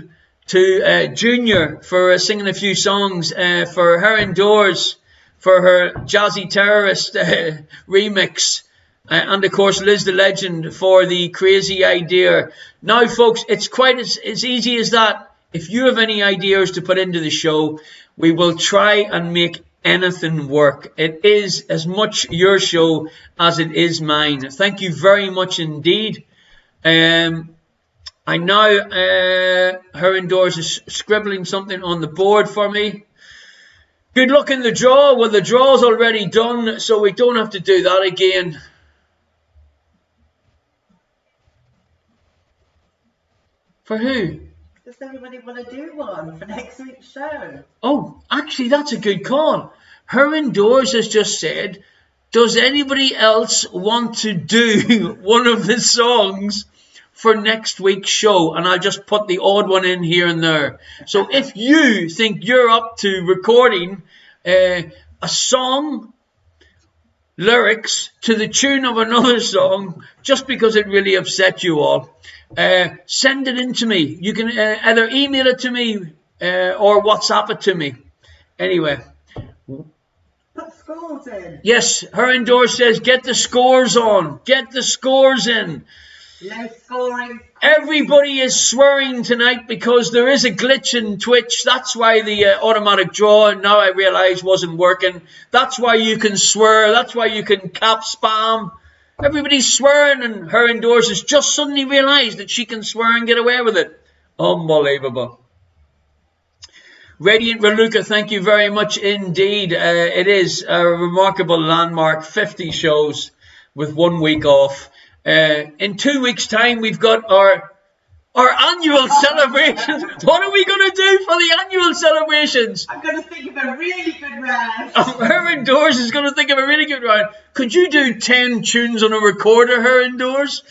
Speaker 2: to Junior for singing a few songs, for her indoors, for her Jazzy Terrorist remix. And of course, Liz the Legend for the crazy idea. Now, folks, it's quite as easy as that. If you have any ideas to put into the show, we will try and make anything work. It is as much your show as it is mine. Thank you very much indeed. I know her indoors is scribbling something on the board for me. Good luck in the draw. Well, the draw's already done, so we don't have to do that again. For who?
Speaker 1: Does everybody want to do one for next week's show?
Speaker 2: Oh, actually, that's a good call. Her indoors has just said, does anybody else want to do one of the songs for next week's show? And I'll just put the odd one in here and there. So if you think you're up to recording a song, lyrics to the tune of another song, just because it really upset you all, send it in to me. You can either email it to me or WhatsApp it to me. Anyway.
Speaker 1: Put scores in.
Speaker 2: Yes, her indoors says, get the scores on. Get the scores in.
Speaker 1: Low scoring.
Speaker 2: Everybody is swearing tonight because there is a glitch in Twitch. That's why the automatic draw, now I realise, wasn't working. That's why you can swear. That's why you can cap spam. Everybody's swearing, and her indoors has just suddenly realised that she can swear and get away with it. Unbelievable. Radiant Raluca, thank you very much indeed. It is a remarkable landmark, 50 shows with 1 week off. In 2 weeks' time, we've got our annual celebrations. What are we going to do for the annual celebrations?
Speaker 1: I'm going to think of a really good round.
Speaker 2: Her indoors is going to think of a really good round. Could you do 10 tunes on a recorder, her indoors?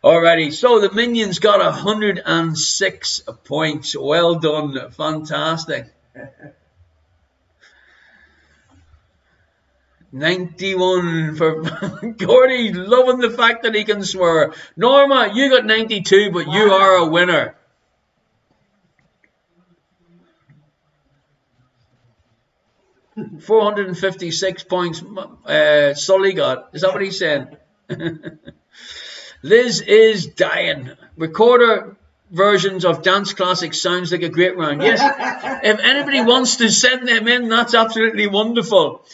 Speaker 2: Alrighty, so the Minions got 106 points. Well done, fantastic. 91 for Gordy, loving the fact that he can swear. Norma, you got 92, but you are a winner. $456 points Sully got. Is that what he's saying? Liz is dying. Recorder versions of dance classics sounds like a great round. Yes, if anybody wants to send them in, that's absolutely wonderful.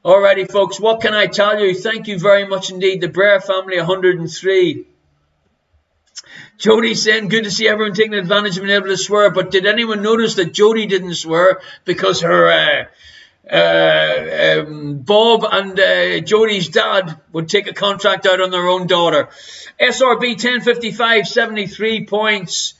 Speaker 2: Alrighty, folks, what can I tell you? Thank you very much indeed. The Brer family, 103. Jody saying, good to see everyone taking advantage of being able to swear. But did anyone notice that Jody didn't swear because her Bob and Jody's dad would take a contract out on their own daughter? SRB 1055, 73 points.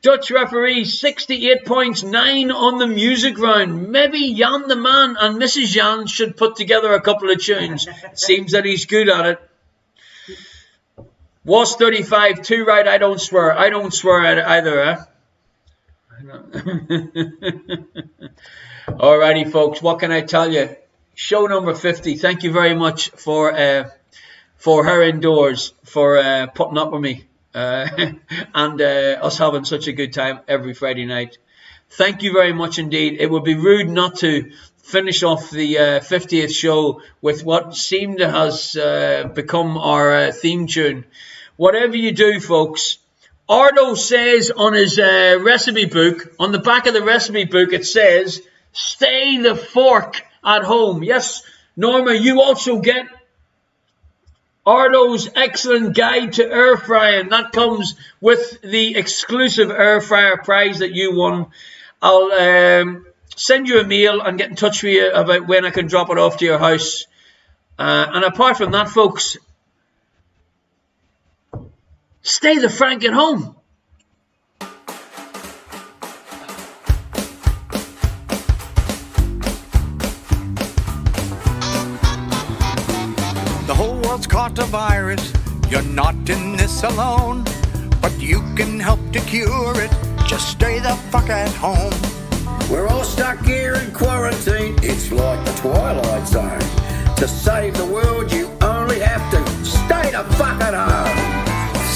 Speaker 2: Dutch referee, 68 points, 9 on the music round. Maybe Jan the man and Mrs. Jan should put together a couple of tunes. Seems that he's good at it. Was 35, 2 right, I don't swear. I don't swear either, eh? Alrighty, folks. What can I tell you? Show number 50. Thank you very much for her indoors, for putting up with me and us having such a good time every Friday night. Thank you very much indeed. It would be rude not to finish off the 50th show with what seemed to has become our theme tune. Whatever you do, folks, Ardo says on his recipe book, on the back of the recipe book, it says, stay the fork at home. Yes, Norma, you also get Ardo's excellent guide to air frying. That comes with the exclusive air fryer prize that you won. I'll send you a mail and get in touch with you about when I can drop it off to your house. And apart from that, folks, stay the frank at home.
Speaker 7: The whole world's caught a virus. You're not in this alone, but you can help to cure it. Just stay the fuck at home.
Speaker 8: We're all stuck here in quarantine. It's like the Twilight Zone. To save the world, you only have to stay the fuck at home.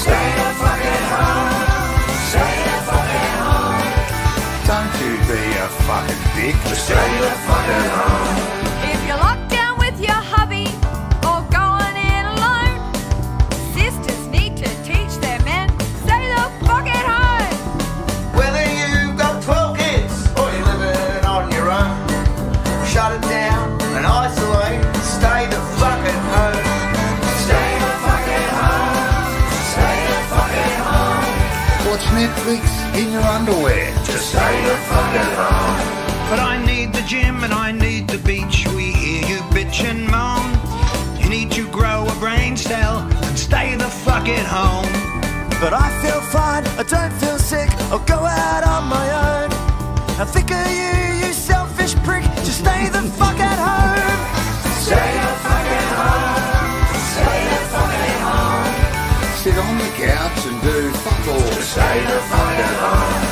Speaker 8: Stay the fuck at home. Stay the fuck at home.
Speaker 7: Don't you be a fucking dick.
Speaker 8: Stay the fuck at home.
Speaker 3: If you're locked down with your hubby or going in alone, sisters need to teach their men, stay the fuck at home.
Speaker 7: Whether you've got 12 kids or you're living on your own, shut it down and isolate. Stay the fuck at home.
Speaker 8: Stay the fuck at home. Stay the fuck at home.
Speaker 7: Watch Netflix in your underwear.
Speaker 8: Just stay the fuck at home.
Speaker 7: But I need the gym and I need the beach. We hear you bitch and moan. You need to grow a brain cell and stay the fuck at home. But I feel fine, I don't feel sick. I'll go out on my own. I think of you, you selfish prick. Just stay the fuck at home.
Speaker 8: Stay the fuck at home. Stay the fuck at home.
Speaker 7: Sit on the couch and do fuck all.
Speaker 8: Just stay the fuck at home.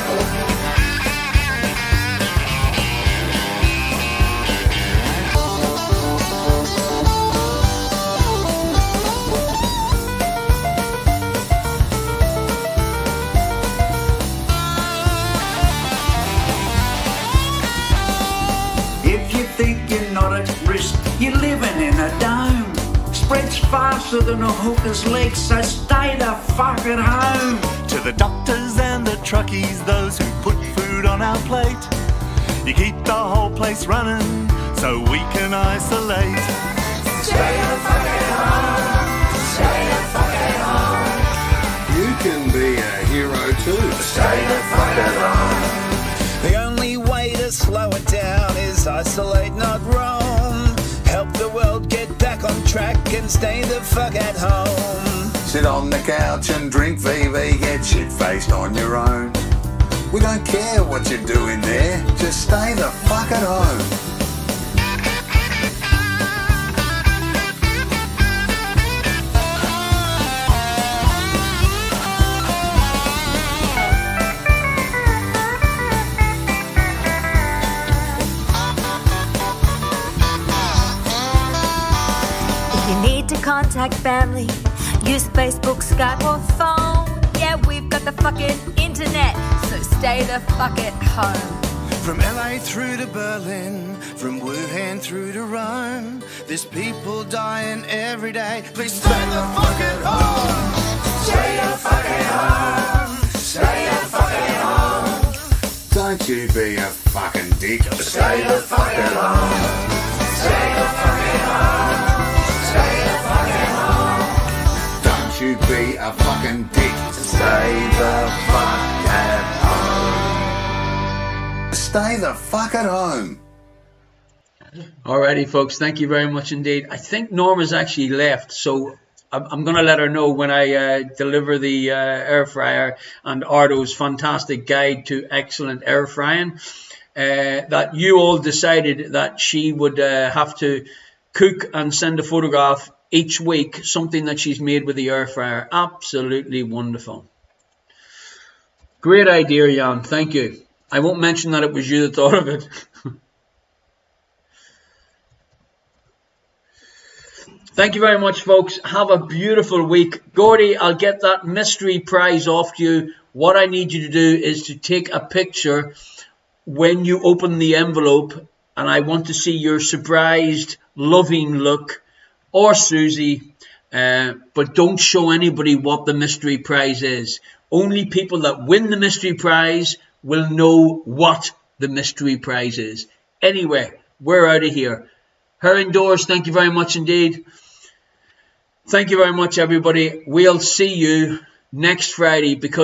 Speaker 9: If you think you're not at risk, you're living in a dome. Spreads faster than a hooker's leg, so stay the fuck at home.
Speaker 10: To the doctors and the truckies, those who put food on our plate, you keep the whole place running so we can isolate.
Speaker 8: Stay the fuck at home. Stay the fuck at home.
Speaker 7: You can be a hero too.
Speaker 8: Stay the fuck at home.
Speaker 9: The only way to slow it down is isolate, not roam. Help the world get back on track and stay the fuck at home.
Speaker 7: Sit on the couch and drink VV, get shit-faced on your own. We don't care what you're doing there, just stay the fuck at home.
Speaker 3: Contact family, use Facebook, Skype or phone. Yeah, we've got the fucking internet, so stay the fuck at home.
Speaker 7: From LA through to Berlin, from Wuhan through to Rome, there's people dying every day. Please stay the fuck at home.
Speaker 8: Stay the fuck at home. Stay the fuck at home.
Speaker 7: Don't you be a fucking dick.
Speaker 8: Stay the fuck at home. Stay the fuck at home. Stay the fuck at home.
Speaker 7: Don't you be a fucking dick.
Speaker 8: Stay the fuck at home.
Speaker 7: Stay the fuck at home.
Speaker 2: Alrighty, folks. Thank you very much indeed. I think Norma's actually left, so I'm going to let her know when I deliver the air fryer and Ardo's fantastic guide to excellent air frying, that you all decided that she would have to cook and send a photograph each week, something that she's made with the air fryer. Absolutely wonderful. Great idea, Jan. Thank you. I won't mention that it was you that thought of it. Thank you very much, folks. Have a beautiful week. Gordy, I'll get that mystery prize off to you. What I need you to do is to take a picture when you open the envelope, and I want to see your surprised, loving look, or Susie, but don't show anybody what the mystery prize is. Only people that win the mystery prize will know what the mystery prize is. Anyway, we're out of here. Her indoors, thank you very much indeed. Thank you very much, everybody. We'll see you next Friday, because